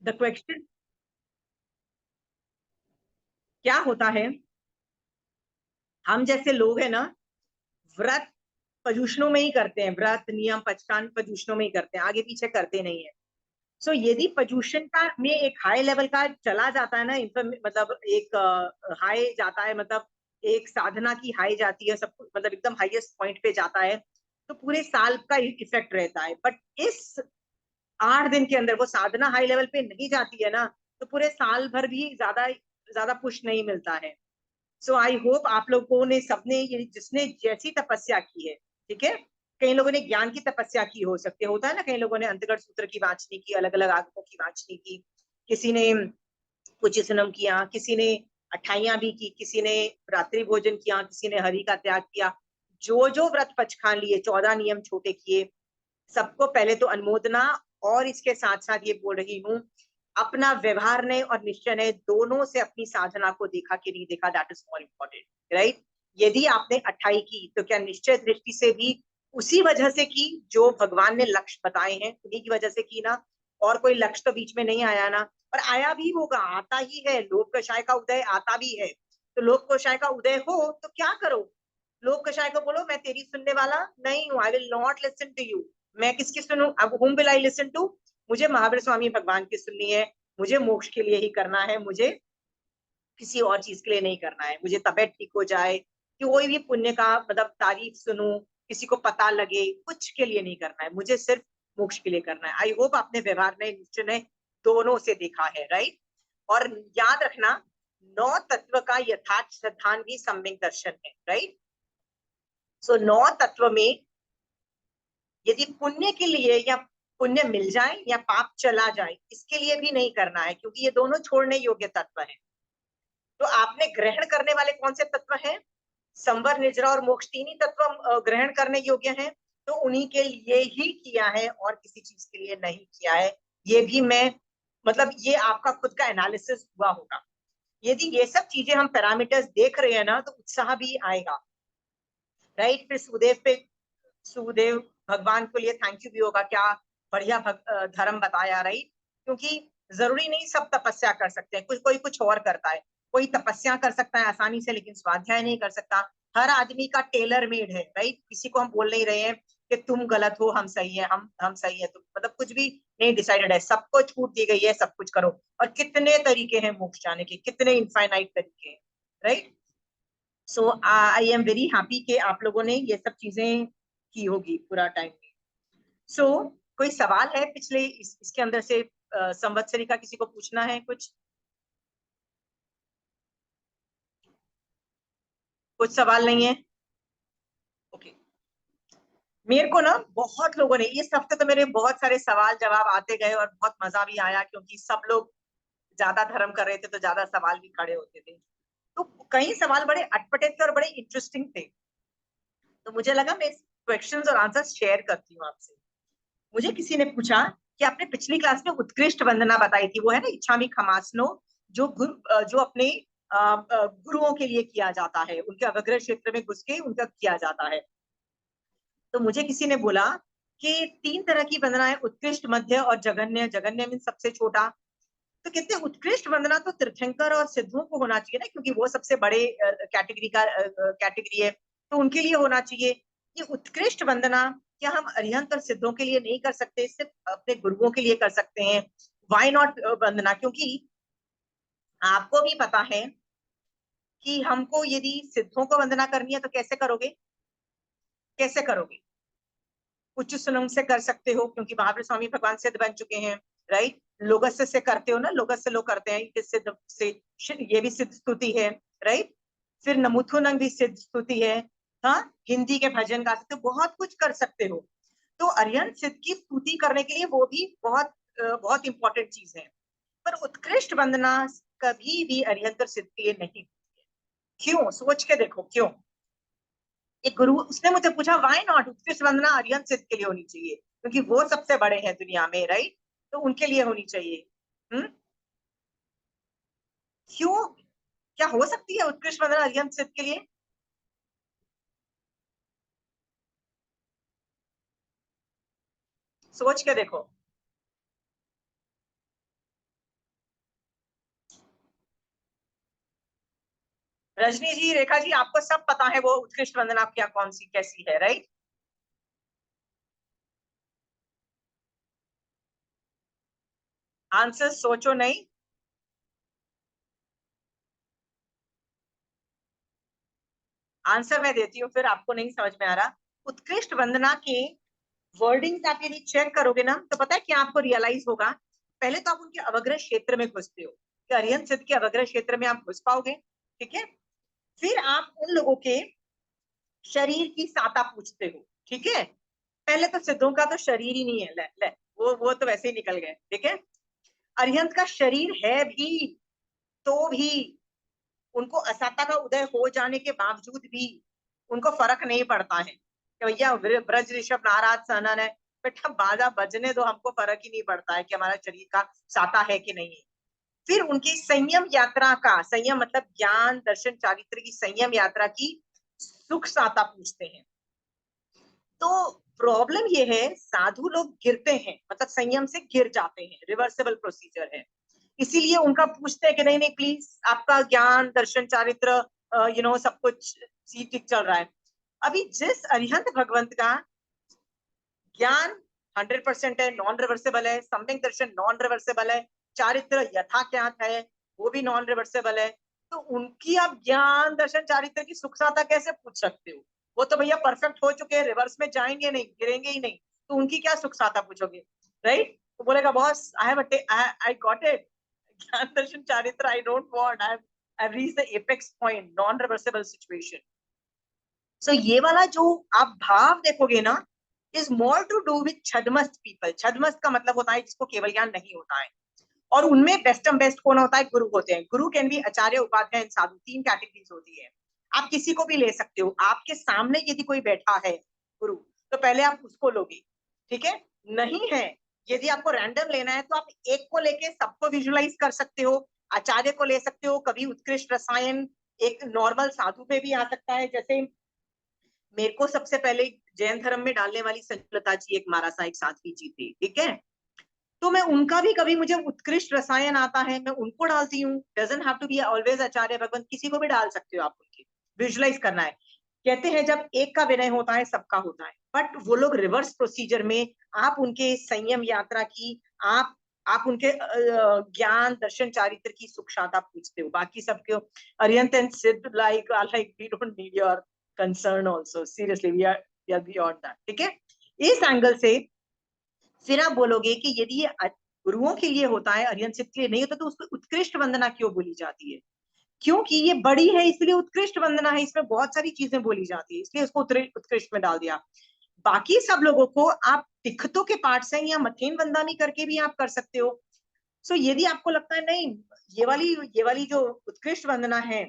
The question क्या होता है, हम जैसे लोग हैं ना, व्रत पर्युषणों में ही करते हैं, व्रत नियम पचकान पर्युषणों में ही करते हैं, आगे पीछे करते नहीं है। सो यदि पर्युषण का में एक हाई लेवल का चला जाता है ना, मतलब एक हाई जाता है, मतलब एक साधना की हाई जाती है, सब कुछ मतलब एकदम हाईएस्ट पॉइंट पे जाता है, तो पूरे साल का इफेक्ट रहता है। बट इस 8 दिन के अंदर वो साधना हाई लेवल पे नहीं जाती है ना, तो पूरे साल भर भी ज्यादा ज्यादा पुश नहीं मिलता है। सो आई होप आप लोगों ने सबने ये जिसने जैसी तपस्या की है, ठीक है, कई लोगों ने ज्ञान की तपस्या की हो सकती है, होता है ना, कई लोगों ने अंतगढ़ सूत्र की वाचनी की, अलग अलग आगमों की वाचनी की, किसी ने कुचिसनम किया, किसी ने अठाइयां भी की, किसी ने रात्रि भोजन किया, किसी ने हरि का त्याग किया, जो जो व्रत पचखान लिए, 14 नियम छोटे किए, सबको पहले तो अनुमोदना। और इसके साथ साथ ये बोल रही हूँ, अपना व्यवहार ने और निश्चय ने दोनों से अपनी साधना को देखा कि नहीं देखा, that is more important, right. यदि आपने 28 की तो क्या निश्चय दृष्टि से भी उसी वजह से की जो भगवान ने लक्ष्य बताए हैं, उन्हीं की वजह से की ना, और कोई लक्ष्य तो बीच में नहीं आया ना। और आया भी होगा, आता ही है, लोक कषाय का उदय आता भी है। तो लोक कषाय का उदय हो तो क्या करो, लोक कषाय को बोलो मैं तेरी सुनने वाला नहीं हूँ, I will not listen to you. मैं किसकी सुनूं, अब हुम विल आई लिसन टू, मुझे महावीर स्वामी भगवान की सुननी है, मुझे मोक्ष के लिए ही करना है, मुझे किसी और चीज के लिए नहीं करना है। मुझे तबीयत ठीक हो जाए कि कोई भी पुण्य का मतलब तारीफ सुनूं, किसी को पता लगे, कुछ के लिए नहीं करना है, मुझे सिर्फ मोक्ष के लिए करना है। आई होप आपने व्यवहार में निश्चय ने दोनों से देखा है, राइट। और याद रखना, 9 तत्व का यथार्थ सिद्धांत भी सम्यक दर्शन है, राइट। सो 9 तत्व में यदि पुण्य के लिए या पुण्य मिल जाए या पाप चला जाए, इसके लिए भी नहीं करना है, क्योंकि ये दोनों छोड़ने योग्य तत्व हैं। तो आपने ग्रहण करने वाले कौन से तत्व हैं, संवर निद्रा और मोक्ष, तीन ही तत्व ग्रहण करने योग्य हैं। तो उन्हीं के लिए ही किया है और किसी चीज के लिए नहीं किया है। ये भी मैं मतलब ये आपका खुद का एनालिसिस हुआ होगा। यदि ये सब चीजें हम पैरामीटर्स देख रहे हैं ना, तो उत्साह भी आएगा, राइट। फिर सुदेव भगवान को लिए थैंक यू भी होगा, क्या बढ़िया धर्म बताया, राइट। क्योंकि जरूरी नहीं सब तपस्या कर सकते हैं, कुछ कोई कुछ और करता है। कोई तपस्या कर सकता है आसानी से, लेकिन स्वाध्याय नहीं कर सकता। हर आदमी का टेलर मेड है, राइट। किसी को हम बोल नहीं रहे हैं कि तुम गलत हो हम सही है, हम सही है, तुम मतलब कुछ भी नहीं डिसाइडेड है, सबको छूट दी गई है, सब कुछ करो। और कितने तरीके हैं मोक्ष जाने के, कितने इनफाइनाइट तरीके हैं, right. So I am very happy कि आप लोगों ने ये सब चीजें की होगी पूरा टाइम में। सो कोई सवाल है पिछले इसके अंदर से, संवत्सरी का किसी को पूछना है कुछ, कुछ सवाल नहीं है, ओके। मेरे को ना बहुत लोगों ने इस हफ्ते तो मेरे बहुत सारे सवाल जवाब आते गए और बहुत मजा भी आया, क्योंकि सब लोग ज्यादा धर्म कर रहे थे तो ज्यादा सवाल भी खड़े होते थे। तो कई सवाल बड़े अटपटे थे और बड़े इंटरेस्टिंग थे। तो मुझे लगा मैं क्वेश्चंस और आंसर्स शेयर करती हूँ आपसे। मुझे किसी ने पूछा कि आपने पिछली क्लास में उत्कृष्ट वंदना बताई थी, वो है ना इच्छामी खमासनो, जो जो अपने गुरुओं के लिए किया जाता है, उनके अवग्रह क्षेत्र में घुस के उनका किया जाता है। तो मुझे किसी ने बोला कि 3 तरह की वंदना है, उत्कृष्ट, मध्य और जघन्य। जघन्य मीन सबसे छोटा। तो कहते हैं उत्कृष्ट वंदना तो तीर्थंकर और सिद्धों को होना चाहिए ना, क्योंकि वो सबसे बड़े कैटेगरी है, तो उनके लिए होना चाहिए। ये उत्कृष्ट वंदना क्या हम अरिहंत और सिद्धों के लिए नहीं कर सकते, सिर्फ अपने गुरुओं के लिए कर सकते हैं? वाई नॉट वंदना, क्योंकि आपको भी पता है कि हमको यदि सिद्धों को वंदना करनी है तो कैसे करोगे, कैसे करोगे? उच्च सुनम से कर सकते हो, क्योंकि महावीर स्वामी भगवान सिद्ध बन चुके हैं, राइट। लोगस से करते हो ना, लोगस से लोग करते हैं, सिद्ध से ये भी सिद्ध स्तुति है, राइट। फिर नमुथुनंग भी सिद्ध स्तुति है। हाँ, हिंदी के भजन गा सकते हो, बहुत कुछ कर सकते हो। तो अरिहंत सिद्ध की स्तुति करने के लिए वो भी बहुत बहुत इंपॉर्टेंट चीज है। पर उत्कृष्ट वंदना कभी भी अरिहंत और सिद्ध के लिए नहीं। क्यों, सोच के देखो क्यों। एक गुरु उसने मुझे पूछा व्हाई नॉट, उत्कृष्ट वंदना अरिहंत सिद्ध के लिए होनी चाहिए, क्योंकि वो सबसे बड़े हैं दुनिया में, राइट। तो उनके लिए होनी चाहिए। क्यों, क्या हो सकती है उत्कृष्ट वंदना अरिहंत सिद्ध के लिए? सोच के देखो। रजनी जी, रेखा जी, आपको सब पता है वो उत्कृष्ट वंदना क्या कौन सी कैसी है, राइट? आंसर सोचो नहीं। आंसर मैं देती हूँ, फिर आपको नहीं समझ में आ रहा। उत्कृष्ट वंदना के वर्डिंग्स आप यदि चेक करोगे ना, तो पता है क्या आपको रियलाइज होगा। पहले तो आप उनके अवग्रह क्षेत्र में घुसते हो कि अरिहंत सिद्ध के अवग्रह क्षेत्र में आप घुस पाओगे, ठीक है। फिर आप उन लोगों के शरीर की साता पूछते हो, ठीक है। पहले तो सिद्धों का तो शरीर ही नहीं है, ले वो तो वैसे ही निकल गए, ठीक है। अरिहंत का शरीर है भी, तो भी उनको असाता का उदय हो जाने के बावजूद भी उनको फर्क नहीं पड़ता है कि भैया ब्रज ऋषभ नाराज सनन है, बेटा बाजा बजने दो, हमको फर्क ही नहीं पड़ता है कि हमारा शरीर का साता है कि नहीं है। फिर उनकी संयम यात्रा का, संयम मतलब ज्ञान दर्शन चारित्र की संयम यात्रा की सुख साता पूछते हैं। तो प्रॉब्लम ये है, साधु लोग गिरते हैं, मतलब संयम से गिर जाते हैं, रिवर्सिबल प्रोसीजर है। इसीलिए उनका पूछते हैं कि नहीं नहीं प्लीज, आपका ज्ञान दर्शन चारित्र सब कुछ ठीक ठीक चल रहा है। अभी जिस अरिहंत भगवंत का ज्ञान 100% है, नॉन रिवर्सेबल है, सम्यक दर्शन नॉन रिवर्सेबल है, चारित्र यथा ज्ञात है, वो भी नॉन रिवर्सेबल है, तो उनकी आप ज्ञान दर्शन चारित्र की सुख साता कैसे पूछ सकते हो? वो तो भैया परफेक्ट हो चुके हैं, रिवर्स में जाएंगे नहीं, गिरेंगे ही नहीं, तो उनकी क्या सुख साता पूछोगे, राइट? तो बोलेगा बॉस, आई गॉट इट, ज्ञान दर्शन चारित्र I don't want, I reach the apex point, non reversible situation. So ये वाला जो आप भाव देखोगे ना, is more to do with छदमस्त पीपल। छदमस्त का मतलब होता है जिसको केवल ज्ञान नहीं होता है, और उनमें बेस्टम बेस्ट कौन होता है? गुरु होते हैं। गुरु कैन भी आचार्य, उपाध्याय, साधु, तीन कैटेगरीज होती है। आप किसी को भी ले सकते हो, आपके सामने यदि कोई बैठा है गुरु, तो पहले आप उसको लोगे, ठीक है। नहीं है, यदि आपको रैंडम लेना है तो आप एक को लेके सबको विजुलाइज कर सकते हो, आचार्य को ले सकते हो, कभी उत्कृष्ट रसायन एक नॉर्मल साधु पे भी आ सकता है। जैसे मेरे को सबसे पहले जैन धर्म में डालने वाली संजलता जी, एक मारासा एक साध्वी जी थी, ठीक है। तो मैं उनका भी, कभी मुझे उत्कृष्ट रसायन आता है मैं उनको डालती हूँ। Doesn't have to be always आचार्य भगवंत, किसी को भी डाल सकते हो आप उनकी, विजुलाइज करना है। कहते हैं जब एक का विनय होता है सबका होता है, बट वो लोग रिवर्स प्रोसीजर में, आप उनके संयम यात्रा की, आप उनके ज्ञान दर्शन चारित्र की सुख शांता पूछते हो, बाकी सबके अरिहंत एंड सिद्ध like we don't need your concern also, seriously we are beyond that, ठीक है। इस एंगल से फिर आप बोलोगे कि यदि ये गुरुओं के लिए होता है, अरिहंत सिद्ध के लिए नहीं होता, तो उसको उत्कृष्ट वंदना क्यों बोली जाती है? क्योंकि ये बड़ी है इसलिए उत्कृष्ट वंदना है, इसमें बहुत सारी चीजें बोली जाती है, इसलिए उसको उत्कृष्ट में डाल दिया। बाकी सब लोगों को आप तिखतों के पाठ से या मथेन वंदनी करके भी आप कर सकते हो। सो यदि आपको लगता है नहीं, ये वाली जो उत्कृष्ट वंदना है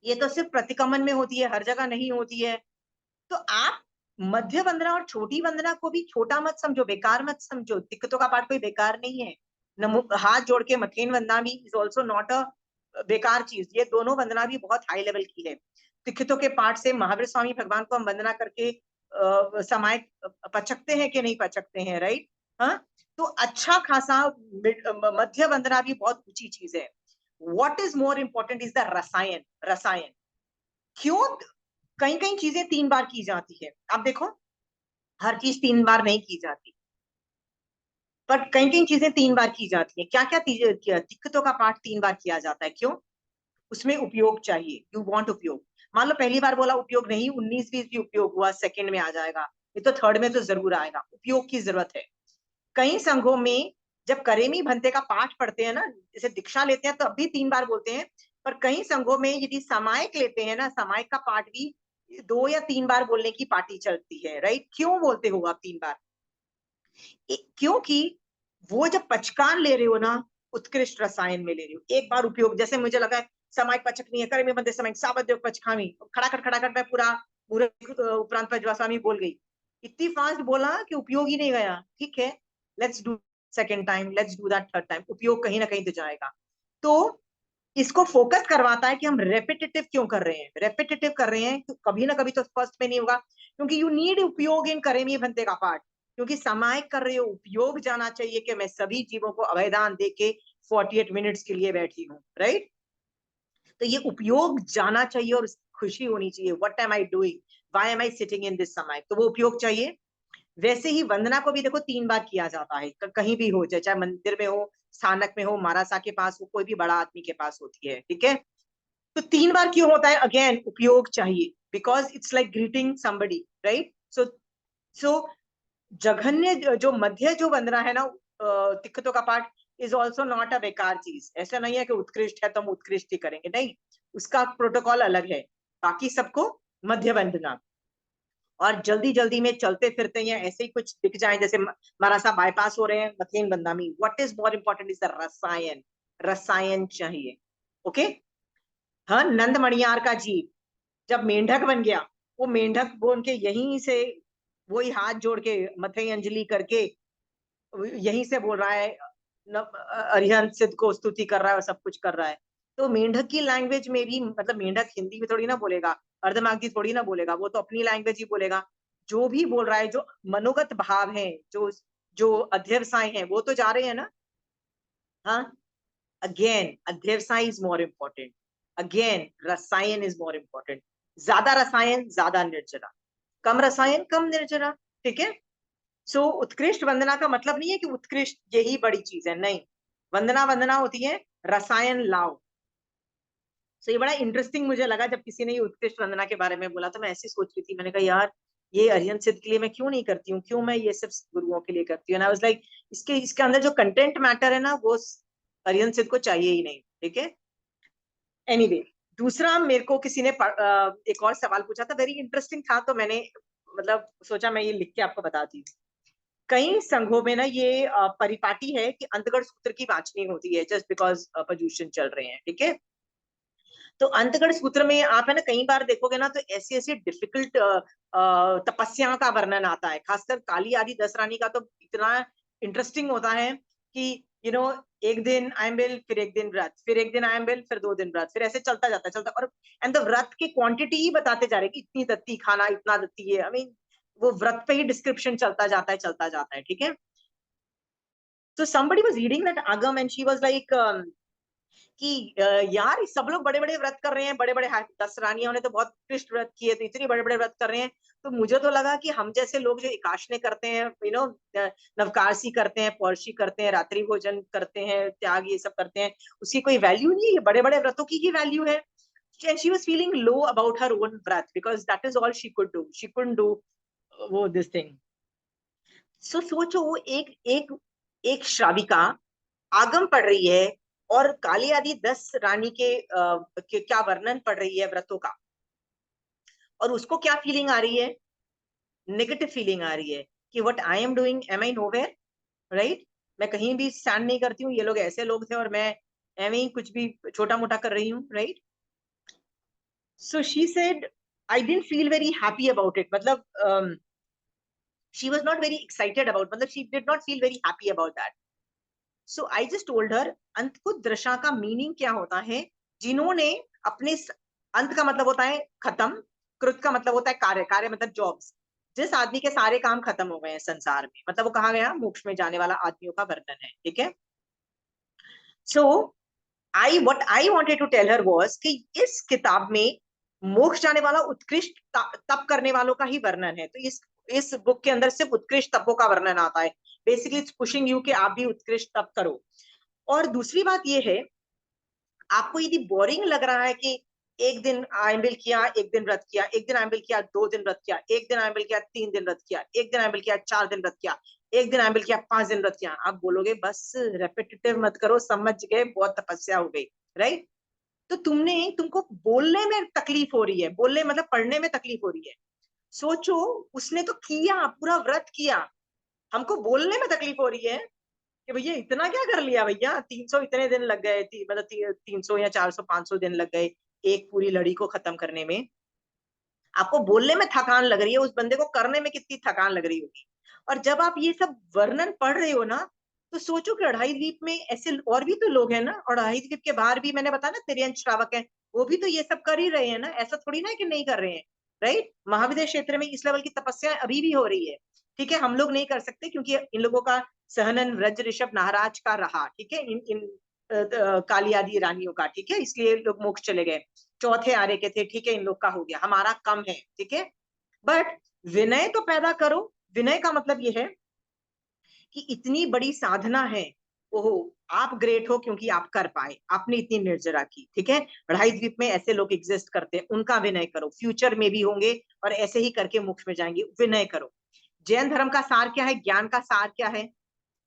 ये तो सिर्फ प्रतिकमन में होती है, हर जगह नहीं होती है, तो आप मध्य वंदना और छोटी वंदना को भी छोटा मत समझो, बेकार मत समझो। तिक्कतों का पाठ कोई बेकार नहीं है। हाथ जोड़ के मथेन वंदना भी इज ऑल्सो नॉट अ बेकार चीज, ये दोनों वंदना भी बहुत हाई लेवल की है। तिक्कतों के पाठ से महावीर स्वामी भगवान को हम वंदना करके समाय पचकते हैं कि नहीं पचकते हैं, राइट? हाँ, तो अच्छा खासा मध्य वंदना भी बहुत ऊंची चीज है। What is more important is the रसायन। रसायन क्यों कई कई चीजें 3 बार की जाती है? आप देखो, हर चीज 3 बार नहीं की जाती, पर कई कई चीजें 3 बार की जाती है। क्या क्या दिक्कतों का पाठ 3 बार किया जाता है? क्यों? उसमें उपयोग चाहिए, यू वांट उपयोग। मान लो पहली बार बोला उपयोग नहीं, 19-20 भी उपयोग हुआ, सेकंड में आ जाएगा, ये तो थर्ड में तो जरूर आएगा। उपयोग की जरूरत है। कई संघों में जब करेमी भंते का पाठ पढ़ते हैं ना, जैसे दीक्षा लेते हैं तो अब भी 3 बार बोलते हैं, पर कई संघों में यदि समायक लेते हैं ना, समायक का पाठ भी 2 या 3 बार बोलने की पार्टी चलती है, राइट? क्यों बोलते हो आप 3 बार? क्योंकि वो जब पचकान ले रहे हो ना, उत्कृष्ट रसायन में ले रहे हो, एक बार उपयोग। जैसे मुझे लगा है समायक पचकनी है, करेमी भंते समय सावध्य पचकामी, खड़ाखट मैं पूरा उपरांत पचवासामी बोल गई, इतनी फास्ट बोला कि उपयोग ही नहीं गया। ठीक है, let's do second time, let's do that third time, उपयोग कहीं ना कहीं तो जाएगा। तो इसको फोकस करवाता है कि हम रेपिटेटिव क्यों कर रहे हैं। रेपिटेटिव कर रहे हैं तो कभी ना कभी तो फर्स्ट में नहीं होगा, क्योंकि यू नीड उपयोग इन करेमी भंते का पाठ, क्योंकि समायिक कर रहे हो, उपयोग जाना चाहिए कि मैं सभी जीवों को अभयदान दे के 48 मिनट्स के लिए बैठी हूँ, राइट? तो ये उपयोग जाना चाहिए और खुशी होनी चाहिए। What am I doing, why am I sitting in this समय, तो वो उपयोग चाहिए। वैसे ही वंदना को भी देखो 3 बार किया जाता है, कहीं भी हो, चाहे मंदिर में हो, स्थानक में हो, महाराजा के पास हो, कोई भी बड़ा आदमी के पास होती है, ठीक है। तो 3 बार क्यों होता है? अगेन उपयोग चाहिए, because it's like greeting somebody, right. So जघन्य जो मध्य जो वंदना है ना, तिक्खतों का पाठ इज ऑल्सो नॉट अ बेकार चीज। ऐसा नहीं है कि उत्कृष्ट है तो हम उत्कृष्ट ही करेंगे, नहीं, उसका प्रोटोकॉल अलग है। बाकी सबको मध्य वंदना। और जल्दी जल्दी में चलते फिरते या ऐसे ही कुछ दिख जाए, जैसे हमारा सा बाईपास हो रहे हैं मथेन बंदामी, what is more important is the रसायन, रसायन चाहिए। ओके। हाँ, नंद मणियार का जीव जब मेंढक बन गया, वो मेंढक बोल के यहीं से वही हाथ जोड़ के मथे अंजलि करके यहीं से बोल रहा है, अरिहंत सिद्ध को स्तुति कर रहा है और सब कुछ कर रहा है। तो मेंढक की लैंग्वेज में भी, मतलब मेंढक हिंदी में थोड़ी ना बोलेगा, अर्धमागधी थोड़ी ना बोलेगा, वो तो अपनी लैंग्वेज ही बोलेगा। जो भी बोल रहा है, जो मनोगत भाव है, जो जो अध्यवसाय है, वो तो जा रहे हैं ना। हाँ, अगेन अध्यवसाय इज मोर इम्पोर्टेंट, अगेन रसायन इज मोर इम्पोर्टेंट। ज्यादा रसायन ज्यादा निर्जरा, कम रसायन कम निर्जरा, ठीक है। सो उत्कृष्ट वंदना का मतलब नहीं है कि उत्कृष्ट यही बड़ी चीज है, नहीं। वंदना वंदना होती है, रसायन लाओ। सो ये बड़ा इंटरेस्टिंग मुझे लगा जब किसी ने ये उत्कृष्ट वंदना के बारे में बोला, तो मैं ऐसी सोच रही थी, मैंने कहा यार ये अरिहंत सिद्ध के लिए मैं क्यों नहीं करती हूँ, क्यों मैं ये सब गुरुओं के लिए करती हूँ। आई वाज लाइक, इसके अंदर जो कंटेंट मैटर है ना, वो अरिहंत सिद्ध को चाहिए ही नहीं, ठीक है। एनीवे, दूसरा मेरे को किसी ने एक और सवाल पूछा था, वेरी इंटरेस्टिंग था, तो मैंने मतलब सोचा मैं ये लिख के आपको बताती हूँ। कई संघों में ना ये परिपाटी है कि अंतगढ़ सूत्र की वांछनी होती है, जस्ट बिकॉज पर्यूषण चल रहे हैं, ठीक है। तो अंतगढ़ सूत्र में आप है ना कई बार देखोगे ना, तो ऐसी ऐसी डिफिकल्ट तपस्या का वर्णन आता है, खासकर काली आदि 10 रानी का तो इतना इंटरेस्टिंग होता है कि एक दिन आयम्बिल, फिर एक दिन व्रत, फिर एक दिन आयम्बिल, फिर 2 दिन व्रत, फिर ऐसे चलता जाता है, चलता। और एंड द व्रत की क्वांटिटी ही बताते जा रहे कि इतनी दत्ती खाना, इतना दत्ती है, आई मीन वो व्रत पे ही डिस्क्रिप्शन चलता जाता है, चलता जाता है, ठीक है। तो somebody was reading that agam and she was like कि यार सब लोग बड़े बड़े व्रत कर रहे हैं, बड़े बड़े 10 रानियों ने तो बहुत कृष्ण व्रत किए, तो इतने बड़े बड़े व्रत कर रहे हैं, तो मुझे तो लगा कि हम जैसे लोग जो एकाशने करते हैं, नवकारसी करते हैं, पौर्शी करते हैं, रात्रि भोजन करते हैं, त्याग ये सब करते हैं, उसकी कोई वैल्यू नहीं है, ये बड़े बड़े व्रतों की ही वैल्यू है। And she was feeling low about her own breath because that is all she could do. She couldn't do वो this thing. So सोचो, एक एक एक श्राविका आगम पढ़ रही है और काली आदि 10 रानी के क्या वर्णन पढ़ रही है व्रतों का, और उसको क्या फीलिंग आ रही है? नेगेटिव फीलिंग आ रही है कि what I am doing, am I nowhere, right. मैं कहीं भी स्टैंड नहीं करती हूँ, ये लोग ऐसे लोग थे और मैं एवं ही कुछ भी छोटा मोटा कर रही हूँ, right. So she said I didn't feel very happy about it, मतलब she was not very excited about, मतलब she did not feel very happy about that. So I just told her, अंतकुत दृशा का मीनिंग क्या होता है? जिन्होंने अपने अंत का मतलब होता है खत्म, कृत का मतलब होता है कार्य, कार्य मतलब जॉब्स। जिस आदमी के सारे काम खत्म हो गए हैं संसार में, मतलब वो कहाँ गया? मोक्ष में जाने वाला आदमियों का वर्णन है, ठीक है। सो what I wanted to tell her was कि इस किताब में मोक्ष जाने वाला उत्कृष्ट तप करने वालों का ही वर्णन है। तो इस बुक के अंदर सिर्फ उत्कृष्ट तपों का वर्णन आता है। बेसिकली इट्स पुशिंग यू कि आप भी उत्कृष्ट तप करो। और दूसरी बात ये है, आपको यदि बोरिंग लग रहा है कि एक दिन आयम्बिल किया, एक दिन व्रत किया, एक दिन आयम्बिल किया, 2 दिन व्रत किया, एक दिन आयम्बिल किया, 3 दिन व्रत किया, एक दिन आयम्बिल किया, 4 दिन व्रत किया, एक दिन आयम्बिल किया, 5 दिन व्रत किया, आप बोलोगे बस रेपिटेटिव मत करो, समझ गए, बहुत तपस्या हो गई, राइट। तो तुमको बोलने में तकलीफ हो रही है, बोलने मतलब पढ़ने में तकलीफ हो रही है। सोचो, उसने तो किया, पूरा व्रत किया, हमको बोलने में तकलीफ हो रही है कि भैया इतना क्या कर लिया भैया, 300 इतने दिन लग गए थी, मतलब 300 या 400 500 दिन लग गए एक पूरी लड़ी को खत्म करने में। आपको बोलने में थकान लग रही है, उस बंदे को करने में कितनी थकान लग रही होगी। और जब आप ये सब वर्णन पढ़ रहे हो ना, तो सोचो कि अढ़ाई द्वीप में ऐसे और भी तो लोग हैं ना, और अढ़ाई द्वीप के बाहर भी मैंने बताया ना तिर्यंत श्रावक है, वो भी तो ये सब कर ही रहे हैं ना, ऐसा थोड़ी ना है कि नहीं कर रहे हैं, राइट। महाविद्य क्षेत्र में इस लेवल की तपस्या अभी भी हो रही है, ठीक है। हम लोग नहीं कर सकते क्योंकि इन लोगों का सहनन व्रज ऋषभ नाराज का रहा, ठीक है। इन काली आदि रानियों का, ठीक है, इसलिए लोग मोक्ष चले गए। चौथे आर्य के थे, ठीक है, इन लोग का हो गया, हमारा कम है, ठीक है। बट विनय तो पैदा करो। विनय का मतलब ये है कि इतनी बड़ी साधना है, ओहो, आप ग्रेट हो क्योंकि आप कर पाए, आपने इतनी निर्जरा की, ठीक है। अढ़ाई द्वीप में ऐसे लोग एग्जिस्ट करते हैं, उनका विनय करो, फ्यूचर में भी होंगे और ऐसे ही करके मोक्ष में जाएंगे, विनय करो। जैन धर्म का सार क्या है, ज्ञान का सार क्या है,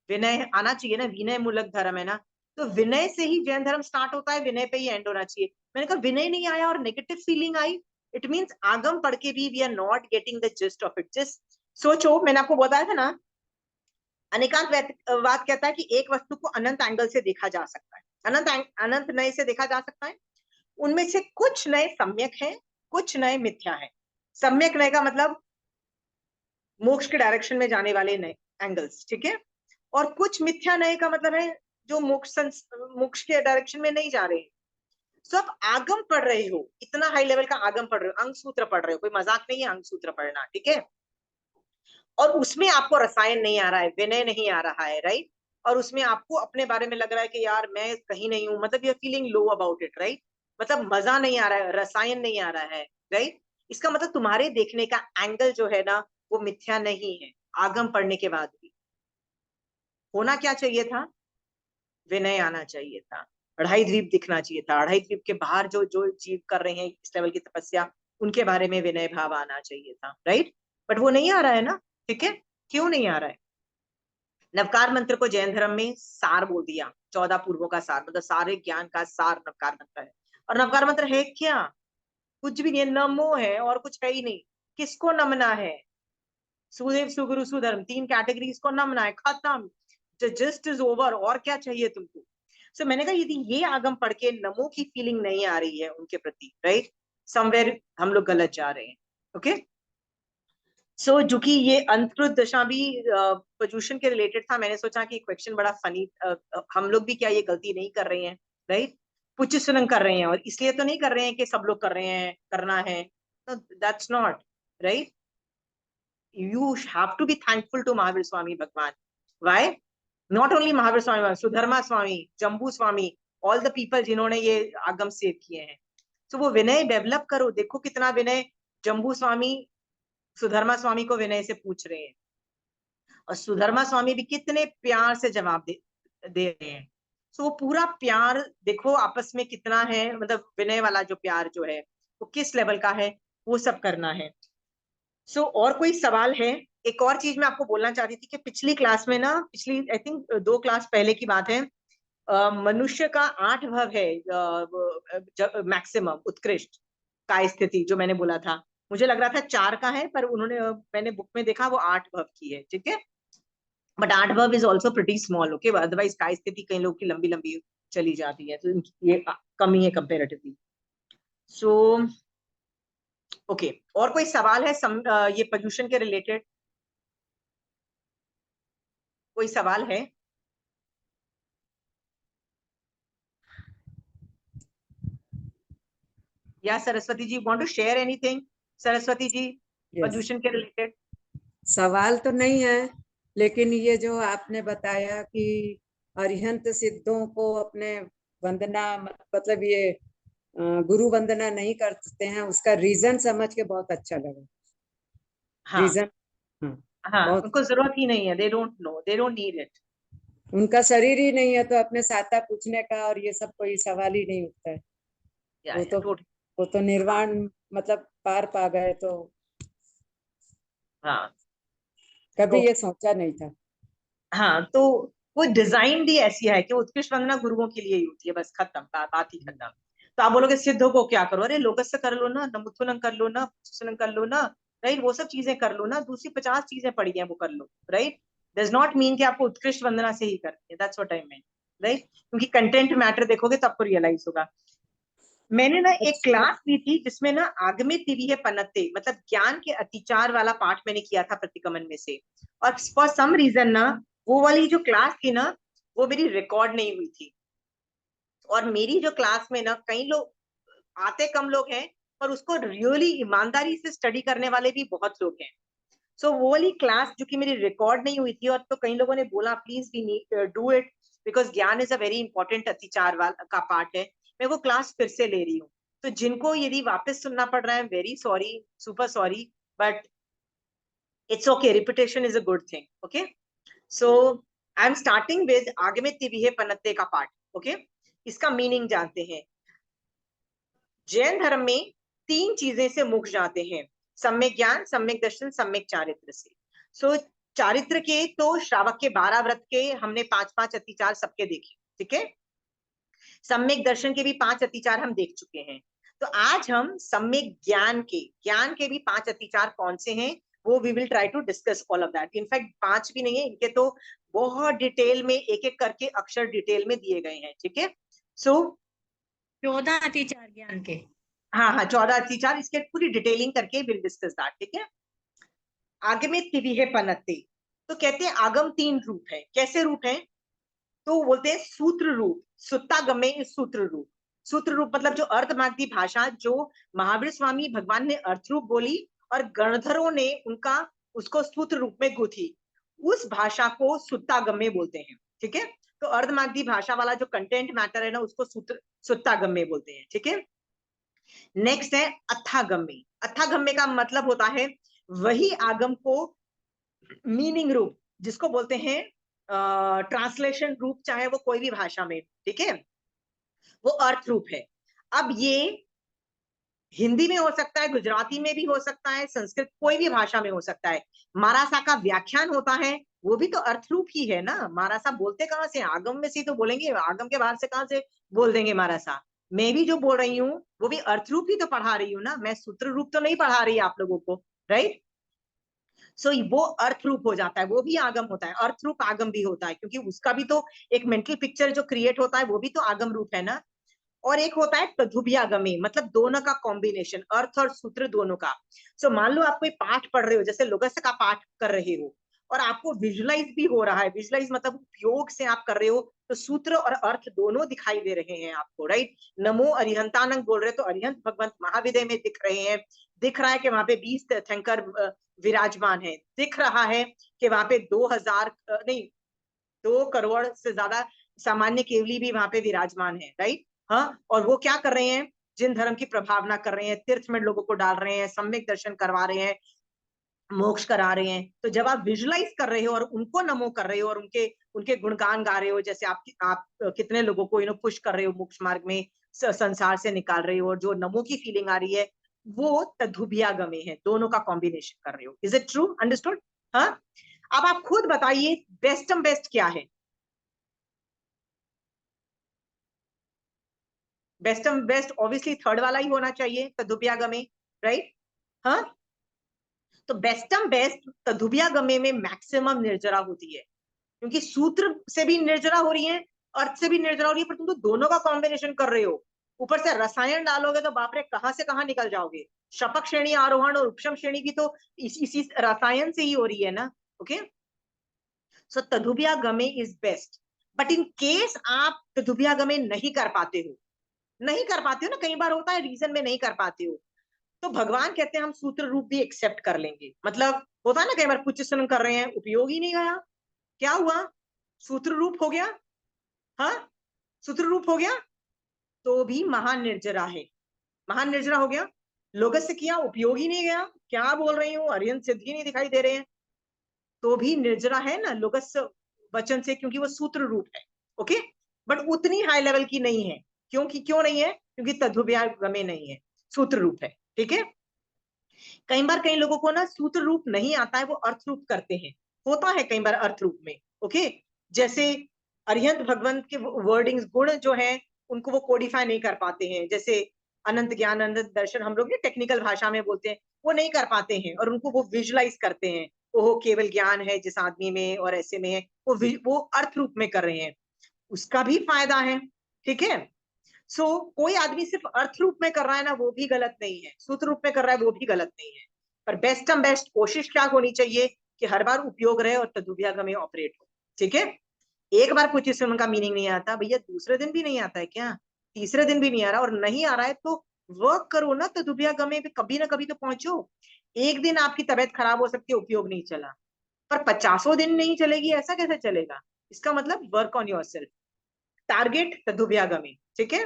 विनय आना चाहिए ना, विनय मूलक धर्म है ना, तो विनय से ही जैन धर्म स्टार्ट होता है, विनय पे ही एंड होना चाहिए। मैंने कहा विनय नहीं आया और नेगेटिव फीलिंग आई, इट मीन्स आगम पढ़ के भी we are not getting the gist of it. Just सोचो, मैंने आपको बताया था ना, अनेकांत वाद कहता है कि एक वस्तु को अनंत एंगल से देखा जा सकता है, अनंत नए से देखा जा सकता है। उनमें से कुछ नए सम्यक हैं, कुछ नए मिथ्या हैं। सम्यक नए का मतलब मोक्ष के डायरेक्शन में जाने वाले नए एंगल्स, ठीक है। और कुछ मिथ्या नए का मतलब है जो मोक्ष के डायरेक्शन में नहीं जा रहे हैं। सो आप आगम पढ़ रहे हो, इतना हाई लेवल का आगम पढ़ रहे हो, अंग सूत्र पढ़ रहे हो, कोई मजाक नहीं है अंग सूत्र पढ़ना, ठीक है। और उसमें आपको रसायन नहीं आ रहा है, विनय नहीं आ रहा है, राइट। और उसमें आपको अपने बारे में लग रहा है कि यार मैं कहीं नहीं हूं, मतलब you are feeling low about it, right. मतलब मजा नहीं आ रहा है, रसायन नहीं आ रहा है, राइट। इसका मतलब तुम्हारे देखने का एंगल जो है ना, वो मिथ्या नहीं है, आगम पढ़ने के बाद भी। होना क्या चाहिए था, विनय आना चाहिए था, अढ़ाई द्वीप दिखना चाहिए था, अढ़ाई द्वीप के बाहर जो जो जीव कर रहे हैं इस लेवल की तपस्या, उनके बारे में विनय भाव आना चाहिए था, राइट। बट वो नहीं आ रहा है ना, ठीक है। क्यों नहीं आ रहा है, नवकार मंत्र को जैन धर्म में सार बोल दिया, 14 पूर्वों का सार, मतलब सारे ज्ञान का सार नवकार मंत्र है। और नवकार मंत्र है क्या, कुछ भी नहीं है, नमो है और कुछ है ही नहीं। किसको नमना है, सुदेव सुगुरु सुधर्म, तीन कैटेगरीज को नमना है, खत्म, जस्ट इज ओवर, और क्या चाहिए तुमको। सो मैंने कहा यदि ये आगम पढ़ के नमो की फीलिंग नहीं आ रही है उनके प्रति, राइट, समवेयर हम लोग गलत जा रहे हैं, ओके। सो जो कि ये अंतरुद्ध दशा भी पोल्यूशन के रिलेटेड था, मैंने सोचा कि क्वेश्चन बड़ा फनी, हम लोग भी क्या ये गलती नहीं कर रहे हैं, राइट। पुच्छ सुनन कर रहे हैं, और इसलिए तो नहीं कर रहे हैं कि सब लोग कर रहे हैं, करना है, that's not right. You have to be thankful to Mahavir Swami Bhagwan. Why? Not only Mahavir Swami, Sudharma Swami, Jambu Swami, all the people जिन्होंने ये आगम सेव किए हैं। तो वो विनय डेवलप करो, देखो कितना विनय जम्बू स्वामी सुधर्मा स्वामी को विनय से पूछ रहे हैं, और सुधर्मा स्वामी भी कितने प्यार से जवाब दे रहे हैं। तो वो पूरा प्यार देखो आपस में कितना है, मतलब विनय वाला जो प्यार जो है वो किस लेवल का है, वो सब करना है। सो और कोई सवाल है। एक और चीज मैं आपको बोलना चाहती थी कि पिछली क्लास में ना, पिछली आई थिंक 2 क्लास पहले की बात है, मनुष्य का 8 भव है मैक्सिमम उत्कृष्ट काय स्थिति, जो मैंने बोला था। मुझे लग रहा था 4 का है, पर उन्होंने मैंने बुक में देखा वो 8 भव की है, ठीक है। बट 8 भव is also pretty small, okay. Otherwise काय स्थिति कई लोग की लंबी लंबी चली जाती है, तो ये कम ही है कंपेरेटिवली। सो ओके, और कोई सवाल है ये पोल्यूशन के रिलेटेड, कोई सवाल है? या Saraswati ji want to share anything, Saraswati ji, yes, pollution के रिलेटेड? सवाल तो नहीं है, लेकिन ये जो आपने बताया कि अरिहंत सिद्धों को अपने वंदना, मतलब ये गुरु वंदना नहीं करते हैं, उसका रीजन समझ के बहुत अच्छा लगा। हाँ रीजन, हाँ, हाँ, बहुत। उनको जरूरत ही नहीं है, they don't know, they don't need it. उनका शरीर ही नहीं है तो अपने साता पूछने का और ये सब कोई सवाल ही नहीं उठता है। या वो तो टोटल। वो तो निर्वाण, मतलब पार पा गए, तो हाँ कभी ये ओके। सोचा नहीं था। हाँ तो वो डिजाइन भी ऐसी है कि उत्कृष्ट वंदना गुरुओं के लिए ही होती है, बस खत्म, बात ही खत्म। तो आप बोलोगे सिद्धों को क्या करो, अरे लोकस्य कर लो ना, नमुत्थुनम कर लो ना, पुच्छुनम कर लो ना, राइट, वो सब चीजें कर लो ना, दूसरी 50 चीजें पड़ी हैं वो कर लो, राइट। डज नॉट मीन कि आपको उत्कृष्ट वंदना से ही करनी है, that's what I mean, right. क्योंकि कंटेंट मैटर देखोगे तो आपको रियलाइज होगा। मैंने ना एक अच्छा, क्लास ली थी जिसमें ना आगमे तिविहे पनत्ते, मतलब ज्ञान के अतिचार वाला पाठ मैंने किया था प्रतिकमन में से। और फॉर सम रीजन ना, वो वाली जो क्लास थी ना, वो मेरी रिकॉर्ड नहीं हुई थी। और मेरी जो क्लास में ना कई लोग आते, कम लोग हैं, पर उसको रियली ईमानदारी से स्टडी करने वाले भी बहुत लोग हैं। सो वो वाली क्लास जो कि मेरी रिकॉर्ड नहीं हुई थी, और तो कई लोगों ने बोला please we need do it, because ज्ञान इज अ वेरी इंपॉर्टेंट अतिचार वाला का पार्ट है, मैं वो क्लास फिर से ले रही हूँ। तो जिनको यदि वापस सुनना पड़ रहा है, very sorry, super sorry, but it's okay, repetition is a good thing. Okay, so I am starting with आगमित्य विहे पनत्ते का पार्ट। ओके, इसका मीनिंग जानते हैं। जैन धर्म में 3 चीजें से मुक्त जाते हैं, सम्यक ज्ञान, सम्यक दर्शन, सम्यक चारित्र से। सो चारित्र के तो श्रावक के 12 व्रत के हमने 5-5 अतिचार सबके देखे, ठीक है। सम्यक दर्शन के भी 5 अतिचार हम देख चुके हैं। तो आज हम सम्यक ज्ञान के भी 5 अतिचार कौन से हैं, वो we will try to discuss all of that. In fact 5 भी नहीं है, इनके तो बहुत डिटेल में एक एक करके अक्षर डिटेल में दिए गए हैं, ठीक है। सो 14 अतिचार ज्ञान के। हाँ हाँ, 14 अतिचार, इसके पूरी डिटेलिंग करके विल डिस्कस दैट, ठीक है। आगमित्य विहे पनत्ते, तो कहते हैं आगम 3 रूप है। कैसे रूप है? तो बोलते हैं सूत्र रूप, सुत्तागमे इस सूत्र रूप। सूत्र रूप मतलब जो अर्धमागधी भाषा जो महावीर स्वामी भगवान ने अर्थ रूप बोली और गणधरों ने उनका उसको सूत्र रूप में गूंथी, उस भाषा को सुत्तागम्य बोलते हैं, ठीक है। तो अर्धमागधी भाषा वाला जो कंटेंट मैटर है ना, उसको सुत्तागम्य बोलते हैं, ठीक है। नेक्स्ट है अथागम्य। अथागम्य का मतलब होता है वही आगम को मीनिंग रूप, जिसको बोलते हैं ट्रांसलेशन रूप, चाहे वो कोई भी भाषा में, ठीक है, वो अर्थ रूप है। अब ये हिंदी में हो सकता है, गुजराती में भी हो सकता है, संस्कृत, कोई भी भाषा में हो सकता है। मारासा का व्याख्यान होता है, वो भी तो अर्थ रूप ही है ना। मारासा बोलते कहाँ से? आगम में से तो बोलेंगे, आगम के बाहर से कहाँ से बोल देंगे मारासा। मैं भी जो बोल रही हूँ वो भी अर्थ रूप ही तो पढ़ा रही हूँ ना, मैं सूत्र रूप तो नहीं पढ़ा रही आप लोगों को, राइट। सो वो अर्थ रूप हो जाता है, वो भी आगम होता है। अर्थ रूप आगम भी होता है, क्योंकि उसका भी तो एक मेंटल पिक्चर जो क्रिएट होता है वो भी तो आगम रूप है ना। और एक होता है तदुभ्यागमी, मतलब दोनों का कॉम्बिनेशन, अर्थ और सूत्र दोनों का। सो मान लो आप कोई पाठ पढ़ रहे हो, जैसे लोगस्य का पाठ कर रहे हो, और आपको विजुलाइज भी हो रहा है, विजुलाइज मतलब उपयोग से आप कर रहे हो, तो सूत्र और अर्थ दोनों दिखाई दे रहे हैं आपको, राइट। नमो अरिहंतानंग बोल रहे हो तो अरिहंत भगवंत महाविदय में दिख रहे हैं, दिख रहा है कि वहां पे 20 तीर्थंकर विराजमान है, दिख रहा है कि वहां पे 2000 नहीं 2 करोड़ से ज्यादा सामान्य केवली भी वहां पे विराजमान है, राइट। हाँ, और वो क्या कर रहे हैं? जिन धर्म की प्रभावना कर रहे हैं, तीर्थ में लोगों को डाल रहे हैं, सम्यक दर्शन करवा रहे हैं, मोक्ष करा रहे हैं। तो जब आप विजुलाइज कर रहे हो और उनको नमो कर रहे हो और उनके उनके गुणगान गा रहे हो, जैसे आप कितने लोगों को पुश कर रहे हो मोक्ष मार्ग में, संसार से निकाल रहे हो, और जो नमो की फीलिंग आ रही है वो तदुभ्यागमे है, दोनों का कॉम्बिनेशन कर रहे हो। Is it true? अंडरस्टूड? हाँ, अब आप खुद बताइए बेस्टम बेस्ट क्या है? बेस्टम बेस्ट ऑब्वियसली थर्ड वाला ही होना चाहिए, तदुभ्यागमे, राइट। हाँ, तो बेस्टम बेस्ट तदुभ्यागमे में मैक्सिमम निर्जरा होती है, क्योंकि सूत्र से भी निर्जरा हो रही है, अर्थ से भी निर्जरा हो रही है, पर तुम तो दोनों का कॉम्बिनेशन कर रहे हो। ऊपर से रसायन डालोगे तो बाप रे कहां से कहां निकल जाओगे। शपक श्रेणी आरोहण और उपशम श्रेणी भी तो इसी रसायन से ही हो रही है ना। ओके, सो तदुभ्यागमे is best. But in case आप तदुभ्यागमे नहीं कर पाते हो, नहीं कर पाते हो ना, कई बार होता है रीजन में नहीं कर पाते हो, तो भगवान कहते हैं हम सूत्र रूप भी एक्सेप्ट कर लेंगे। मतलब होता है ना, कई बार कुछ सुन कर रहे हैं, उपयोग ही नहीं गया, क्या हुआ? सूत्र रूप हो गया। हाँ, सूत्र रूप हो गया तो भी महान निर्जरा है, महान निर्जरा हो गया। लोगस से किया, उपयोग ही नहीं गया, क्या बोल रही हूँ, अरिहंत सिद्धि नहीं दिखाई दे रहे हैं, तो भी निर्जरा है ना लोगस वचन से, क्योंकि वो सूत्र रूप है। ओके, बट उतनी हाई लेवल की नहीं है। क्योंकि क्यों नहीं है? क्योंकि तदुभ्यागमे नहीं है, सूत्र रूप है, ठीक है। कई बार कई लोगों को ना सूत्र रूप नहीं आता है, वो अर्थ रूप करते हैं, होता है कई बार अर्थ रूप में। ओके, जैसे अरिहंत भगवंत के वर्डिंग्स, गुण जो है उनको वो कोडिफाई नहीं कर पाते हैं, जैसे अनंत ज्ञान, अनंत दर्शन, हम लोग टेक्निकल भाषा में बोलते हैं, वो नहीं कर पाते हैं, और उनको वो विजुलाइज करते हैं, वो केवल ज्ञान है जिस आदमी में और ऐसे में है, वो अर्थ रूप में कर रहे हैं, उसका भी फायदा है, ठीक है। सो कोई आदमी सिर्फ अर्थ रूप में कर रहा है ना, वो भी गलत नहीं है, सूत्र रूप में कर रहा है वो भी गलत नहीं है, पर बेस्टम बेस्ट कोशिश क्या होनी चाहिए कि हर बार उपयोग रहे और तदुभ्यागमे ऑपरेट हो, ठीक है। एक बार कुछ इसमें उनका मीनिंग नहीं आता भैया, दूसरे दिन भी नहीं आता है क्या? तीसरे दिन भी नहीं आ रहा, और नहीं आ रहा है तो वर्क करो ना, तदुभ्यागमे पे कभी ना कभी तो पहुंचो। एक दिन आपकी तबीयत खराब हो सकती है, उपयोग नहीं चला, पर 50 दिन नहीं चलेगी, ऐसा कैसे चलेगा? इसका मतलब वर्क ऑन योरसेल्फ, टारगेट तदुभ्यागमी, ठीक है।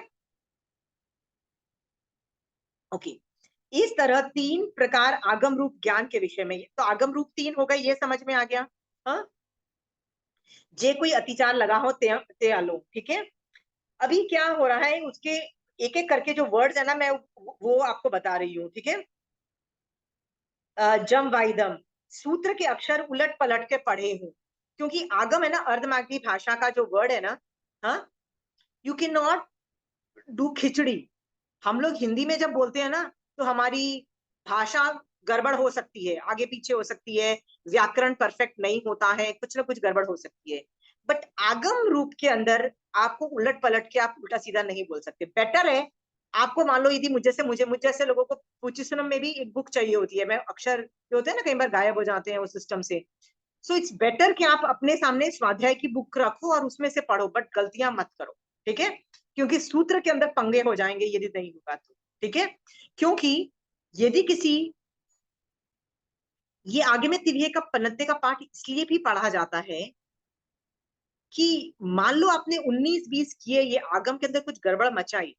ओके, इस तरह 3 प्रकार आगम रूप ज्ञान के विषय में, तो आगम रूप 3 हो गए, ये समझ में आ गया। हाँ, जे कोई अतिचार लगा हो ते आलो, ठीक है। अभी क्या हो रहा है, उसके एक एक करके जो वर्ड्स है ना, मैं वो आपको बता रही हूँ, ठीक है। जम वाइदम, सूत्र के अक्षर उलट पलट के पढ़े हूं, क्योंकि आगम है ना, अर्धमागधी भाषा का जो वर्ड है ना, हाँ, यू कैन नॉट डू खिचड़ी। हम लोग हिंदी में जब बोलते हैं ना, तो हमारी भाषा गड़बड़ हो सकती है, आगे पीछे हो सकती है, व्याकरण परफेक्ट नहीं होता है, कुछ ना कुछ गड़बड़ हो सकती है। बट आगम रूप के अंदर आपको उलट पलट के आप उल्टा सीधा नहीं बोल सकते। बेटर है आपको, मान लो यदि मुझे जैसे लोगों को पुचिसनम में भी एक बुक चाहिए होती है, मैं अक्षर जो होते हैं ना कई बार गायब हो जाते हैं उस सिस्टम से। सो इट्स बेटर कि आप अपने सामने स्वाध्याय की बुक रखो और उसमें से पढ़ो, बट गलतियां मत करो, ठीक है। क्योंकि सूत्र के अंदर पंगे हो जाएंगे यदि नहीं होगा तो, ठीक है। क्योंकि यदि किसी, ये आगे में तिर्ये का पन्नते का पाठ इसलिए भी पढ़ा जाता है कि मान लो आपने 19-20 किए, ये आगम के अंदर कुछ गड़बड़ मचाई,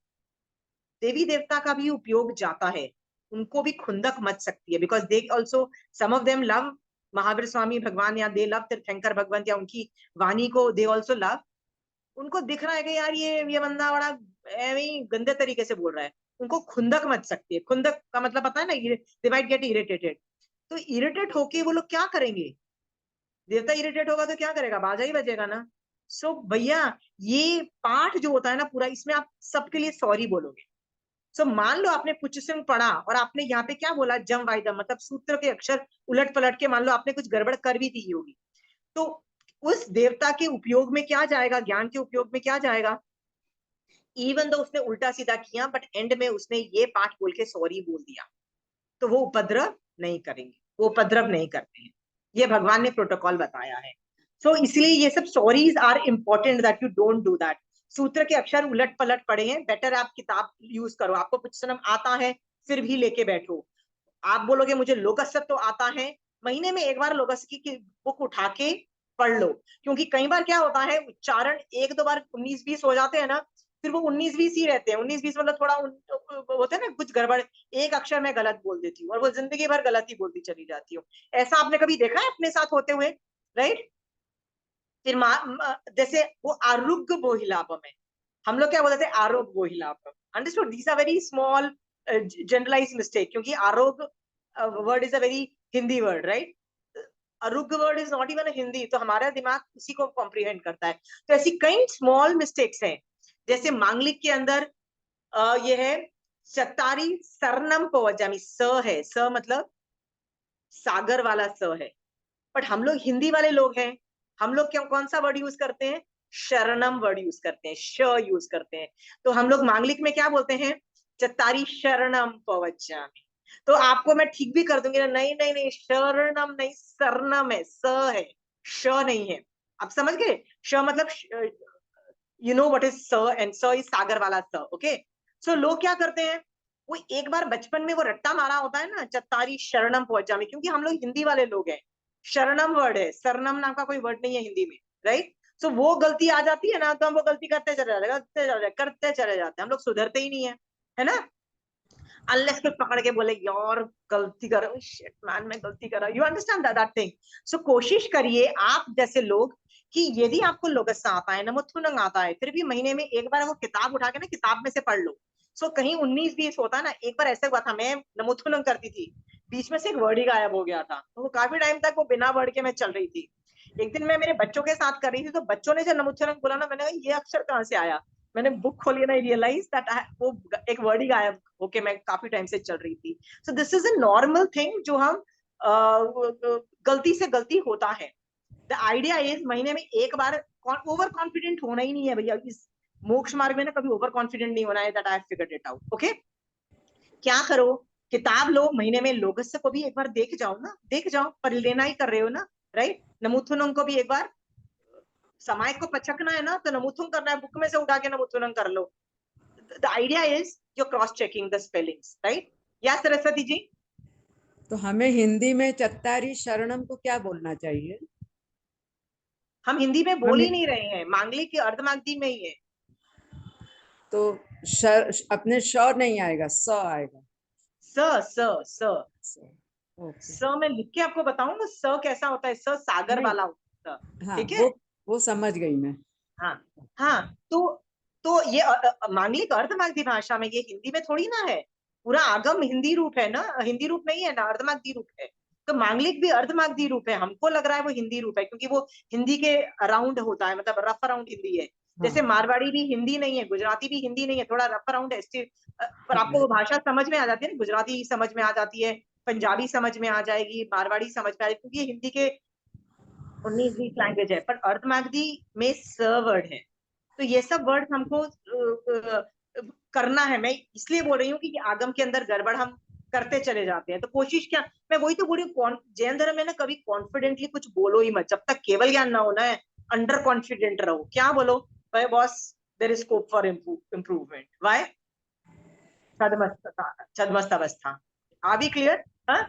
देवी देवता का भी उपयोग जाता है, उनको भी खुंदक मच सकती है। Because they also, some of them love Mahavir Swami Bhagwan, या दे लव तीर्थंकर भगवंत, या उनकी वाणी को दे ऑल्सो लव। उनको दिख रहा है कि यार ये बंदा बड़ा गंदे तरीके से बोल रहा है, उनको खुंदक मच सकती है। खुंदक का मतलब पता है ना, दे माइट गेट इरिटेटेड। तो इरिटेट होके वो लोग क्या करेंगे, देवता इरिटेट होगा तो क्या करेगा, बाजा ही बजेगा ना। सो भैया, ये पाठ जो होता है ना पूरा, इसमें आप सबके लिए सॉरी बोलोगे। सो मान लो आपने पुचुसंग पढ़ा और आपने यहाँ पे क्या बोला, जम वाइदम, मतलब सूत्र के अक्षर उलट पलट के मान लो आपने कुछ गड़बड़ कर भी दी होगी, तो उस देवता के उपयोग में क्या जाएगा, ज्ञान के उपयोग में क्या जाएगा। इवन तो उसने उल्टा सीधा किया, बट एंड में उसने ये पाठ बोल के सॉरी बोल दिया, तो वो उपद्रव नहीं करेंगे, वो उपद्रव नहीं करते हैं। ये भगवान ने प्रोटोकॉल बताया है। सो इसलिए ये सब sorries are important, that you don't do that. सूत्र के अक्षर उलट पलट पड़े हैं, बेटर आप किताब यूज करो। आपको कुछ सनम आता है फिर भी लेके बैठो। आप बोलोगे मुझे लोकस तो आता है, महीने में एक बार लोकस की बुक उठा के पढ़ लो। क्योंकि कई बार क्या होता है, उच्चारण 1-2 बार 19-20 हो जाते हैं ना, फिर वो 19-20 ही रहते हैं। 19-20 मतलब थोड़ा होते हैं ना कुछ गड़बड़, एक अक्षर में गलत बोल देती हूँ और वो जिंदगी भर गलत ही बोलती चली जाती हूँ। ऐसा आपने कभी देखा है अपने साथ होते हुए, राइट। फिर जैसे वो आरोग्य बोहिलापम है, हम लोग क्या बोलते थे, आरोग्य बोहिलापम। Understood, these are very small generalize mistake, क्योंकि आरोग्य word is a very Hindi word, right. आरोग्य word is not even Hindi, तो हमारा दिमाग उसी को कॉम्प्रिहेंड करता है। तो ऐसी कई स्मॉल मिस्टेक्स हैं। जैसे मांगलिक के अंदर ये है चतारी सरनम पवजामी, स है, स मतलब सागर वाला स है। बट हम लोग हिंदी वाले लोग हैं, हम लोग क्यों कौन सा वर्ड यूज करते हैं, शरणम वर्ड यूज करते हैं, श यूज करते हैं। तो हम लोग मांगलिक में क्या बोलते हैं, चत्तारी शरणम पवज्जामि। तो आपको मैं ठीक भी कर दूंगी ना, नहीं नहीं नहीं, शरणम नहीं, सरनम है, स है, श नहीं है। आप समझ गए, श मतलब यू नो व्हाट इज स, एंड स इज सागर वाला स, ओके। सो लोग क्या करते हैं, वो एक बार बचपन में वो रट्टा मारा होता है ना, चत्तारी शरणम पवज्जामि, क्योंकि हम लोग हिंदी वाले लोग हैं। शरणम वर्ड है, सरनम नाम का कोई वर्ड नहीं है हिंदी में, राइट। सो वो गलती आ जाती है ना, तो हम वो गलती करते चले जाते, करते चले जाते हैं, हम लोग सुधरते ही नहीं है, है ना। अनलेस कोई पकड़ के बोले यार गलती कर, शिट मैन मैं गलती कर रहा हूं, यू अंडरस्टैंड दैट थिंग। सो कोशिश करिए आप जैसे लोग कि यदि आपको लोगस्सा आता है, नमुत्थुनंग आता है, फिर भी महीने में एक बार वो किताब उठा के ना किताब में से पढ़ लो। सो कहीं 19-20 होता है ना, एक बार ऐसा हुआ था, मैं नमुत्थुनंग करती थी, बीच में से एक वर्ड ही गायब हो गया था, तो वो काफी टाइम तक वो बिना वर्ड के मैं चल रही थी। एक दिन मैं मेरे बच्चों के साथ कर रही थी, तो बच्चों ने जब नमुत्थुनंग बोला ना, मैंने कहा ये अक्षर कहाँ से आया। मैंने बुक खोली ना, रियलाइज दैट वो एक वर्ड ही गायब होके मैं काफी टाइम से चल रही थी। सो this is a normal thing, जो हम गलती से गलती होता है। द आइडिया इज महीने में एक बार, ओवर कॉन्फिडेंट होना ही नहीं है भैया इस मोक्ष मार्ग में ना, कभी ओवर कॉन्फिडेंट नहीं होना है, that I have figured it out, okay. क्या करो, किताब लो, महीने में लोगस्य को भी एक बार देख जाओ ना, देख जाओ, पर लेना ही कर रहे हो ना, राइट। नमुथुनम को भी एक बार, समय को पचकना है ना, तो नमुथुन करना है, बुक में से उठा के नमुथुनम कर लो। The idea is you're cross checking the spellings, right? या सरस्वती जी। तो हमें हिंदी में चत्तारी शरणम को क्या बोलना चाहिए? हम हिंदी में बोल हम ही नहीं रहे हैं, मांगलिक की अर्धमागधी में ही है। तो अपने श नहीं आएगा, स आएगा। स स स ओके। स मैं लिख के आपको बताऊंगा स कैसा होता है, स सागर नहीं, वाला होता है स, हाँ ठीक है। वो समझ गई मैं। हाँ हाँ, तो ये मांगलिक अर्धमागधी भाषा में, ये हिंदी में थोड़ी ना है, पूरा आगम हिंदी रूप है ना, हिंदी रूप नहीं है ना, अर्धमागधी रूप है। तो मांगलिक भी अर्धमागधी रूप है, हमको लग रहा है वो हिंदी रूप है क्योंकि वो हिंदी के अराउंड होता है, मतलब रफ अराउंड हिंदी है। जैसे हाँ मारवाड़ी भी हिंदी नहीं है, गुजराती भी हिंदी नहीं है, थोड़ा रफ अराउंड है पर आपको वो भाषा समझ में आ जाती है ना, गुजराती समझ में आ जाती है, पंजाबी समझ में आ जाएगी, मारवाड़ी समझ में आ जाएगी, क्योंकि ये हिंदी के 19-20 लैंग्वेज है। पर अर्धमागधी में स वर्ड है, तो ये सब वर्ड हमको करना है। मैं इसलिए बोल रही हूँ कि आगम के अंदर गड़बड़ हम करते चले जाते हैं। तो कोशिश क्या, मैं वही तो बोल रही हूँ, जैन धर्म में ना कभी कॉन्फिडेंटली कुछ बोलो ही मत, जब तक केवल ज्ञान ना होना है, अंडर कॉन्फिडेंट रहो। क्या बोलो भाई boss, there is scope for improvement, why छदमस्त अवस्था। आ भी क्लियर? हाँ,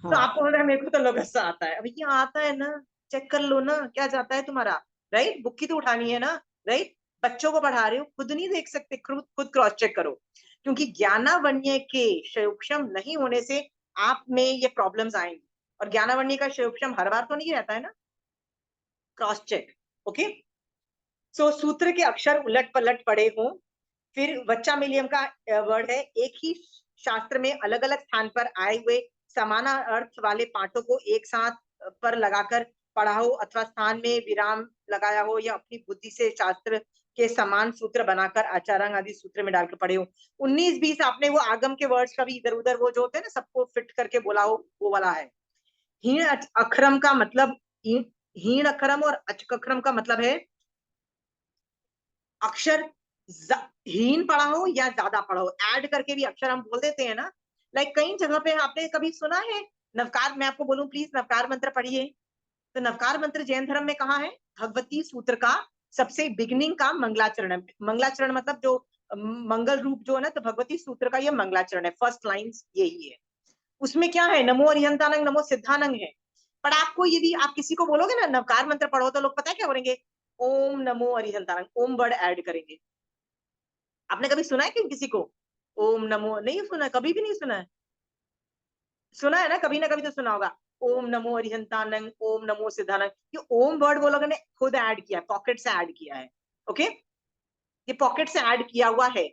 तो हाँ आपको बोल रहे हैं मेरे को तो लोगस्सा आता है, भैया आता है ना, चेक कर लो ना, क्या जाता है तुम्हारा, राइट? बुक की तो उठानी है ना, राइट? बच्चों को पढ़ा रहे हो, खुद नहीं देख सकते, खुद क्रॉस चेक करो, क्योंकि ज्ञानावण्य के क्षयोक्षम नहीं होने से आप में ये प्रॉब्लम्स आएंगी। और ज्ञानावण्य का क्षयोक्षम हर बार तो नहीं रहता है ना, क्रॉस चेक। ओके, सो सूत्र के अक्षर उलट पलट पड़े हों, फिर वच्चा मिलियम का वर्ड है, एक ही शास्त्र में अलग अलग स्थान पर आए हुए समाना अर्थ वाले पाठों को एक साथ पर लगाकर पढ़ा हो, अथवा स्थान में विराम लगाया हो, या अपनी बुद्धि से शास्त्र के समान सूत्र बनाकर आचारांग आदि सूत्र में डालकर पढ़े हो। 19-20 आपने वो आगम के वर्ड्स का भी इधर उधर वो जो होते हैं ना, सबको फिट करके बोला हो, वो वाला है। हीण अक्षरम का मतलब, हीण अक्षरम और अचकक्षरम का मतलब है अक्षर हीन पढ़ा हो या ज्यादा पढ़ा हो, ऐड करके भी अक्षर हम बोल देते हैं ना। लाइक कई जगह पे आपने कभी सुना है नवकार, मैं आपको बोलूं प्लीज नवकार मंत्र पढ़िए, तो नवकार मंत्र जैन धर्म में कहाँ है? भगवती सूत्र का सबसे बिगिनिंग का मंगलाचरण है। मंगलाचरण मतलब जो मंगल रूप जो है ना, तो भगवती सूत्र का ये मंगलाचरण है, फर्स्ट लाइन यही है। उसमें क्या है? नमो अरिहंतानंग नमो सिद्धानंग है। पर आपको यदि आप किसी को बोलोगे ना नवकार मंत्र पढ़ो, तो लोग पता है क्या बोलेंगे? ओम नमो अरिहंतानंग, ओम वर्ड ऐड करेंगे। आपने कभी सुना है कि किसी को ओम नमो? नहीं सुना, कभी भी नहीं सुना है। सुना है ना, कभी ना कभी तो सुना होगा, ओम नमो अरिहंतानंग, ओम नमो सिद्धानंग। ये ओम वर्ड वो लोगों ने खुद ऐड किया, पॉकेट से ऐड किया है। ओके, ये पॉकेट से ऐड किया हुआ है।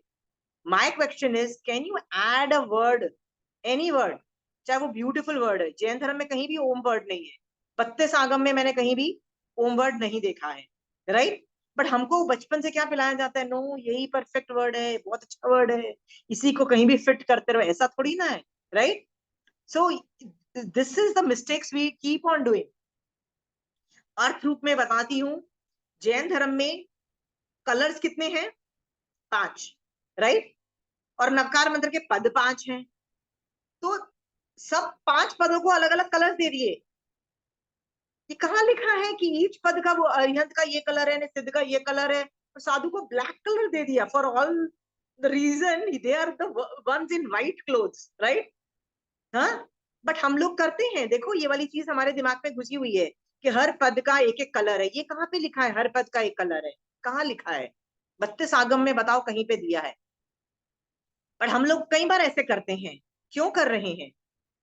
My question is, can you add a word, any word, चाहे वो ब्यूटीफुल वर्ड है? जैन धर्म में कहीं भी ओम वर्ड नहीं है, 32 आगम में मैंने कहीं भी ओम वर्ड नहीं देखा है, राइट? बट हमको बचपन से क्या पिलाया जाता है? नो, यही परफेक्ट वर्ड है, बहुत अच्छा वर्ड है, इसी को कहीं भी फिट करते रहो, ऐसा थोड़ी ना है, right? So this is the mistakes we keep on doing. अर्थ रूप में बताती हूँ, जैन धर्म में कलर्स कितने हैं? 5, राइट? और नवकार मंत्र के पद 5 हैं, तो सब 5 पदों को अलग अलग कलर्स दे दिए। ये कहाँ लिखा है कि ईच पद का, वो अरिहंत का ये कलर है, सिद्ध का ये कलर है, और साधु को ब्लैक कलर दे दिया? For all the reason they are the ones in white clothes, right? हाँ, बट हम लोग करते हैं, देखो ये वाली चीज हमारे दिमाग में घुसी हुई है कि हर पद का एक एक कलर है। ये कहाँ पे लिखा है हर पद का एक कलर है? कहाँ लिखा है? 32 आगम में बताओ कहीं पे दिया है? पर हम लोग कई बार ऐसे करते हैं, क्यों कर रहे हैं?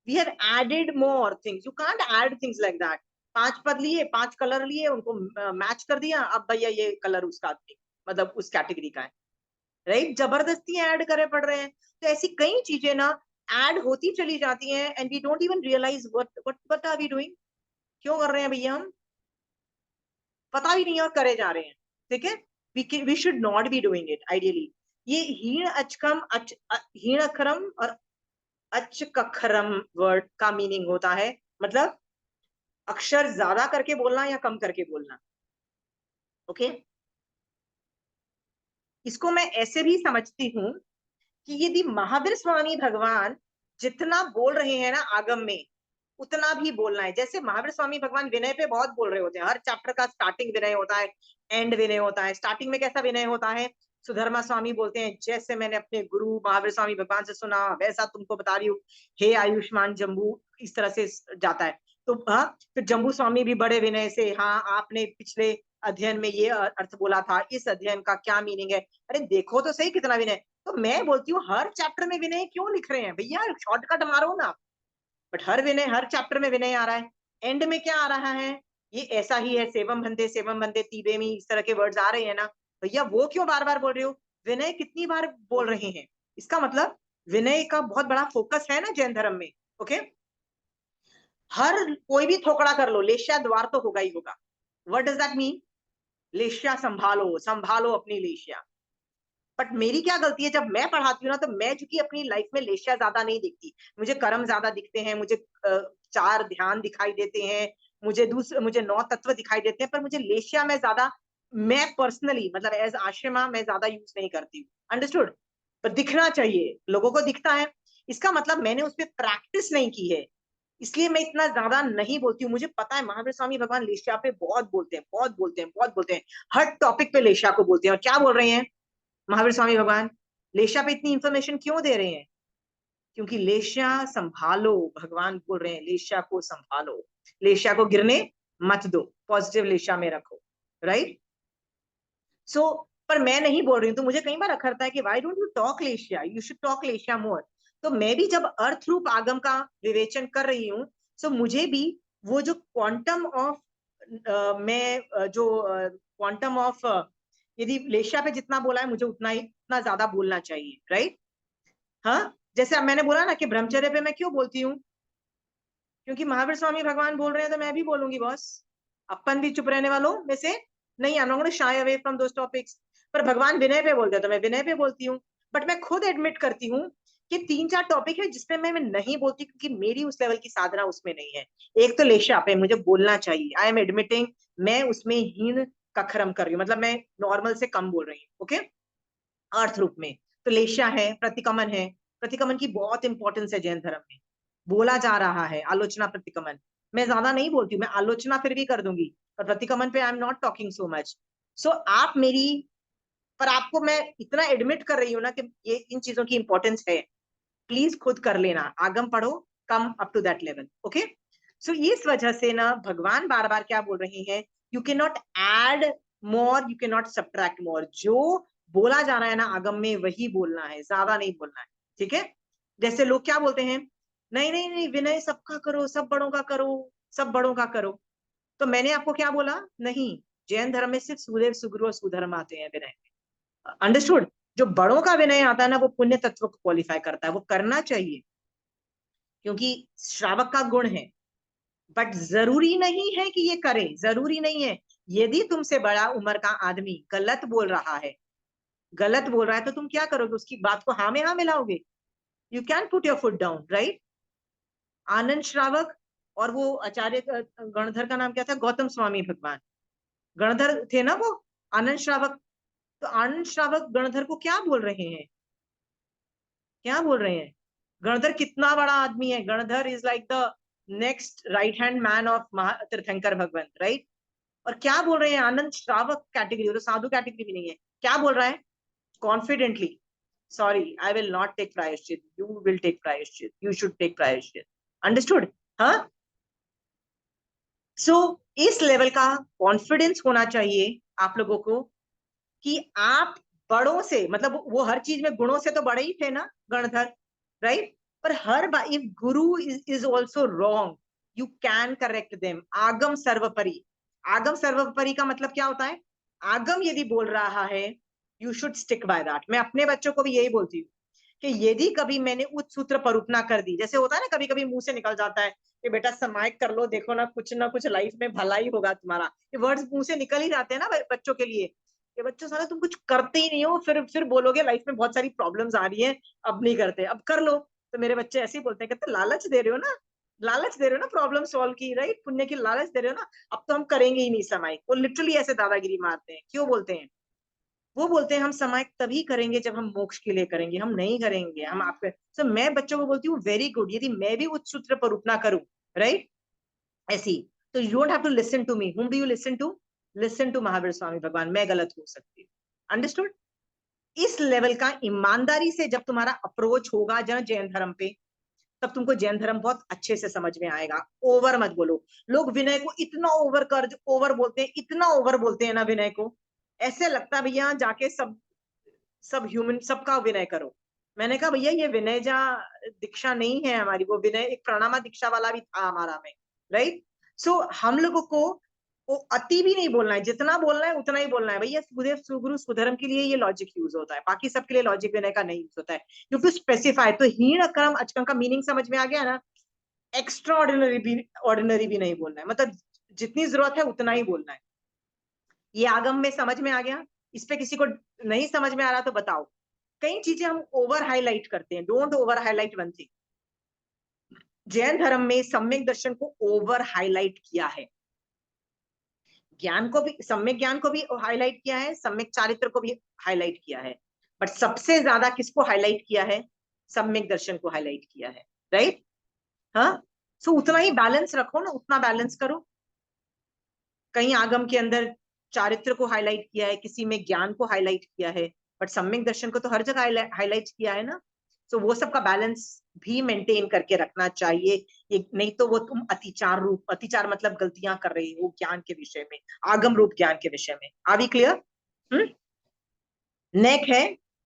we have added more things, you can't add things like that। 5 पद लिए, 5 कलर लिए, उनको मैच कर दिया, अब भैया ये कलर उसका मतलब उस कैटेगरी का है, राइट? जबरदस्ती ऐड करे पड़ रहे हैं। तो ऐसी कई चीजें ना ऐड होती चली जाती हैं, and we don't even realise what are we doing, क्यों कर रहे हैं भैया हम, पता भी नहीं और करे जा रहे हैं, ठीक है? We should not be doing it ideally. ये हीण अचकम हीण अक्षरम और अचकक्षरम वर्ड का मीनिंग होता है, मतलब अक्षर ज्यादा करके बोलना या कम करके बोलना। ओके, इसको मैं ऐसे भी समझती हूँ कि यदि महावीर स्वामी भगवान जितना बोल रहे हैं ना आगम में, उतना भी बोलना है। जैसे महावीर स्वामी भगवान विनय पे बहुत बोल रहे होते हैं, हर चैप्टर का स्टार्टिंग विनय होता है, एंड विनय होता है। स्टार्टिंग में कैसा विनय होता है? सुधर्मा स्वामी बोलते हैं, जैसे मैंने अपने गुरु महावीर स्वामी भगवान से सुना, वैसा तुमको बता रही हूँ, हे आयुष्मान जम्बू, इस तरह से जाता है। तो हाँ, फिर जम्बू स्वामी भी बड़े विनय से, हाँ आपने पिछले अध्ययन में ये अर्थ बोला था, इस अध्ययन का क्या मीनिंग है, अरे देखो तो सही कितना विनय। तो मैं बोलती हूँ हर चैप्टर में विनय क्यों लिख रहे हैं भैया, शॉर्टकट मारो ना। But her Vinay, her chapter में विनय आ रहा है, एंड में क्या आ रहा है, ये ऐसा ही है, सेवम बंदे तीबे में, इस तरह के वर्ड्स आ रहे हैं ना भैया, वो क्यों बार बार बोल रहे हो, विनय कितनी बार बोल रहे हैं, इसका मतलब विनय का बहुत बड़ा फोकस है ना जैन धर्म में। ओके, हर कोई भी थोकड़ा कर लो, लेश्या द्वार तो होगा ही होगा। व्हाट डज दैट मीन, लेश्या संभालो, संभालो अपनी लेश्या। बट मेरी क्या गलती है, जब मैं पढ़ाती हूँ ना, तो मैं चूंकि अपनी लाइफ में लेश्या ज्यादा नहीं दिखती, मुझे कर्म ज्यादा दिखते हैं, मुझे चार ध्यान दिखाई देते हैं, मुझे 9 तत्व दिखाई देते हैं, पर मुझे लेश्या में ज्यादा, मैं पर्सनली मतलब एज आशिमा मैं ज्यादा यूज नहीं करती हूँ। अंडरस्टूड, पर दिखना चाहिए, लोगों को दिखता है, इसका मतलब मैंने उस पर प्रैक्टिस नहीं की है, इसलिए मैं इतना ज्यादा नहीं बोलती हूँ। मुझे पता है महावीर स्वामी भगवान लेश्या पे बहुत बोलते हैं, बहुत बोलते हैं, बहुत बोलते हैं, हर टॉपिक पे लेश्या को बोलते हैं। और क्या बोल रहे हैं महावीर स्वामी भगवान, लेश्या पे इतनी इंफॉर्मेशन क्यों दे रहे हैं, क्योंकि लेश्या संभालो, भगवान बोल रहे हैं लेश्या को संभालो, लेश्या को गिरने मत दो, पॉजिटिव लेश्या में रखो, राइट। सो पर मैं नहीं बोल रही हूँ, तो मुझे कई बार अखरता है कि व्हाई डोंट यू टॉक लेश्या, यू शुड टॉक लेश्या मोर। तो मैं भी जब अर्थ रूप आगम का विवेचन कर रही हूँ, सो मुझे भी वो जो क्वांटम ऑफ जो क्वांटम ऑफ, यदि लेश्या पे जितना बोला है मुझे उतना ज्यादा बोलना चाहिए, राइट। हाँ, जैसे अब मैंने बोला ना कि ब्रह्मचर्य पे मैं क्यों बोलती हूँ, क्योंकि महावीर स्वामी भगवान बोल रहे हैं तो मैं भी बोलूंगी बॉस, अपन भी चुप रहने वालों में से नहीं, आई am not shy away from those topics. पर भगवान विनय पे बोलते हैं तो मैं विनय पे बोलती हूँ। बट मैं खुद एडमिट करती हूँ कि 3-4 टॉपिक है जिसपे मैं नहीं बोलती, क्योंकि मेरी उस लेवल की साधना उसमें नहीं है। एक तो लेशा पे मुझे बोलना चाहिए, आई एम एडमिटिंग, मैं उसमें हीन कखरम कर रही हूँ, मतलब मैं नॉर्मल से कम बोल रही हूँ। ओके, अर्थ रूप में तो लेशा है, प्रतिकमन है, प्रतिकमन की बहुत इंपॉर्टेंस है जैन धर्म में, बोला जा रहा है आलोचना प्रतिकमन, मैं ज्यादा नहीं बोलती हूँ, मैं आलोचना फिर भी कर दूंगी, पर प्रतिकमन पे I am not talking so much. So आप मेरी, पर आपको मैं इतना एडमिट कर रही हूँ ना कि ये इन चीजों की इंपॉर्टेंस है, प्लीज खुद कर लेना, आगम पढ़ो, come up to that level. Okay, so इस वजह से ना भगवान बार बार क्या बोल रहे हैं, you can not add more, you can not subtract more, जो बोला जा रहा है ना आगम में वही बोलना है, ज्यादा नहीं बोलना है, ठीक है। जैसे लोग क्या बोलते हैं, नहीं नहीं नहीं विनय सबका करो, सब बड़ों का करो, सब बड़ों का करो। तो मैंने आपको क्या बोला, नहीं, जैन धर्म में सिर्फ सुदेव सुगुरु और सुधर्म आते हैं विनय, अंडरस्टूड। जो बड़ों का विनय आता है ना, वो पुण्य तत्व को क्वालिफाई करता है, वो करना चाहिए क्योंकि श्रावक का गुण है। बट जरूरी नहीं है कि ये करे, जरूरी नहीं है। यदि तुमसे बड़ा उम्र का आदमी गलत बोल रहा है, गलत बोल रहा है, तो तुम क्या करोगे, उसकी बात को हाँ में हाँ मिलाओगे, you can put your foot down, right. Anand श्रावक और वो आचार्य गणधर का नाम क्या था, गौतम स्वामी भगवान, गणधर थे ना वो, आनंद श्रावक। तो आनंद श्रावक गणधर को क्या बोल रहे हैं, क्या बोल रहे हैं, गणधर कितना बड़ा आदमी है, गणधर is like the next right hand man of तीर्थंकर भगवंत, राइट। और क्या बोल रहे हैं, आनंद श्रावक कैटेगरी, तो साधु कैटेगरी भी नहीं है, क्या बोल रहा है confidently, sorry I will not take प्रायश्चित, यू विल टेक प्रायश्चित, यू शुड टेक प्रायश्चित, अंडरस्टूड। हाँ, सो इस लेवल का कॉन्फिडेंस होना चाहिए आप लोगों को कि आप बड़ों से, मतलब वो हर चीज में गुणों से तो बड़े ही थे ना गणधर, राइट। पर हर बार if Guru is also wrong, you can correct them, आगम सर्वपरि। आगम सर्वपरि का मतलब क्या होता है, आगम यदि बोल रहा है, you should stick by that. मैं अपने बच्चों को भी यही बोलती हूँ कि यदि कभी मैंने उच्च सूत्र परूपना कर दी, जैसे होता है ना कभी कभी मुंह से निकल जाता है कि बेटा समायिक कर लो, देखो ना कुछ लाइफ में भला ही होगा तुम्हारा, ये वर्ड्स मुंह से निकल ही जाते हैं ना बच्चों के लिए, कि बच्चों साला तुम कुछ करते ही नहीं हो, फिर बोलोगे लाइफ में बहुत सारी प्रॉब्लम्स आ रही हैं, अब नहीं करते, अब कर लो। तो मेरे बच्चे ऐसे ही बोलते हैं, कहते लालच दे रहे हो ना, लालच दे रहे हो ना प्रॉब्लम सॉल्व की, राइट, पुण्य की लालच दे रहे हो ना, अब तो हम करेंगे ही नहीं समायिक। वो लिटरली ऐसे दादागिरी मारते हैं, क्यों बोलते हैं, वो बोलते हैं हम समायिक तभी करेंगे जब हम मोक्ष के लिए करेंगे, हम नहीं करेंगे हम आपके। तो मैं बच्चों को बोलती हूँ वेरी गुड, यदि मैं भी उच्च सूत्र पर उपना करूं, राइट, ऐसी, तो you don't have to listen to me, whom do you listen to, listen to Mahavir Swami Bhagwan, मैं गलत हो सकती हूँ, अंडरस्टूड। इस लेवल का ईमानदारी से जब तुम्हारा अप्रोच होगा जैन धर्म पे, तब तुमको जैन धर्म बहुत अच्छे से समझ में आएगा। ओवर मत बोलो। लोग विनय को इतना ओवर बोलते हैं, इतना ओवर बोलते हैं ना विनय को, ऐसे लगता है भैया जाके सब सब ह्यूमन सबका विनय करो। मैंने कहा भैया ये विनय जा दीक्षा नहीं है हमारी, वो विनय एक प्रणामा दीक्षा वाला भी था हमारा में, राइट। सो हम लोगों को वो अति भी नहीं बोलना है, जितना बोलना है उतना ही बोलना है भैया। सुखदेव सुगुरु सुधर्म के लिए ये लॉजिक यूज होता है, बाकी सबके लिए लॉजिक विनय का नहीं यूज होता है, क्योंकि स्पेसिफाई। तो हीन कर्म अचकम का मीनिंग समझ में आ गया ना। एक्स्ट्रा ऑर्डिनरी भी नहीं बोलना है, मतलब जितनी जरूरत है उतना ही बोलना है। ये आगम में समझ में आ गया। इस पे किसी को नहीं समझ में आ रहा तो बताओ। कई चीजें हम ओवर हाईलाइट करते हैं, don't over highlight one thing. Jain धर्म में सम्यक दर्शन को ओवर हाईलाइट किया है, ज्ञान को भी, सम्यक ज्ञान को भी हाईलाइट किया है, सम्यक चारित्र को भी हाईलाइट किया है, बट सबसे ज्यादा किसको हाईलाइट किया है? सम्यक दर्शन को हाईलाइट किया है, राइट। हाँ, सो उतना ही बैलेंस रखो ना, उतना बैलेंस करो। कहीं आगम के अंदर चारित्र को हाईलाइट किया है, किसी में ज्ञान को हाईलाइट किया है, बट सम्यक दर्शन को तो हर जगह हाईलाइट किया है ना। सो वो सब का बैलेंस भी मेंटेन करके रखना चाहिए। ये नहीं तो वो तुम अतिचार रूप, अतिचार मतलब गलतियां कर रही हो ज्ञान के विषय में, आगम रूप ज्ञान के विषय में। Are we clear?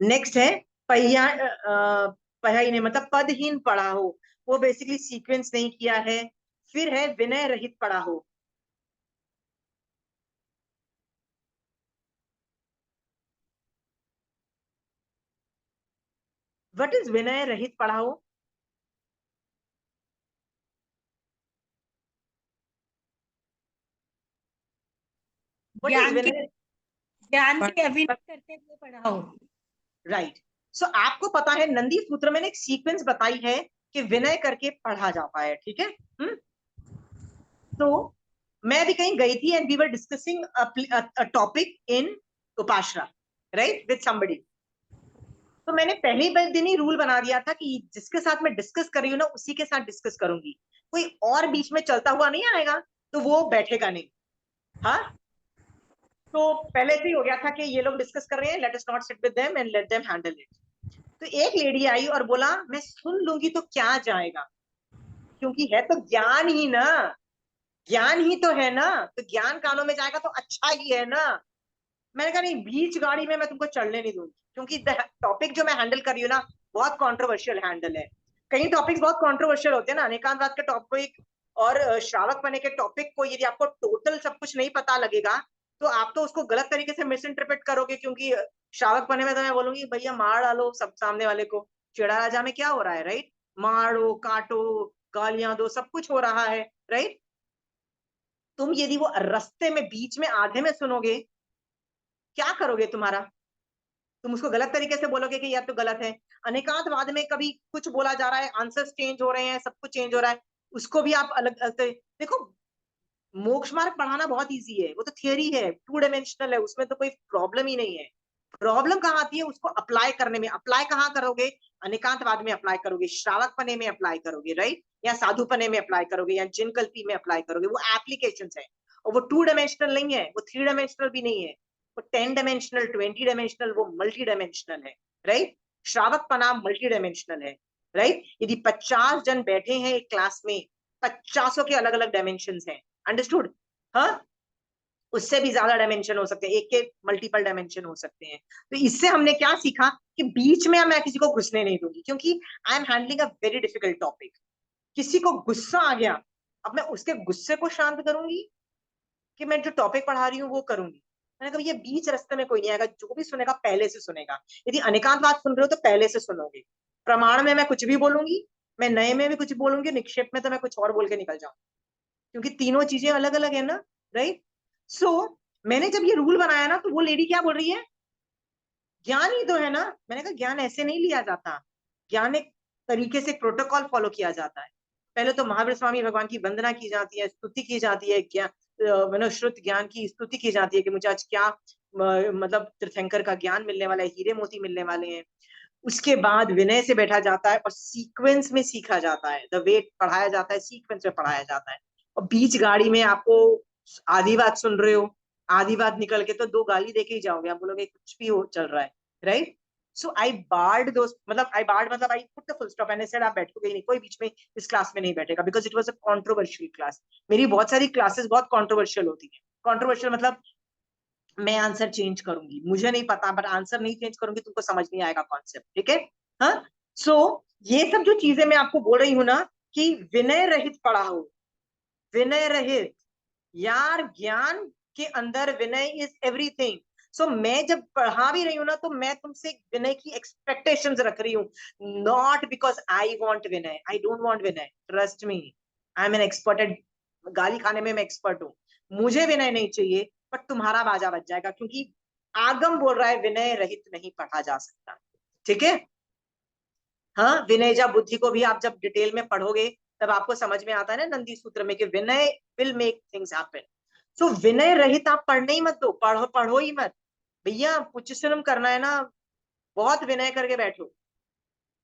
नेक्स्ट है पहिया, पहिया ही नहीं मतलब पदहीन पढ़ा हो, वो बेसिकली सीक्वेंस नहीं किया है। फिर है विनय रहित पढ़ा हो। व्हाट इज विनय रहित पढ़ा हो? व्हाट इज ज्ञान के विनय? ज्ञान के अभिनय करते हुए पढ़ा हो। राइट। सो आपको पता है नंदी सूत्र में एक सीक्वेंस बताई है कि विनय करके पढ़ा जाता है, ठीक है। तो मैं भी कहीं गई थी and we were discussing topic in उपासना, राइट, विद समबडी। तो मैंने पहले दिन ही रूल बना दिया था कि जिसके साथ मैं डिस्कस कर रही हूँ ना उसी के साथ डिस्कस करूंगी, कोई और बीच में चलता हुआ नहीं आएगा तो वो बैठेगा नहीं। हाँ, तो पहले से ही हो गया था कि ये लोग डिस्कस कर रहे हैं, let us not sit with them and let them handle it. तो एक लेडी आई और बोला मैं सुन लूंगी तो क्या जाएगा, क्योंकि है तो ज्ञान ही ना, ज्ञान ही तो है ना, तो ज्ञान कानों में जाएगा तो अच्छा ही है ना। मैंने कहा नहीं, बीच गाड़ी में मैं तुमको चढ़ने नहीं दूंगी, क्योंकि टॉपिक जो मैं हैंडल कर रही हूँ ना बहुत कंट्रोवर्शियल हैंडल है। कई टॉपिक्स बहुत कंट्रोवर्शियल होते हैं ना, अनेकांतवाद के टॉपिक और श्रावक पने के टॉपिक को यदि आपको टोटल सब कुछ नहीं पता लगेगा तो आप तो उसको गलत तरीके से मिस इंटरप्रेट करोगे। क्योंकि श्रावक पने में तो मैं बोलूंगी भैया मार डालो सब सामने वाले को, चिड़ा राजा में क्या हो रहा है, राइट, मारो काटो गालियां दो सब कुछ हो रहा है, राइट। तुम यदि वो रास्ते में बीच में आधे में सुनोगे क्या करोगे तुम्हारा? तुम उसको गलत तरीके से बोलोगे कि यार तो गलत है। अनेकांतवाद में कभी कुछ बोला जा रहा है, आंसर्स चेंज हो रहे हैं, सब कुछ चेंज हो रहा है, उसको भी आप अलग अलग देखो। मोक्ष मार्ग पढ़ाना बहुत इजी है, वो तो थियरी है, 2 डायमेंशनल है, उसमें तो कोई प्रॉब्लम ही नहीं है। प्रॉब्लम कहाँ आती है उसको अप्लाई करने में। अप्लाई कहाँ करोगे? अनेकांतवाद में अप्लाई करोगे, श्रावक पने में अप्लाई करोगे, राइट, या साधु पने में अप्लाई करोगे, या जिन कल्पी में अप्लाई करोगे। वो एप्लीकेशन है और वो 2 डायमेंशनल नहीं है, वो 3 डायमेंशनल भी नहीं है, वो 10 डायमेंशनल, 20 डायमेंशनल, वो मल्टी डायमेंशनल है, राइट। श्रावक पना मल्टी डायमेंशनल है, राइट। यदि 50 जन बैठे हैं एक क्लास में, 50 के अलग अलग डायमेंशन हैं, अंडरस्टूड? हाँ, उससे भी ज्यादा डायमेंशन हो सकते हैं, एक के मल्टीपल डायमेंशन हो सकते हैं। तो इससे हमने क्या सीखा कि बीच में मैं किसी को घुसने नहीं दूंगी, क्योंकि I am handling a very difficult topic. किसी को गुस्सा आ गया, अब मैं उसके गुस्से को शांत करूंगी कि मैं जो टॉपिक पढ़ा रही हूँ वो करूंगी? मैंने कहा ये बीच रास्ते में कोई नहीं आएगा, जो भी सुनेगा पहले से सुनेगा। यदि अनेकांतवाद सुन रहे हो तो पहले से सुनोगे। प्रमाण में मैं कुछ भी बोलूंगी, मैं नए में भी कुछ बोलूंगी, निक्षेप में तो मैं कुछ और बोल के निकल जाऊंगी, क्योंकि तीनों चीजें अलग अलग है ना, राइट। सो मैंने जब ये रूल बनाया ना तो वो लेडी क्या बोल रही है, ज्ञान ही तो है ना। मैंने कहा ज्ञान ऐसे नहीं लिया जाता, ज्ञान एक तरीके से प्रोटोकॉल फॉलो किया जाता है। पहले तो महावीर स्वामी भगवान की वंदना की जाती है, स्तुति की जाती है, ज्ञान मनुश्रुत ज्ञान की स्तुति की जाती है कि मुझे आज क्या मतलब तीर्थंकर का ज्ञान मिलने वाला है, हीरे मोती मिलने वाले हैं। उसके बाद विनय से बैठा जाता है और सीक्वेंस में सीखा जाता है, द वे पढ़ाया जाता है, सीक्वेंस में पढ़ाया जाता है। और बीच गाड़ी में आपको आधी बात सुन रहे हो, आधी बात निकल के तो 2 गाली देके ही जाओगे, आप बोलोगे कुछ भी हो चल रहा है, राइट। सो आई बार्ड दोस, मतलब आई बार्ड मतलब I put the full stop and I said आप बैठोगे नहीं, कोई बीच में इस क्लास में नहीं बैठेगा, because it was a controversial class. मेरी बहुत सारी क्लासेस बहुत कंट्रोवर्शियल होती है। कंट्रोवर्शियल मतलब मैं आंसर चेंज करूंगी, मुझे नहीं पता बट आंसर नहीं चेंज करूंगी, तुमको समझ नहीं आएगा कॉन्सेप्ट, ठीक है। हाँ, सो ये सब जो चीजें मैं आपको बोल रही हूँ ना कि विनय रहित पढ़ाओ, विनय रहित, यार ज्ञान के अंदर विनय इज एवरीथिंग। सो मैं जब पढ़ा भी रही हूँ ना तो मैं तुमसे विनय की एक्सपेक्टेशंस रख रही हूँ, not because I want Vinay, I don't want Vinay, trust me, I am an expert at, गाली खाने में मैं एक्सपर्ट हूँ, मुझे विनय नहीं चाहिए, बट तुम्हारा बाजा बच जाएगा, क्योंकि आगम बोल रहा है विनय रहित नहीं पढ़ा जा सकता, ठीक है। हाँ, विनयजा बुद्धि को भी आप जब डिटेल में पढ़ोगे तब आपको समझ में आता है ना नंदी सूत्र में कि विनय विल मेक थिंग्स हैपन। सो विनय रहित आप पढ़ने ही मत दो, पढ़ो पढ़ो ही मत भैया, पुच्छस्वरम करना है ना, बहुत विनय करके बैठो,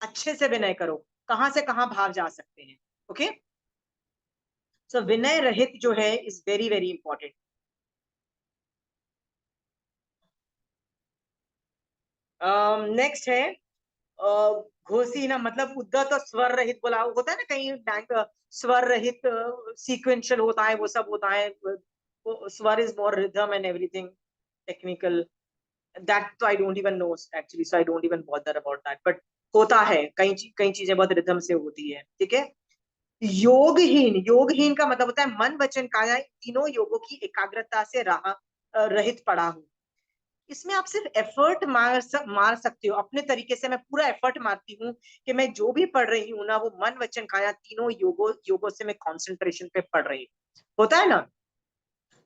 अच्छे से विनय करो, कहां से कहां भाग जा सकते हैं, ओके। सो विनय रहित जो है is very very important. Next है घोषी ना, मतलब उद्धत और स्वर रहित बोला होता है ना कहीं बैंक, स्वर रहित सीक्वेंशियल होता है, वो सब होता है, स्वर is more rhythm and everything technical, that तो I don't even know actually, so I don't even bother about that, but होता है, कई चीजें बहुत रिदम से होती है, ठीक है। योगहीन, योगहीन का मतलब होता है मन वचन काया तीनों योगों की एकाग्रता से रहित पड़ा हूं। इसमें आप सिर्फ एफर्ट मार सकते हो अपने तरीके से, मैं पूरा एफर्ट मारती हूँ कि मैं जो भी पढ़ रही हूँ ना वो मन वचन काया तीनों योगों से मैं कंसंट्रेशन पे पढ़ रही हूँ, होता है ना।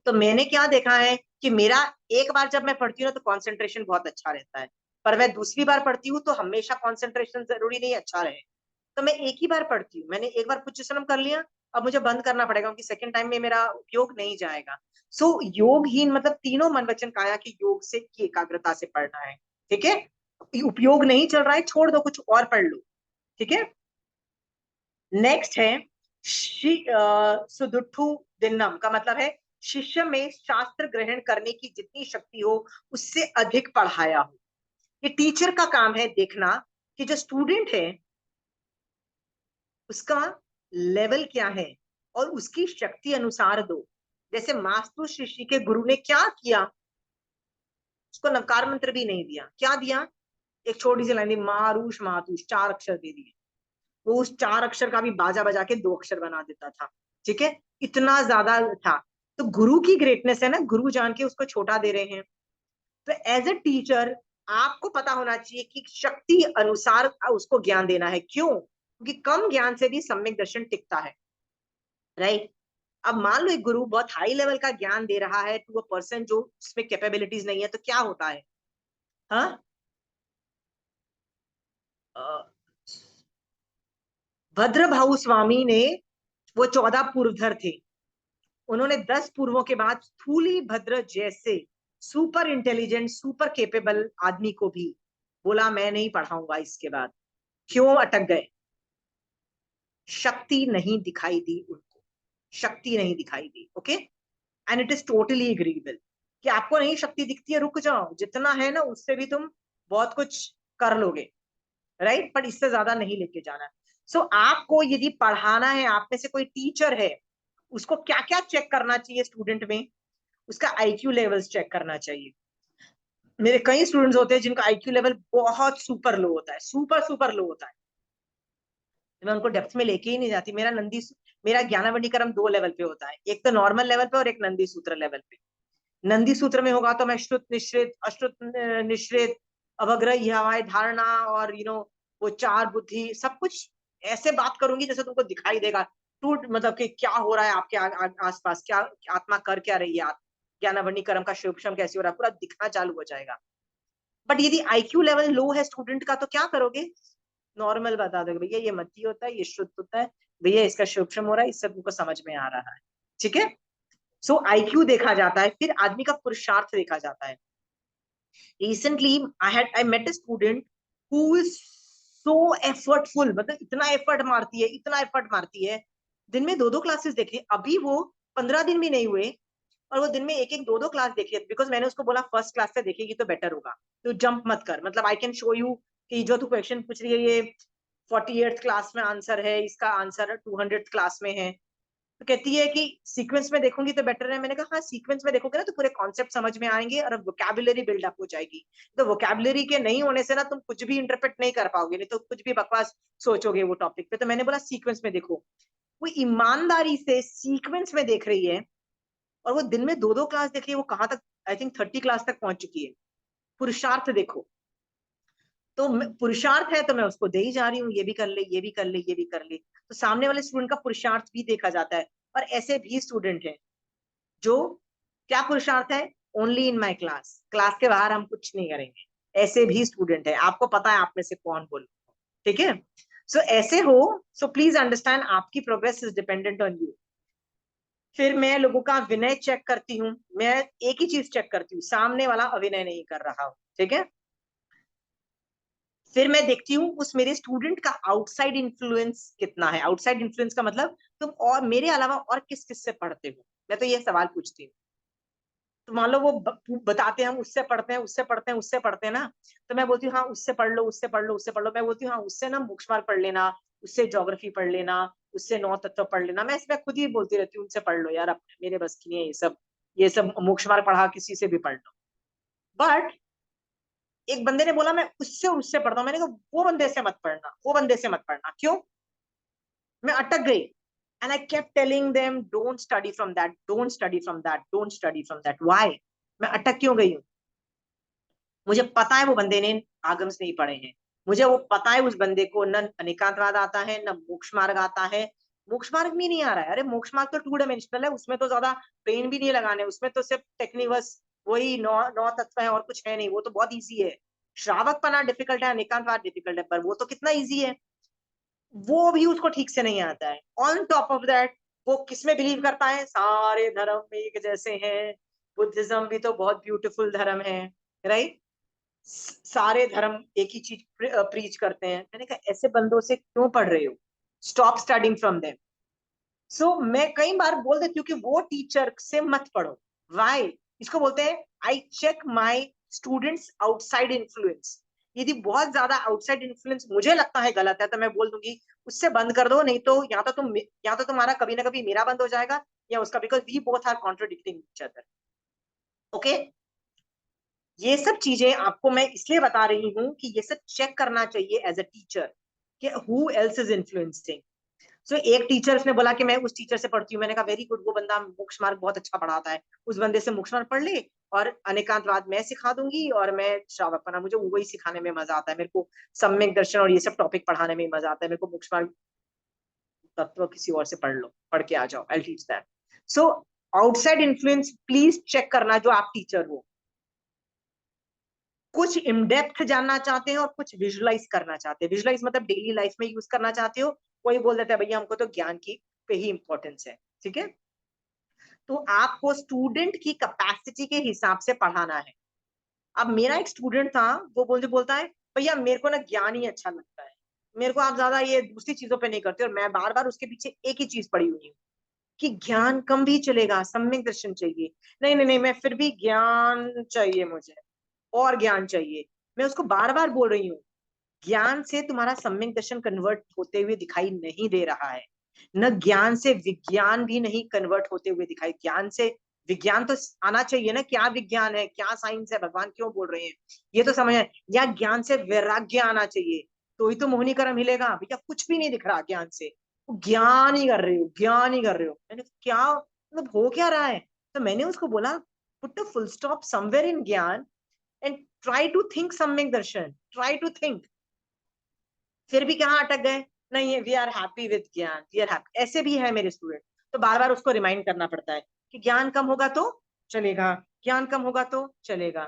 तो मैंने क्या देखा है कि मेरा एक बार जब मैं पढ़ती हूँ ना तो कॉन्सेंट्रेशन बहुत अच्छा रहता है, पर मैं दूसरी बार पढ़ती हूँ तो हमेशा कॉन्सेंट्रेशन जरूरी नहीं अच्छा रहे, तो मैं एक ही बार पढ़ती हूँ, मैंने एक बार पुच्छस्वरम कर लिया, अब मुझे बंद करना पड़ेगा क्योंकि सेकंड टाइम में मेरा उपयोग नहीं जाएगा। सो योगहीन मतलब तीनों मन वचन काया की योग से की एकाग्रता से पढ़ना है, ठीक है। उपयोग नहीं चल रहा है छोड़ दो, कुछ और पढ़ लो, ठीक है। नेक्स्ट है सुदुठु दिन्नम का मतलब है शिष्य में शास्त्र ग्रहण करने की जितनी शक्ति हो उससे अधिक पढ़ाया हो। ये टीचर का काम है देखना कि जो स्टूडेंट है उसका लेवल क्या है और उसकी शक्ति अनुसार दो। जैसे मास्तु ऋषि के गुरु ने क्या किया, उसको नकार मंत्र भी नहीं दिया, क्या दिया, एक छोटी सी लाइन दी, मारूष मातुष, 4 अक्षर दे दिए, वो उस 4 अक्षर का भी बाजा बजा के 2 अक्षर बना देता था, ठीक है, इतना ज्यादा था। तो गुरु की ग्रेटनेस है ना, गुरु जान के उसको छोटा दे रहे हैं। तो एज ए टीचर आपको पता होना चाहिए कि शक्ति अनुसार उसको ज्ञान देना है, क्यों, क्योंकि कम ज्ञान से भी सम्यक दर्शन टिकता है, राइट। अब मान लो एक गुरु बहुत हाई लेवल का ज्ञान दे रहा है टू अ पर्सन जो उसमें कैपेबिलिटीज नहीं है, तो क्या होता है, हाँ, भद्रभाऊ स्वामी ने, वो 14 पूर्वधर थे, उन्होंने 10 पूर्वों के बाद स्थूली भद्र जैसे सुपर इंटेलिजेंट सुपर केपेबल आदमी को भी बोला मैं नहीं पढ़ाऊंगा इसके बाद, क्यों अटक गए, शक्ति नहीं दिखाई दी उनको, शक्ति नहीं दिखाई दी, okay. And it is totally agreeable कि आपको नहीं शक्ति दिखती है, रुक जाओ, जितना है ना उससे भी तुम बहुत कुछ कर लोगे, राइट, पर इससे ज्यादा नहीं लेके जाना। सो आपको यदि पढ़ाना है, आप में से कोई टीचर है, उसको क्या क्या चेक करना चाहिए स्टूडेंट में, उसका आईक्यू लेवल्स चेक करना चाहिए। मेरे कई स्टूडेंट्स होते हैं जिनका आईक्यू लेवल बहुत सुपर लो होता है, सुपर सुपर लो होता है, मैं उनको डेप्थ में लेके ही नहीं जाती। मेरा ज्ञानावंडीकरम 2 लेवल पे होता है, एक तो नॉर्मल लेवल पे और एक नंदी सूत्र लेवल पे। नंदी सूत्र में होगा तो मैं श्रुत निश्रित अश्रुत निश्रित अवग्रह हवाएं धारणा और वो 4 बुद्धि सब कुछ ऐसे बात करूंगी जैसे तुमको दिखाई देगा, टूट मतलब कि क्या हो रहा है आपके आसपास, क्या आत्मा कर क्या रही है, आप ज्ञानावंडीकरम का सूक्ष्म कैसे हो रहा है, पूरा दिखना चालू हो जाएगा। बट यदि आईक्यू लेवल लो है स्टूडेंट का तो क्या करोगे, नॉर्मल बता दोगे भैया ये मति होता है, ये शुद्ध होता है, भैया इसका सूक्ष्म हो रहा है, इससे तुमको समझ में आ रहा है, ठीक है। सो आईक्यू देखा जाता है, फिर आदमी का पुरुषार्थ देखा जाता है। Recently I met a student who is so effortful, मतलब इतना एफर्ट मारती है, इतना एफर्ट मारती है, दिन में 2-2 क्लासेस देख ली, अभी वो 15 दिन भी नहीं हुए, और वो दिन में एक एक दो दो क्लास देखी है, बिकॉज मैंने उसको बोला फर्स्ट क्लास से देखेगी तो बेटर होगा, तो जंप मत कर, मतलब आई कैन शो यू कि जो तू क्वेश्चन पूछ रही है ये 48th क्लास में आंसर है, इसका आंसर 200th क्लास में है। तो कहती है कि सीक्वेंस में देखूंगी तो बेटर है। मैंने कहा हाँ, सीक्वेंस में देखोगे ना तो पूरे कॉन्सेप्ट समझ में आएंगे और वोकैबुलरी बिल्डअप हो जाएगी। तो वोकैबुलरी के नहीं होने से ना तुम कुछ भी इंटरप्रेट नहीं कर पाओगे, नहीं तो कुछ भी बकवास सोचोगे वो टॉपिक पे। तो मैंने बोला सीक्वेंस में देखो। वो ईमानदारी से सीक्वेंस में देख रही है, और वो दिन में दो दो क्लास देख रही है। वो कहाँ तक, आई थिंक 30 क्लास तक पहुंच चुकी है। पुरुषार्थ देखो। तो पुरुषार्थ है तो मैं उसको दे ही जा रही हूँ, ये भी कर ले, ये भी कर ले, ये भी कर ले। तो सामने वाले स्टूडेंट का पुरुषार्थ भी देखा जाता है। और ऐसे भी स्टूडेंट हैं जो, क्या पुरुषार्थ है, only in my class, class के बाहर हम कुछ नहीं करेंगे। ऐसे भी स्टूडेंट है, आपको पता है आप में से कौन बोल, ठीक है। सो ऐसे हो, सो प्लीज अंडरस्टैंड आपकी progress is dependent on you. फिर मैं लोगों का विनय चेक करती हूँ। मैं एक ही चीज चेक करती हूँ, सामने वाला अभिनय नहीं कर रहा हो, ठीक है। फिर मैं देखती हूँ उस मेरे स्टूडेंट का आउटसाइड इन्फ्लुएंस कितना है। आउटसाइड इन्फ्लुएंस का मतलब तुम और मेरे अलावा और किस किस से पढ़ते हो, मैं तो ये सवाल पूछती हूँ। तो मान लो वो बताते हैं हम उससे पढ़ते हैं, उससे पढ़ते हैं, उससे पढ़ते हैं ना, तो मैं बोलती हूँ हाँ उससे पढ़ लो, उससे पढ़ लो, उससे पढ़ लो। मैं बोलती हूँ हाँ उससे ना बुक्समार्क पढ़ लेना, उससे ज्योग्राफी पढ़ लेना, उससे नौ तत्व पढ़ लेना। मैं इसमें खुद ही बोलती रहती हूँ उनसे पढ़ लो यार, अपने मेरे बस की नहीं है ये सब, ये सब मोक्षमार्ग पढ़ा किसी से भी पढ़ लो। बट एक बंदे ने बोला मैं उससे उससे पढ़ता हूँ, मैंने कहा वो बंदे से मत पढ़ना, वो बंदे से मत पढ़ना। क्यों? मैं अटक गई। And I kept telling them don't study from that, don't study from that, don't study from that. Why? मैं अटक क्यों गई हूँ? मुझे पता है वो बंदे ने आगम्स नहीं पढ़े हैं। मुझे वो पता है उस बंदे को न अनेकांतवाद आता है, न मोक्ष मार्ग आता है। मोक्ष मार्ग भी नहीं आ रहा है। अरे मोक्ष मार्ग तो 2 डायमेंशनल है, उसमें तो ज्यादा पेन भी नहीं लगाने, उसमें तो सिर्फ टेक्निक बस वही नौ नौ तत्व है और कुछ है नहीं। वो तो बहुत ईजी है। श्रावक पना डिफिकल्ट है, अनेकांतवाद डिफिकल्ट है, पर वो तो कितना ईजी है। वो भी उसको ठीक से नहीं आता है। ऑन टॉप ऑफ दैट वो किसमें बिलीव करता है, सारे धर्म एक जैसे हैं। बुद्धिज्म भी तो बहुत ब्यूटीफुल धर्म है, राइट। सारे धर्म एक ही चीज प्रीच करते हैं। मैंने कहा ऐसे बंदों से क्यों पढ़ रहे हो? Stop studying from them. So मैं कई बार बोल देती हूँ कि वो टीचर से मत पढ़ो। वाई? इसको बोलते हैं I check my students outside influence. यदि बहुत ज्यादा आउटसाइड इन्फ्लुएंस मुझे लगता है गलत है तो मैं बोल दूंगी उससे बंद कर दो, नहीं तो या तो तुम्हारा कभी ना कभी मेरा बंद हो जाएगा या उसका, because we both are contradicting each other. Okay. ये सब चीजें आपको मैं इसलिए बता रही हूँ कि ये सब चेक करना चाहिए एज अ टीचर कि हु एल्स इज इन्फ्लुएंसिंग। सो एक टीचर उसने बोला कि मैं उस टीचर से पढ़ती हूँ। मैंने कहा वेरी गुड, वो बंदा मोक्ष मार्ग बहुत अच्छा पढ़ाता है, उस बंदे से मोक्ष मार्ग पढ़ ले। और अनेकांतवाद मैं सिखा दूंगी, और मैं श्रावकपना, मुझे वही सिखाने में मजा आता है। मेरे को सम्यक दर्शन और ये सब टॉपिक पढ़ाने में मजा आता है। मेरे को मोक्ष मार्ग तत्व किसी और से पढ़ लो, पढ़ के आ जाओ, I teach that. So outside influence please check करना जो आप टीचर हो। कुछ इनडेप्थ जानना चाहते हैं और कुछ विजुअलाइज करना चाहते हैं। विजुअलाइज मतलब डेली लाइफ में यूज करना चाहते हो, कोई बोल देता है भैया हमको तो ज्ञान की पे ही इंपॉर्टेंस है, ठीक है। तो आपको स्टूडेंट की कैपेसिटी के हिसाब से पढ़ाना है। अब मेरा एक स्टूडेंट था, वो बोलता है भैया मेरे को ना ज्ञान ही अच्छा लगता है, मेरे को आप ज्यादा ये दूसरी चीजों पे नहीं करते। और मैं बार बार उसके पीछे एक ही चीज पड़ी हुई हूँ कि ज्ञान कम भी चलेगा, सम्यक दर्शन चाहिए। नहीं नहीं नहीं, मैं फिर भी ज्ञान चाहिए मुझे, और ज्ञान चाहिए। मैं उसको बार बार बोल रही हूँ ज्ञान से तुम्हारा सम्यक दर्शन कन्वर्ट होते हुए दिखाई नहीं दे रहा है, न ज्ञान से विज्ञान भी नहीं कन्वर्ट होते हुए दिखाई। ज्ञान से विज्ञान तो आना चाहिए ना, क्या विज्ञान है, क्या साइंस है, भगवान क्यों बोल रहे हैं, ये तो समझ। या ज्ञान से वैराग्य आना चाहिए, तो ही तो मोहिनी कर्म हिलेगा। भैया कुछ भी नहीं दिख रहा ज्ञान से, ज्ञान ही कर रहे हो, ज्ञान ही कर रहे हो। मैंने क्या मतलब हो क्या रहा है? तो मैंने उसको बोला put a full stop somewhere in ज्ञान एंड ट्राई टू थिंक सम्यक दर्शन, ट्राई टू थिंक। फिर भी कहाँ अटक गए? नहीं, वी आर हैप्पी विद ज्ञान, वी आर हैप्पी। ऐसे भी है मेरे स्टूडेंट। तो बार बार उसको रिमाइंड करना पड़ता है कि ज्ञान कम होगा तो चलेगा, ज्ञान कम होगा तो चलेगा।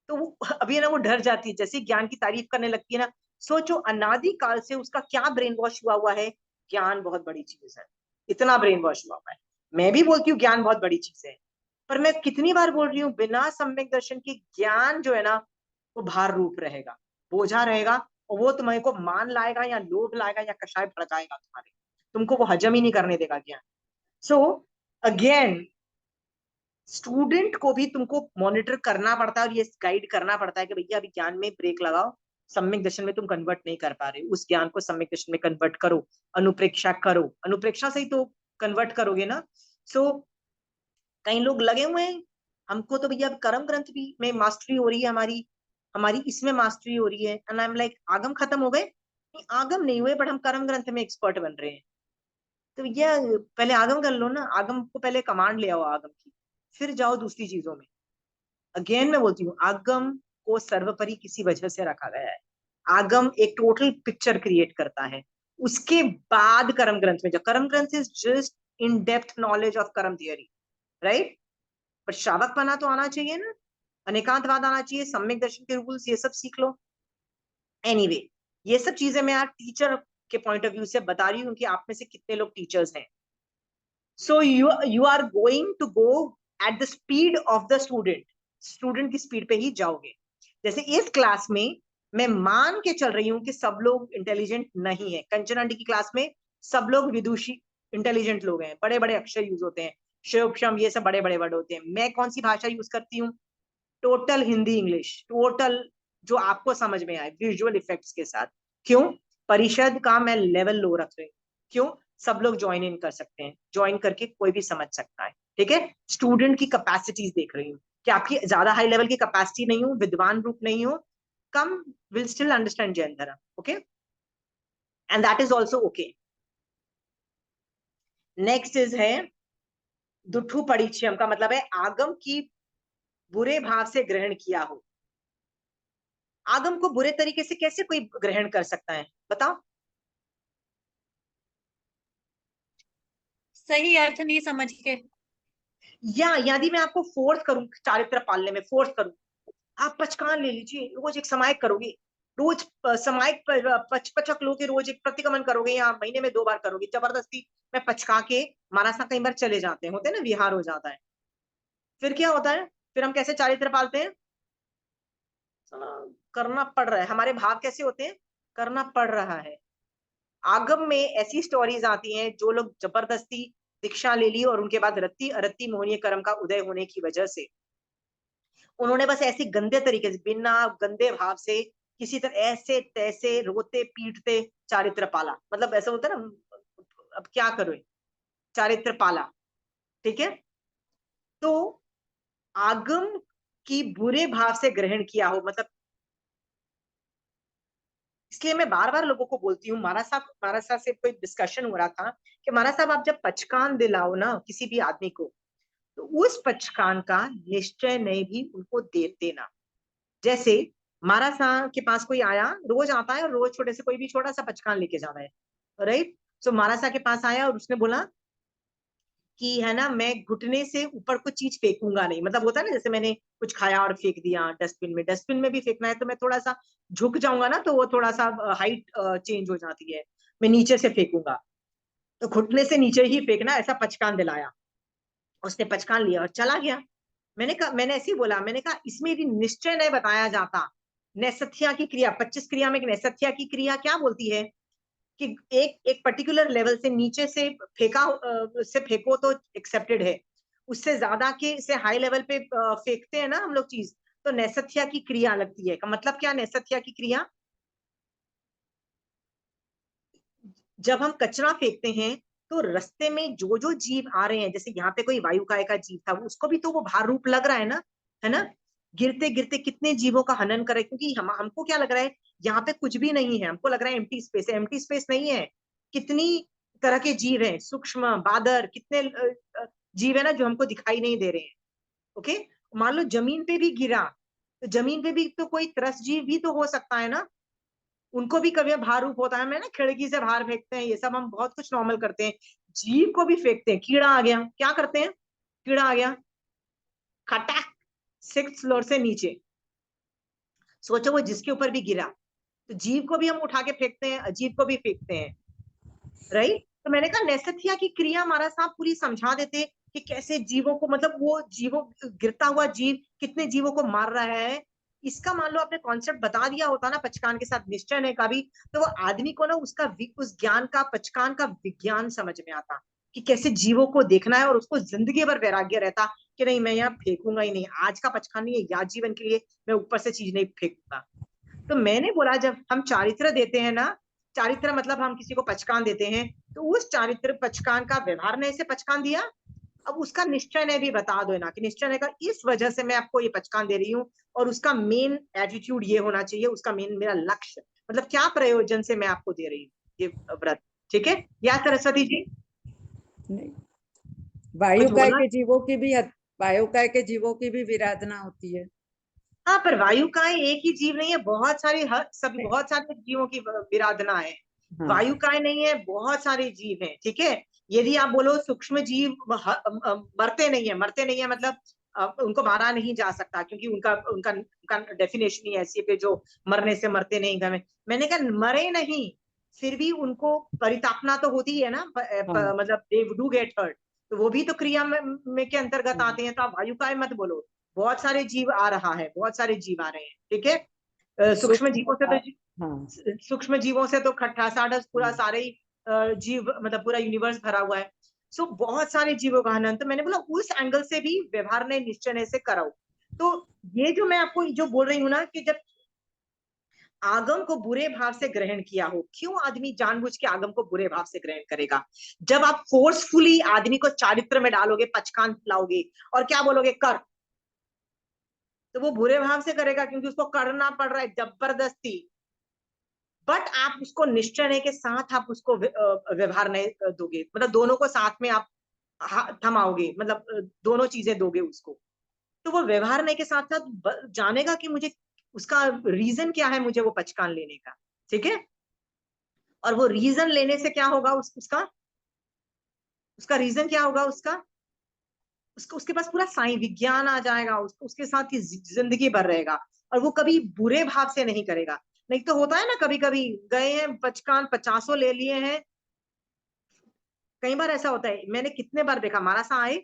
तो वो अभी ना वो डर जाती है, जैसे ज्ञान की तारीफ करने लगती है ना। सोचो अनादि काल से उसका क्या ब्रेन वॉश हुआ हुआ है। ज्ञान बहुत बड़ी चीज है, इतना ब्रेन वॉश हुआ हुआ है। मैं भी बोलती हूँ ज्ञान बहुत बड़ी चीज है, पर मैं कितनी बार बोल रही हूँ बिना सम्यक दर्शन की ज्ञान जो है ना वो भार रूप रहेगा, बोझा रहेगा। और वो तुम्हारे को मान लाएगा या लोभ लाएगा या कषाय भड़काएगा तुम्हारे, तुमको वो हजम ही नहीं करने देगा ज्ञान। सो अगेन स्टूडेंट को भी तुमको मॉनिटर करना पड़ता है और ये गाइड करना पड़ता है कि भैया अभी ज्ञान में ब्रेक लगाओ, सम्यक दर्शन में तुम कन्वर्ट नहीं कर पा रहे, उस ज्ञान को सम्यक दर्शन में कन्वर्ट करो, अनुप्रेक्षा करो, अनुप्रेक्षा से ही तो कन्वर्ट करोगे ना। सो कई लोग लगे हुए हैं, हमको तो भैया कर्म ग्रंथ भी में मास्टरी हो रही है, हमारी हमारी इसमें मास्टरी हो रही है, एंड आई एम लाइक आगम खत्म हो गए? नहीं, आगम नहीं हुए, बट हम कर्म ग्रंथ में एक्सपर्ट बन रहे हैं। तो भैया पहले आगम कर लो ना, आगम को पहले कमांड ले आओ आगम की, फिर जाओ दूसरी चीजों में। अगेन मैं बोलती हूँ, आगम को सर्वोपरि किसी वजह से रखा गया है। आगम एक टोटल पिक्चर क्रिएट करता है, उसके बाद कर्म ग्रंथ में जाओ। कर्म ग्रंथ is just in depth knowledge of कर्म थियरी, राइट? पर श्रावकपना तो आना चाहिए ना, अनेकांतवाद आना चाहिए, सम्यक दर्शन के रूल्स, ये सब सीख लो। एनीवे ये सब चीजें मैं आज टीचर के पॉइंट ऑफ व्यू से बता रही हूँ कि आप में से कितने लोग टीचर्स हैं। So you are going to go at the speed of the student, student की स्पीड पे ही जाओगे। जैसे इस क्लास में मैं मान के चल रही हूँ कि सब लोग इंटेलिजेंट नहीं है। कंचन आंटी की क्लास में सब लोग विदुषी इंटेलिजेंट लोग हैं, बड़े बड़े अक्षर यूज होते हैं, शिवक्षम ये सब बड़े बड़े वर्ड होते हैं। मैं कौन सी भाषा यूज करती हूँ? टोटल हिंदी इंग्लिश, टोटल जो आपको समझ में आए, विजुअल इफेक्ट्स के साथ। क्यों? परिषद का मैं लेवल लो रख रही हूँ। क्यों? सब लोग ज्वाइन इन कर सकते हैं, ज्वाइन करके कोई भी समझ सकता है, ठीक है? स्टूडेंट की कैपेसिटीज देख रही हूँ कि आपकी ज्यादा हाई लेवल की कैपेसिटी नहीं हो, विद्वान रूप नहीं हो, come will still understand Jain Dharma, okay, and that is also okay. Next is है दुठु परिचयम, का मतलब है आगम की बुरे भाव से ग्रहण किया हो। आगम को बुरे तरीके से कैसे कोई ग्रहण कर सकता है, बताओ? सही अर्थ नहीं समझ के। या यदि मैं आपको फोर्स करूं चारित्र पालने में, फोर्स करूं, आप पचकान ले लीजिए, रोज एक समायक करोगे, रोज समायक पचक लो के रोज एक प्रतिगमन करोगे, या महीने में 2 बार करोगे, जबरदस्ती मैं पचका के मारा सा कई बार चले जाते हैं, होते हैं ना, विहार हो जाता है। फिर क्या होता है? फिर हम कैसे चारित्र पालते हैं? करना पड़ रहा है। हमारे भाव कैसे होते हैं? करना पड़ रहा है। आगम में ऐसी स्टोरीज आती हैं, जो लोग जबरदस्ती दीक्षा ले ली और उनके बाद रत्ती अरत्ती मोहनीय कर्म का उदय होने की वजह से उन्होंने बस ऐसे गंदे तरीके से, बिना गंदे भाव से, किसी तरह ऐसे तैसे रोते पीटते चारित्र पाला, मतलब ऐसा होता है ना, अब क्या करो, चारित्र पाला, ठीक है? तो आगम की बुरे भाव से ग्रहण किया हो, मतलब इसलिए मैं बार बार लोगों को बोलती हूँ, महाराज साहब से कोई डिस्कशन हो रहा था कि महाराज साहब आप जब पचकान दिलाओ ना किसी भी आदमी को, तो उस पचकान का निश्चय नहीं भी उनको दे देना। जैसे महाराज साहब के पास कोई आया, रोज आता है और रोज छोटे से कोई भी छोटा सा पचकान लेके जा रहा है, राइट? सो महाराज साहब के पास आया और उसने बोला कि है ना, मैं घुटने से ऊपर कुछ चीज फेंकूंगा नहीं, मतलब होता है ना, जैसे मैंने कुछ खाया और फेंक दिया डस्टबिन में, डस्टबिन में भी फेंकना है तो मैं थोड़ा सा झुक जाऊंगा ना, तो वो थोड़ा सा हाइट चेंज हो जाती है, मैं नीचे से फेंकूंगा, तो घुटने से नीचे ही फेंकना, ऐसा पचकान दिलाया। उसने पचकान लिया और चला गया। मैंने ऐसे ही बोला, मैंने कहा इसमें यदि निश्चय नहीं बताया जाता, नैसथ्या की क्रिया, 25 क्रिया में एक नैसथ्या की क्रिया क्या बोलती है कि एक एक पर्टिकुलर लेवल से नीचे से से फेंको तो एक्सेप्टेड है, उससे ज्यादा के से हाई लेवल पे फेंकते हैं ना हम लोग चीज, तो नैसथ्या की क्रिया लगती है। का मतलब क्या नैसथ्या की क्रिया? जब हम कचरा फेंकते हैं तो रास्ते में जो जो जीव आ रहे हैं, जैसे यहाँ पे कोई वायुकाय का जीव था, उसको भी तो वो भार रूप लग रहा है ना? गिरते गिरते कितने जीवों का हनन करे, क्योंकि हमको क्या लग रहा है, यहाँ पे कुछ भी नहीं है, हमको लग रहा है एम्प्टी स्पेस है, एम्प्टी स्पेस नहीं है। कितनी तरह के जीव हैं, सूक्ष्म बादर, कितने जीव है ना जो हमको दिखाई नहीं दे रहे हैं, ओके? मान लो जमीन पे भी गिरा, तो जमीन पे भी तो कोई त्रस जीव भी तो हो सकता है ना, उनको भी कभी भार रूप होता है। मैं ना खिड़की से बाहर फेंकते हैं, ये सब हम बहुत कुछ नॉर्मल करते हैं, जीव को भी फेंकते हैं। कीड़ा आ गया, क्या करते हैं? कीड़ा आ गया, खटाक, 6th फ्लोर से नीचे, सोचो वो जिसके ऊपर भी गिरा, तो जीव को भी हम उठा के फेंकते हैं, अजीब को भी फेंकते हैं, राइट? तो मैंने कहा नैसथ्या की क्रिया हमारा साहब पूरी समझा देते कि कैसे जीवों को, मतलब वो जीवों, गिरता हुआ जीव कितने जीवों को मार रहा है। इसका मान लो आपने कॉन्सेप्ट बता दिया होता ना पचकान के साथ निश्चय का भी, तो वो आदमी को ना उसका उस ज्ञान का, पचकान का विज्ञान समझ में आता कि कैसे जीवों को देखना है, और उसको जिंदगी भर वैराग्य रहता कि नहीं मैं यहाँ फेंकूंगा ही नहीं, आज का पचखान नहीं है, या जीवन के लिए मैं ऊपर से चीज नहीं फेंकूंगा। तो मैंने बोला जब हम चारित्र देते हैं ना, चारित्र मतलब हम किसी को पचकान देते हैं, तो उस चारित्र पचकान का व्यवहार ने से पचकान दिया, अब उसका निश्चय ने भी बता दो ना कि निश्चय ने कहा इस वजह से मैं आपको ये पचकान दे रही हूँ, और उसका मेन एटीट्यूड ये होना चाहिए, उसका मेन मेरा लक्ष्य मतलब क्या प्रयोजन से मैं आपको दे रही हूँ ये व्रत। ठीक है या सरस्वती जी? नहीं, कुछ वायुकाय बोलना? के जीवों की भी वायुकाय के जीवों की भी विराधना होती है। हाँ, पर वायु का एक ही जीव नहीं है, बहुत सारी सभी बहुत सारे जीवों की विराधना है। हाँ वायु का नहीं है, बहुत सारे जीव हैं। ठीक है, यदि आप बोलो सूक्ष्म जीव मरते नहीं है, मरते नहीं है मतलब उनको मारा नहीं जा सकता, क्योंकि उनका उनका उनका डेफिनेशन ही ऐसी है कि जो मरने से मरते नहीं गए। मैंने कहा मरे नहीं, फिर भी उनको परितापना तो होती है ना, हाँ मतलब दे डू गेट हर्ट, तो वो भी तो क्रिया में के अंतर्गत हाँ आते हैं। तो आप वायु का मत बोलो, बहुत सारे जीव आ रहा है, बहुत सारे जीव आ रहे हैं। ठीक है, सूक्ष्म सूक्ष्म जीवों से तो हाँ सूक्ष्म जीवों से तो खट्टा साडस पूरा सारे ही जीव मतलब पूरा यूनिवर्स भरा हुआ है। सो बहुत सारे जीवों का अनंत, मैंने बोला उस एंगल से भी व्यवहार ने निश्चय से कराओ। तो ये जो मैं आपको जो बोल रही हूँ ना कि जब आगम को बुरे भाव से ग्रहण किया हो, क्यों आदमी जानबूझ के आगम को बुरे भाव से ग्रहण करेगा? जब आप फोर्सफुली आदमी को चारित्र में डालोगे, पचकान लाओगे और क्या बोलोगे कर, तो वो बुरे भाव से करेगा क्योंकि उसको करना पड़ रहा है जबरदस्ती। बट आप उसको निश्चय के साथ आप उसको व्यवहार नहीं दोगे, मतलब दोनों को साथ में आप थमाओगे, मतलब दोनों चीजें दोगे उसको, तो वो व्यवहार नहीं के साथ साथ जानेगा कि मुझे उसका रीजन क्या है मुझे वो पचकान लेने का। ठीक है, और वो रीजन लेने से क्या होगा उसका उसका रीजन क्या होगा उसका उसको उसके पास पूरा साई विज्ञान आ जाएगा, उसके साथ ही जिंदगी भर रहेगा, और वो कभी बुरे भाव से नहीं करेगा। नहीं तो होता है ना, कभी कभी गए हैं पचकान 50 ले लिए हैं, कई बार ऐसा होता है, मैंने कितने बार देखा मारा आए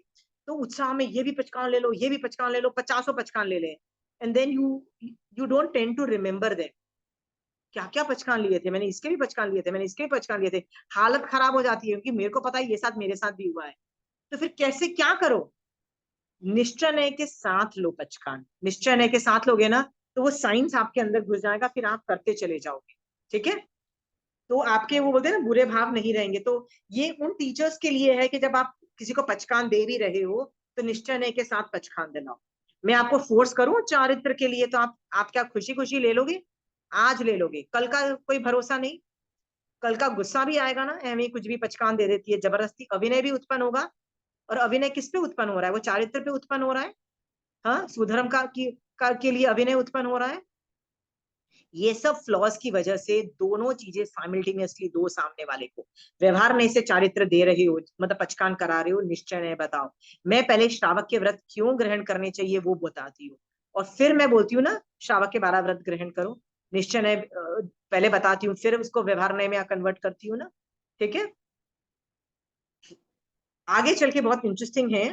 तो उत्साह में ये भी पचकान ले लो, ये भी पचकान ले लो, 50 पचकान ले ले, and then you don't tend to remember them, क्या क्या पचकान लिए थे मैंने, इसके भी पचकान लिए थे, मैंने इसके भी पचकान लिए थे। हालत खराब हो जाती है क्योंकि मेरे को पता है ये साथ मेरे साथ भी हुआ है। तो फिर कैसे क्या करो, निश्चय के साथ लो पचकान, निश्चय के साथ लोगे ना तो वो साइंस आपके अंदर घुस जाएगा, फिर आप करते चले जाओगे। ठीक है, तो आपके वो बोलते हैं ना बुरे भाव नहीं रहेंगे। तो ये उन टीचर्स के लिए है कि जब आप किसी को पचकान दे भी रहे हो तो निश्चय के साथ पचकान दिलाओ। मैं आपको फोर्स करूं चारित्र के लिए तो आप क्या खुशी खुशी ले लोगे? आज ले लोगे, कल का कोई भरोसा नहीं, कल का गुस्सा भी आएगा ना, एवं कुछ भी पचकान दे देती है जबरदस्ती, अभिनय भी उत्पन्न होगा। और अभिनय किस पे उत्पन्न हो रहा है? वो चारित्र पे उत्पन्न हो रहा है। हाँ, सुधर्म के लिए अभिनय उत्पन्न हो रहा है। ये सब फ्लॉज की वजह से दोनों चीजें साइमल्टेनियसली दो सामने वाले को व्यवहार में से चारित्र दे रहे हो, मतलब पचकान करा रहे हो, निश्चय नहीं बताओ। मैं पहले श्रावक के व्रत क्यों ग्रहण करने चाहिए वो बताती हूँ, और फिर मैं बोलती हूँ ना श्रावक के 12 व्रत ग्रहण करो, निश्चय नहीं पहले बताती हूँ, फिर उसको व्यवहार नए में कन्वर्ट करती हूँ ना। ठीक है, आगे चल के बहुत इंटरेस्टिंग है।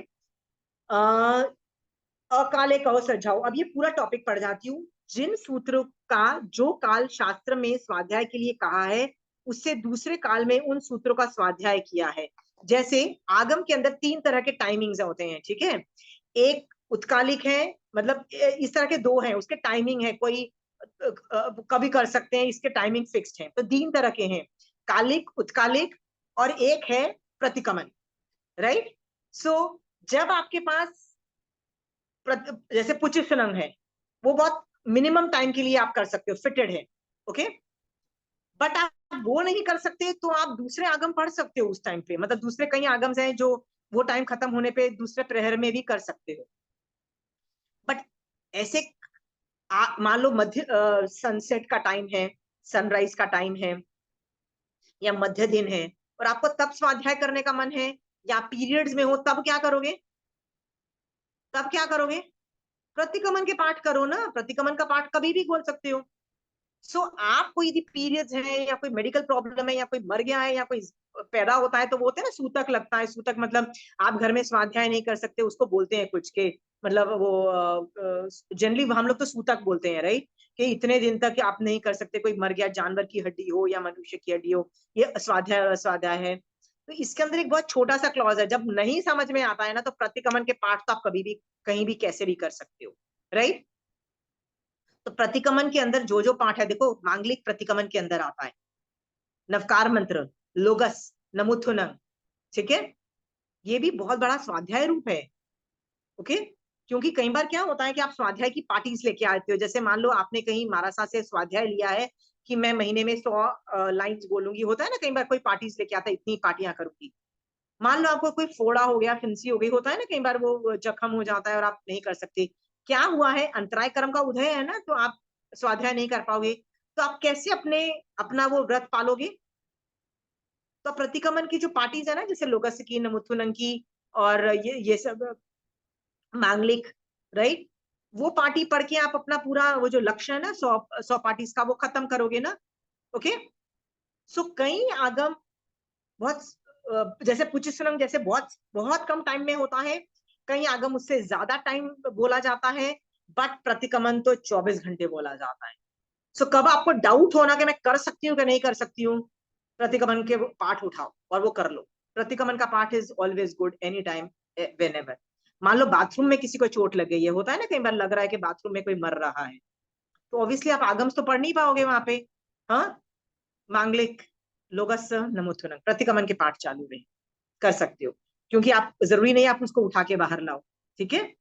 अकाले कहो सजाओ, अब ये पूरा टॉपिक पढ़ जाती हूँ। जिन सूत्रों का जो काल शास्त्र में स्वाध्याय के लिए कहा है उससे दूसरे काल में उन सूत्रों का स्वाध्याय किया है। जैसे आगम के अंदर 3 तरह के टाइमिंग्स होते हैं। ठीक है, एक उत्कालिक है, मतलब इस तरह के 2 हैं, उसके टाइमिंग है, कोई कभी कर सकते हैं, इसके टाइमिंग फिक्स्ड है। तो 3 तरह के हैं, कालिक, उत्कालिक, और एक है प्रतिकमन। राइट, सो जब आपके पास जैसे पुचित सुनंग है, वो बहुत मिनिमम टाइम के लिए आप कर सकते हो, फिटेड है। ओके, बट आप वो नहीं कर सकते तो आप दूसरे आगम पढ़ सकते हो उस टाइम पे, मतलब दूसरे कई आगम हैं जो वो टाइम खत्म होने पे दूसरे प्रहर में भी कर सकते हो। बट ऐसे मान लो मध्य सनसेट का टाइम है, सनराइज का टाइम है, या मध्य दिन है, और आपको तब स्वाध्याय करने का मन है, या पीरियड्स में हो, तब क्या करोगे? तब क्या करोगे? प्रतिकमन के पाठ करो ना, प्रतिकमन का पाठ कभी भी बोल सकते हो। सो आपको यदि पीरियड्स है, या कोई मेडिकल प्रॉब्लम है, या कोई मर गया है, या कोई पैदा होता है, तो वो होते हैं ना सूतक लगता है, सूतक मतलब आप घर में स्वाध्याय नहीं कर सकते, उसको बोलते हैं कुछ के, मतलब वो जनरली हम लोग तो सूतक बोलते हैं, राइट, कि इतने दिन तक आप नहीं कर सकते, कोई मर गया, जानवर की हड्डी हो या मनुष्य की हड्डी हो, ये स्वाध्याय स्वाध्याय है। तो इसके अंदर एक बहुत छोटा सा क्लॉज है, जब नहीं समझ में आता है ना तो प्रतिक्रमण के पाठ तो आप कभी भी कहीं भी कैसे भी कर सकते हो, राइट। तो प्रतिक्रमण के अंदर जो जो पाठ है, देखो मांगलिक प्रतिक्रमण के अंदर आता है नवकार मंत्र, लोगस, नमुथुनम, ठीक है। ये भी बहुत बड़ा स्वाध्याय रूप है, ओके। क्योंकि कई बार क्या होता है कि आप स्वाध्याय की पार्टीज लेके आते हो, जैसे मान लो आपने कहीं महाराजा से स्वाध्याय लिया है कि मैं महीने में 100 लाइन्स बोलूंगी, होता है ना कई बार कोई पार्टीज लेके आता है इतनी पार्टियां करूंगी। मान लो आपको कोई फोड़ा हो गया, फिंसी हो गई, होता है ना कई बार वो जख्म हो जाता है और आप नहीं कर सकते, क्या हुआ है, अंतराय कर्म का उदय है ना, तो आप स्वाध्याय नहीं कर पाओगे, तो आप कैसे अपना वो व्रत पालोगे। तो प्रतिक्रमण की जो पार्टीज है ना, जैसे लोगस की, नमुथुनन की, और ये सब मांगलिक, राइट, वो पार्टी पढ़ के आप अपना पूरा वो जो लक्ष्य है ना 100 पार्टीज का, वो खत्म करोगे ना, ओके। सो कई आगम बहुत जैसे पुचिसनम जैसे बहुत बहुत कम टाइम में होता है, कई आगम उससे ज्यादा टाइम बोला जाता है, बट प्रतिक्रमण तो 24 घंटे बोला जाता है। सो कब आपको डाउट होना कि मैं कर सकती हूँ कि नहीं कर सकती हूँ, प्रतिक्रमण के पाठ उठाओ और वो कर लो। प्रतिक्रमण का पाठ is always good any time, when ever. मान लो बाथरूम में किसी को चोट लग गई है, होता है ना कई बार लग रहा है कि बाथरूम में कोई मर रहा है, तो ऑब्वियसली आप आगम्स तो पढ़ नहीं पाओगे वहां पे, हाँ। मांगलिक, लोगस, नमुथुनम, प्रतिक्रमण के पाठ चालू रहे, कर सकते हो, क्योंकि आप जरूरी नहीं आप उसको उठा के बाहर लाओ, ठीक है।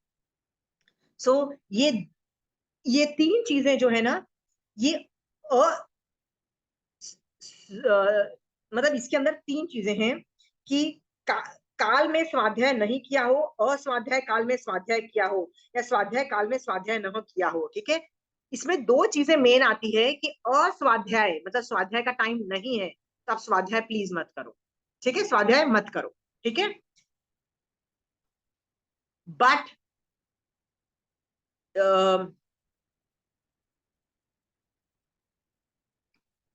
सो ये तीन चीजें जो है ना, ये मतलब इसके अंदर तीन चीजें हैं कि का, काल में स्वाध्याय नहीं किया हो, अस्वाध्याय काल में स्वाध्याय किया हो, या स्वाध्याय काल में स्वाध्याय न किया हो, ठीक है। इसमें दो चीजें मेन आती है कि अस्वाध्याय मतलब स्वाध्याय का टाइम नहीं है, तो आप स्वाध्याय प्लीज मत करो, ठीक है, स्वाध्याय मत करो, ठीक है। बट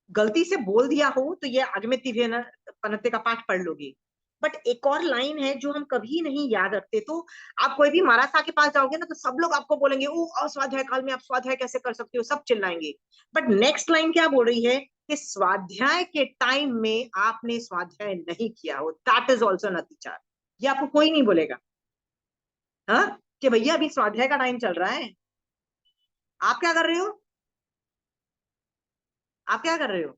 गलती से बोल दिया हो तो ये अगमे पनत्ते का पाठ पढ़ लोगे, बट एक और लाइन है जो हम कभी नहीं याद रखते। तो आप कोई भी महाराजा के पास जाओगे ना, तो सब लोग आपको बोलेंगे ओ अस्वाध्याय काल में आप स्वाध्याय कैसे कर सकते हो, सब चिल्लाएंगे। बट नेक्स्ट लाइन क्या बोल रही है कि स्वाध्याय के टाइम में आपने स्वाध्याय नहीं किया हो, दैट इज ऑल्सो एन अतिचार। ये आपको कोई नहीं बोलेगा, हाँ, कि भैया अभी स्वाध्याय का टाइम चल रहा है, आप क्या कर रहे हो, आप क्या कर रहे हो।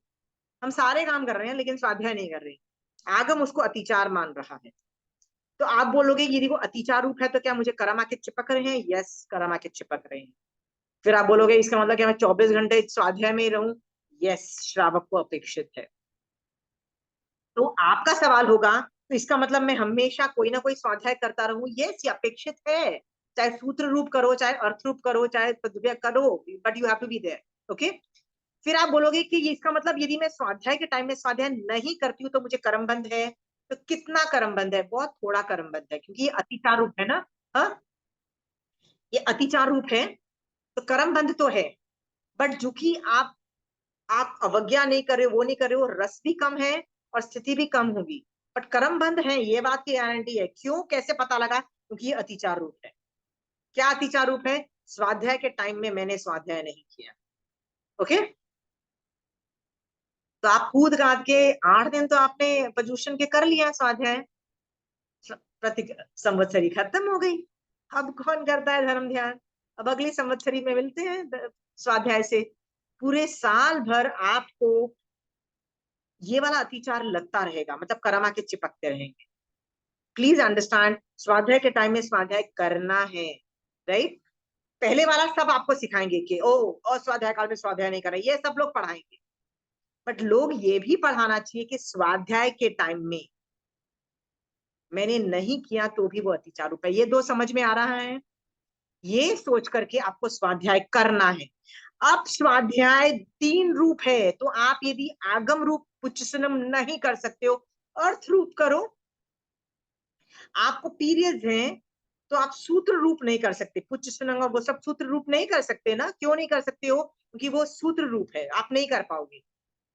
हम सारे काम कर रहे हैं लेकिन स्वाध्याय नहीं कर रहे, आगम उसको अतिचार मान रहा है। तो आप बोलोगे ये देखो अतिचार रूप है, तो क्या मुझे कर्म आके चिपक रहे हैं, यस कर्म आके चिपक रहे हैं। फिर आप बोलोगे इसका मतलब क्या मैं 24 घंटे स्वाध्याय में ही रहूं, यस श्रावक को अपेक्षित है। तो आपका सवाल होगा तो इसका मतलब मैं हमेशा कोई ना कोई स्वाध्याय करता रहूं, यस ये अपेक्षित है, चाहे सूत्र रूप करो, चाहे अर्थ रूप करो, चाहे करो, but you have to be there, okay. फिर आप बोलोगे कि ये इसका मतलब यदि मैं स्वाध्याय के टाइम में स्वाध्याय नहीं करती हूँ तो मुझे कर्म बंध है। तो कितना कर्म बंध है, बहुत थोड़ा कर्म बंध है, क्योंकि ये अतिचार रूप है ना, हाँ, ये अतिचार रूप है, तो कर्म बंध तो है। बट जो कि आप अवज्ञा नहीं कर रहे हो, वो नहीं कर रहे हो, रस भी कम है और स्थिति भी कम होगी, बट कर्म बंध है, ये बात की गारंटी है। क्यों, कैसे पता लगा, क्योंकि ये अतिचार रूप है। क्या अतिचार रूप है, स्वाध्याय के टाइम में मैंने स्वाध्याय नहीं किया, ओके। तो आप कूद काद के 8 दिन तो आपने पर्यूषण के कर लिया स्वाध्याय, प्रति संवत्सरी खत्म हो गई। अब कौन करता है धर्म ध्यान, अब अगली संवत्सरी में मिलते हैं स्वाध्याय से। पूरे साल भर आपको ये वाला अतिचार लगता रहेगा, मतलब करमा के चिपकते रहेंगे। प्लीज अंडरस्टैंड, स्वाध्याय के टाइम में स्वाध्याय करना है, राइट। पहले वाला सब आपको सिखाएंगे कि ओ अस्वाध्याय काल में स्वाध्याय नहीं करना, ये सब लोग पढ़ाएंगे। बट लोग ये भी पढ़ाना चाहिए कि स्वाध्याय के टाइम में मैंने नहीं किया तो भी वो अतिचार रूप है। ये दो समझ में आ रहा है, ये सोच करके आपको स्वाध्याय करना है। अब स्वाध्याय 3 रूप है, तो आप यदि आगम रूप पुच्छनम नहीं कर सकते हो, अर्थ रूप करो। आपको पीरियड्स हैं तो आप सूत्र रूप नहीं कर सकते, पुच्छनम और वो सब सूत्र रूप नहीं कर सकते ना। क्यों नहीं कर सकते हो, क्योंकि वो सूत्र रूप है, आप नहीं कर पाओगे,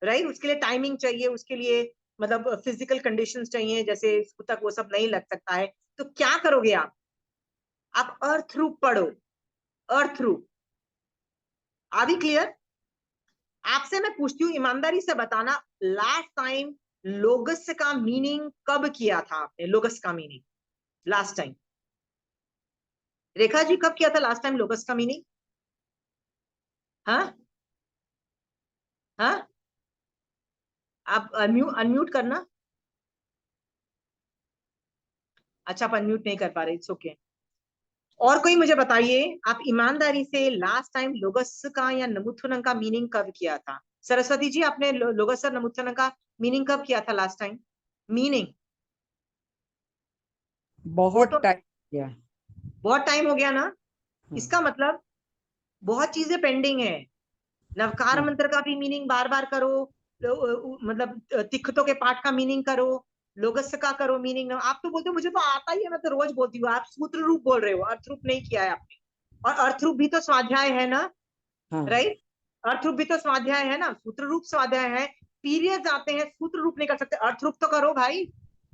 राइट। उसके लिए टाइमिंग चाहिए, उसके लिए मतलब फिजिकल कंडीशंस चाहिए, जैसे तक वो सब नहीं लग सकता है। तो क्या करोगे आप अर्थ रूप पढ़ो, अर्थ रूप। Are we clear. आपसे मैं पूछती हूँ ईमानदारी से बताना, लास्ट टाइम लोगस का मीनिंग कब किया था आपने? लोगस का meaning last time, Rekha ji कब किया था लास्ट टाइम लोगस का मीनिंग? हाँ हाँ, आप अनम्यूट करना। अच्छा, आप अनम्यूट नहीं कर पा रहे, इट्स ओके। और कोई मुझे बताइए, आप ईमानदारी से लास्ट टाइम लोगस का या नमुत्थनम का मीनिंग कब किया था? सरस्वती जी, आपने लोगस और नमुत्थनम का मीनिंग कब किया था लास्ट टाइम? मीनिंग वो बहुत तो टाइम किया। बहुत टाइम हो गया ना। इसका मतलब बहुत चीजें पेंडिंग है। नवकार मंत्र का भी मीनिंग बार बार करो, मतलब तिखतों के पाठ का मीनिंग करो, लोगस का करो मीनिंग। आप तो बोलते हो मुझे तो आता ही है, मैं तो रोज बोलती हूँ। आप सूत्र रूप बोल रहे हो, अर्थ रूप नहीं किया है आपने। और अर्थ रूप भी तो स्वाध्याय है ना, हाँ राइट? अर्थ रूप भी तो स्वाध्याय है ना, सूत्र रूप स्वाध्याय है। पीरियड्स आते हैं, सूत्र रूप नहीं कर सकते, अर्थ रूप तो करो भाई।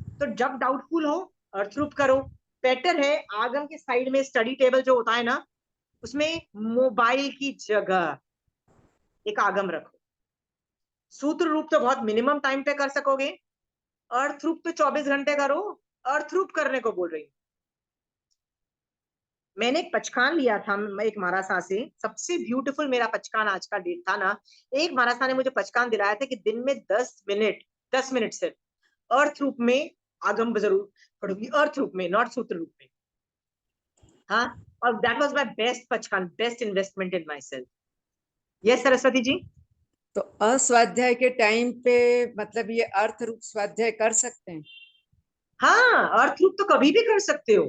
तो जब डाउटफुल हो, अर्थ रूप करो। बेटर है आगम के साइड में स्टडी टेबल जो होता है ना, उसमें मोबाइल की जगह एक आगम रखो। सूत्र रूप तो बहुत मिनिमम टाइम पे कर सकोगे, अर्थ रूप तो 24 घंटे करो। अर्थ रूप करने को बोल रही हूँ। मैंने एक पचकान लिया था, एक मारासा से, सबसे ब्यूटीफुल मेरा पचकान आज का डेट था ना। एक मारासा ने मुझे पचकान दिलाया था कि दिन में 10 मिनट, 10 मिनट सिर्फ अर्थ रूप में आगम जरूर पढ़ूंगी, अर्थ रूप में, नॉट सूत्र रूप में। हाँ, और दैट वाज माय बेस्ट पचकान, best investment in myself. Yes Saraswati ji. तो अस्वाध्याय के टाइम पे मतलब ये अर्थ रूप स्वाध्याय कर सकते हैं? हाँ, अर्थ रूप तो कभी भी कर सकते हो।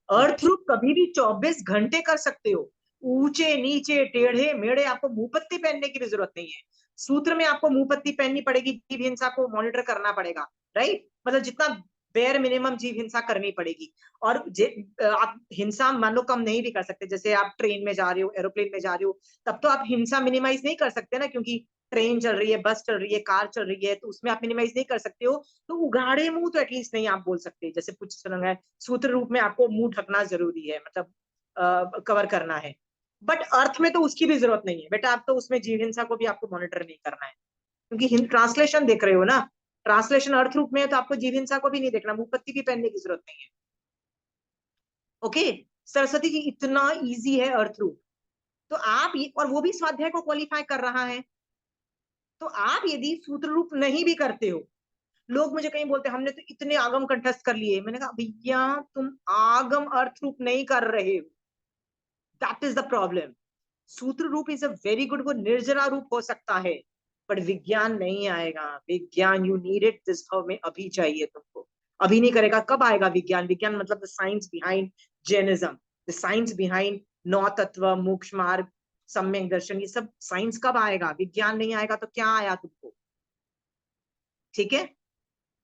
अर्थ अच्छा। रूप कभी भी 24 घंटे कर सकते हो। ऊंचे नीचे टेढ़े मेढ़े आपको मुंह पत्ती पहनने की भी जरूरत नहीं है। सूत्र में आपको मुंह पत्ती पहननी पड़ेगी, जीव हिंसा को मॉनिटर करना पड़ेगा, राइट? मतलब जितना बेयर मिनिमम जीव हिंसा करनी पड़ेगी। और आप हिंसा मान लो कम नहीं भी कर सकते, जैसे आप ट्रेन में जा रहे हो, एरोप्लेन में जा रहे हो, तब तो आप हिंसा मिनिमाइज नहीं कर सकते ना, क्योंकि ट्रेन चल रही है, बस चल रही है, कार चल रही है, तो उसमें आप मिनिमाइज नहीं कर सकते हो। तो उगाड़े मुंह तो एटलीस्ट नहीं आप बोल सकते, जैसे कुछ सुना है सूत्र रूप में आपको मुंह ढकना जरूरी है, मतलब कवर करना है। बट अर्थ में तो उसकी भी जरूरत नहीं है बेटा, आप तो उसमें जीव हिंसा को भी आपको मॉनिटर नहीं करना है, क्योंकि ट्रांसलेशन देख रहे हो ना। ट्रांसलेशन अर्थ रूप में है तो आपको जीव हिंसा को भी नहीं देखना, मुंह पत्ती भी पहनने की जरूरत नहीं है। ओके सरस्वती जी, इतना इजी है अर्थ रूप। तो आप ये, और वो भी स्वाध्याय को क्वालिफाई कर रहा है। तो आप यदि सूत्र रूप नहीं भी करते हो, लोग मुझे कहीं बोलते हमने तो इतने आगम कंठस्थ कर लिए, मैंने कहा भैया तुम आगम अर्थ रूप नहीं कर रहे हो, दैट इज द प्रॉब्लम। सूत्र रूप इज अ वेरी गुड, वो निर्जरा रूप हो सकता है, पर विज्ञान नहीं आएगा। विज्ञान यू नीड इट दिस भाव में, अभी चाहिए तुमको। अभी नहीं करेगा कब आएगा विज्ञान? विज्ञान मतलब the science behind Jainism, the science behind नौ तत्व, मोक्ष मार्ग, सम्यक दर्शन, ये सब साइंस कब आएगा? विज्ञान नहीं आएगा तो क्या आया तुमको? ठीक है,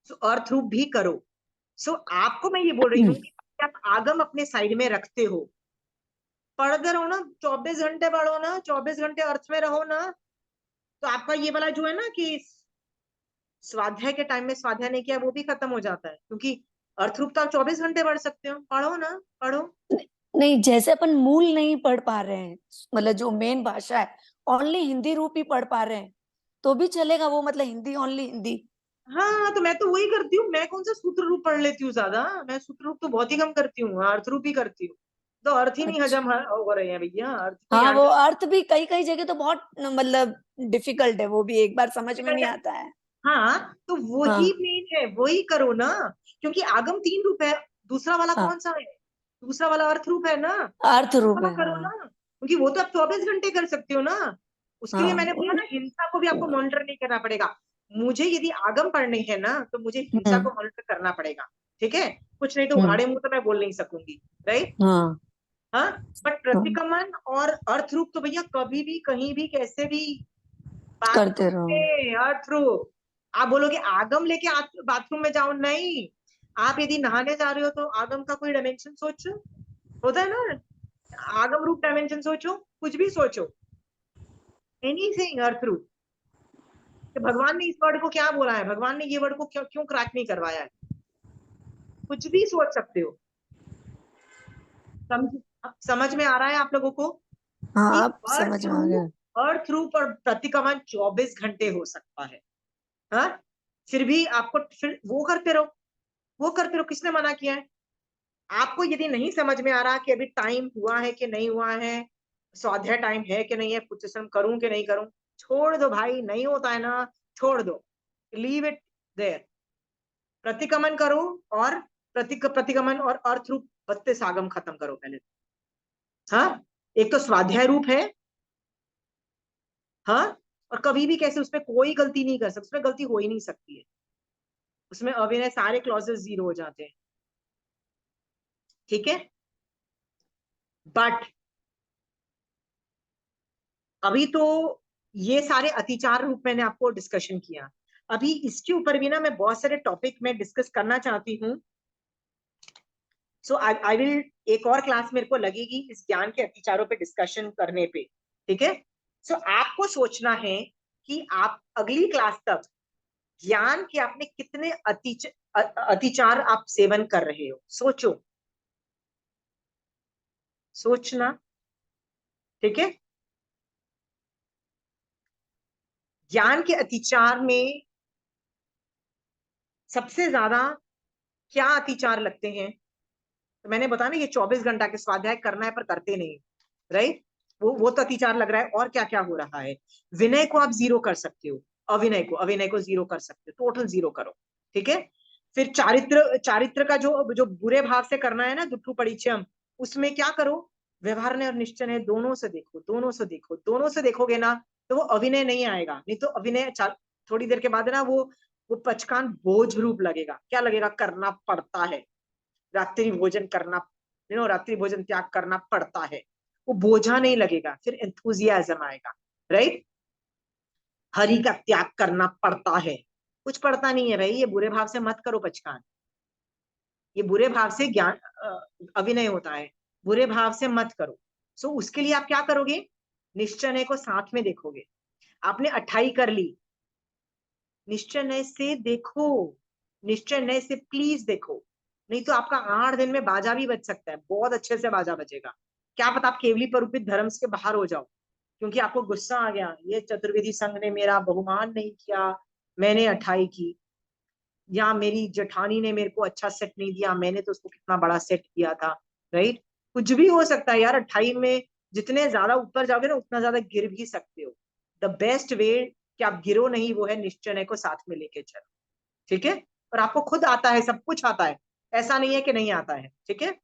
सो अर्थ रूप भी करो। सो आपको मैं ये बोल रही हूँ कि आप आगम अपने साइड में रखते हो, पढ़ते रहो ना, 24 घंटे पढ़ो ना, 24 घंटे अर्थ में रहो ना, तो आपका ये वाला जो है ना कि स्वाध्याय के टाइम में स्वाध्याय नहीं किया, वो भी खत्म हो जाता है, क्योंकि अर्थ रूप तो आप 24 घंटे पढ़ सकते हो। पढ़ो ना, पढ़ो। नहीं, जैसे अपन मूल नहीं पढ़ पा रहे हैं, मतलब जो मेन भाषा है ओनली हिंदी रूप ही पढ़ पा रहे हैं, तो भी चलेगा वो, मतलब हिंदी ओनली हिंदी। हाँ, तो मैं तो वही करती हूँ, मैं कौन सा सूत्र रूप पढ़ लेती हूँ ज्यादा, मैं सूत्र रूप तो बहुत ही कम करती हूँ, अर्थ रूप ही करती हूँ। तो अर्थ ही नहीं अच्छा। हजम हो रहे हैं भैया, अर्थ तो हाँ, यहाँ वो अर्थ भी कई कई जगह तो बहुत मतलब डिफिकल्ट है, वो भी एक बार समझ में नहीं का। आता है। हाँ, तो वही हाँ मेन है, वही करो ना। क्योंकि आगम 3 रूप है, दूसरा वाला हाँ, कौन सा है? दूसरा वाला अर्थ रूप है ना, अर्थ वो रूप वाला है, करो हाँ। ना, क्योंकि वो तो आप 24 घंटे कर सकते हो ना। उसके लिए हाँ। मैंने बोला ना, हिंसा को भी आपको मॉनिटर नहीं करना पड़ेगा। मुझे यदि आगम पढ़ने हैं ना, तो मुझे हिंसा हम्म को मॉनिटर करना पड़ेगा। ठीक है, कुछ नहीं तो हम्म। उघाड़े मुंह तो मैं बोल नहीं सकूंगी, राइट? हाँ हाँ, बट हाँ, प्रतिक्रमण और अर्थ रूप तो भैया कभी भी कहीं भी कैसे भी, करते बाथरूम रहो। में अर्थ रूप। आप बोलोगे आगम लेके बाथरूम में जाओ, नहीं। आप यदि नहाने जा रहे हो तो आगम का कोई डायमेंशन सोचो, होता है ना, आगम रूप डायमेंशन सोचो, कुछ भी सोचो, एनीथिंग अर्थ रूप। कि भगवान ने इस वर्ड को क्या बोला है, भगवान ने ये वर्ड को क्यों क्यों क्रैक नहीं करवाया है, कुछ भी सोच सकते हो। समझ समझ में आ रहा है आप लोगों को कि हाँ, अब अर्थ समझ में आ गया। रूप, अर्थ रूप और प्रतिक्रमण 24 घंटे हो सकता है। हाँ, फिर भी आपको फिर वो करते रहो, वो करते रहो, किसने मना किया है? आपको यदि नहीं समझ में आ रहा कि अभी टाइम हुआ है कि नहीं हुआ है, स्वाध्याय टाइम है कि नहीं है, पुरुषार्थम करूं कि नहीं करूं, छोड़ दो भाई, नहीं होता है ना, छोड़ दो, लीव इट देयर। प्रतिगमन करो और प्रतिगमन और अर्थ रूप बत्ते सागम खत्म करो पहले। हाँ, एक तो स्वाध्याय रूप है, हाँ, और कभी भी कैसे उसमें कोई गलती नहीं कर सकते, उसमें गलती हो ही नहीं सकती है, उसमें अविनय सारे क्लॉजेस जीरो हो जाते हैं, ठीक है। बट अभी तो ये सारे अतिचार रूप मैंने आपको डिस्कशन किया, अभी इसके ऊपर भी ना मैं बहुत सारे टॉपिक में डिस्कस करना चाहती हूँ। सो आई विल, एक और क्लास मेरे को लगेगी इस ज्ञान के अतिचारों पे डिस्कशन करने पे, ठीक है। सो आपको सोचना है कि आप अगली क्लास तक ज्ञान के आपने कितने अतिचार आप सेवन कर रहे हो, सोचो, सोचना, ठीक है। ज्ञान के अतिचार में सबसे ज्यादा क्या अतिचार लगते हैं? तो मैंने बताया ना, ये 24 घंटा के स्वाध्याय करना है पर करते नहीं, राइट, वो तो अतिचार लग रहा है। और क्या क्या हो रहा है? विनय को आप जीरो कर सकते हो, अविनय को जीरो कर सकते हो, टोटल जीरो करो, ठीक है। फिर चारित्र, चारित्र का जो जो बुरे भाव से करना है ना, दुट्टू परिचयम, उसमें क्या करो? व्यवहार ने और निश्चय ने दोनों से देखो, दोनों से देखो, दोनों से देखोगे ना तो वो अविनय नहीं आएगा, नहीं तो अविनय थोड़ी देर के बाद ना वो पचकान बोझ रूप लगेगा। क्या लगेगा? करना पड़ता है, रात्रि भोजन करना, रात्रि भोजन त्याग करना पड़ता है, वो बोझा नहीं लगेगा, फिर एंथुजियाज्म आएगा, राइट। हरि का त्याग करना पड़ता है, कुछ पड़ता नहीं है भाई, ये बुरे भाव से मत करो पचकान, ये बुरे भाव से ज्ञान अभिनय होता है, बुरे भाव से मत करो। सो उसके लिए आप क्या करोगे? निश्चय को साथ में देखोगे। आपने 28 कर ली, निश्चय से देखो, निश्चय से प्लीज देखो, नहीं तो आपका 8 दिन में बाजा भी बज सकता है, बहुत अच्छे से बाजा बजेगा। क्या पता आप केवली परूपित धर्म से बाहर हो जाओ, क्योंकि आपको गुस्सा आ गया, ये चतुर्वेदी संघ ने मेरा बहुमान नहीं किया, मैंने 28 की, या मेरी जेठानी ने मेरे को अच्छा सेट नहीं दिया, मैंने तो उसको कितना बड़ा सेट दिया था, राइट। कुछ भी हो सकता है यार, 28 में जितने ज्यादा ऊपर जाओगे ना उतना ज्यादा गिर भी सकते हो। द बेस्ट वे कि आप गिरो नहीं, वो है निश्चय को साथ में लेके चलो, ठीक है। और आपको खुद आता है, सब कुछ आता है, ऐसा नहीं है कि नहीं आता है, ठीक है।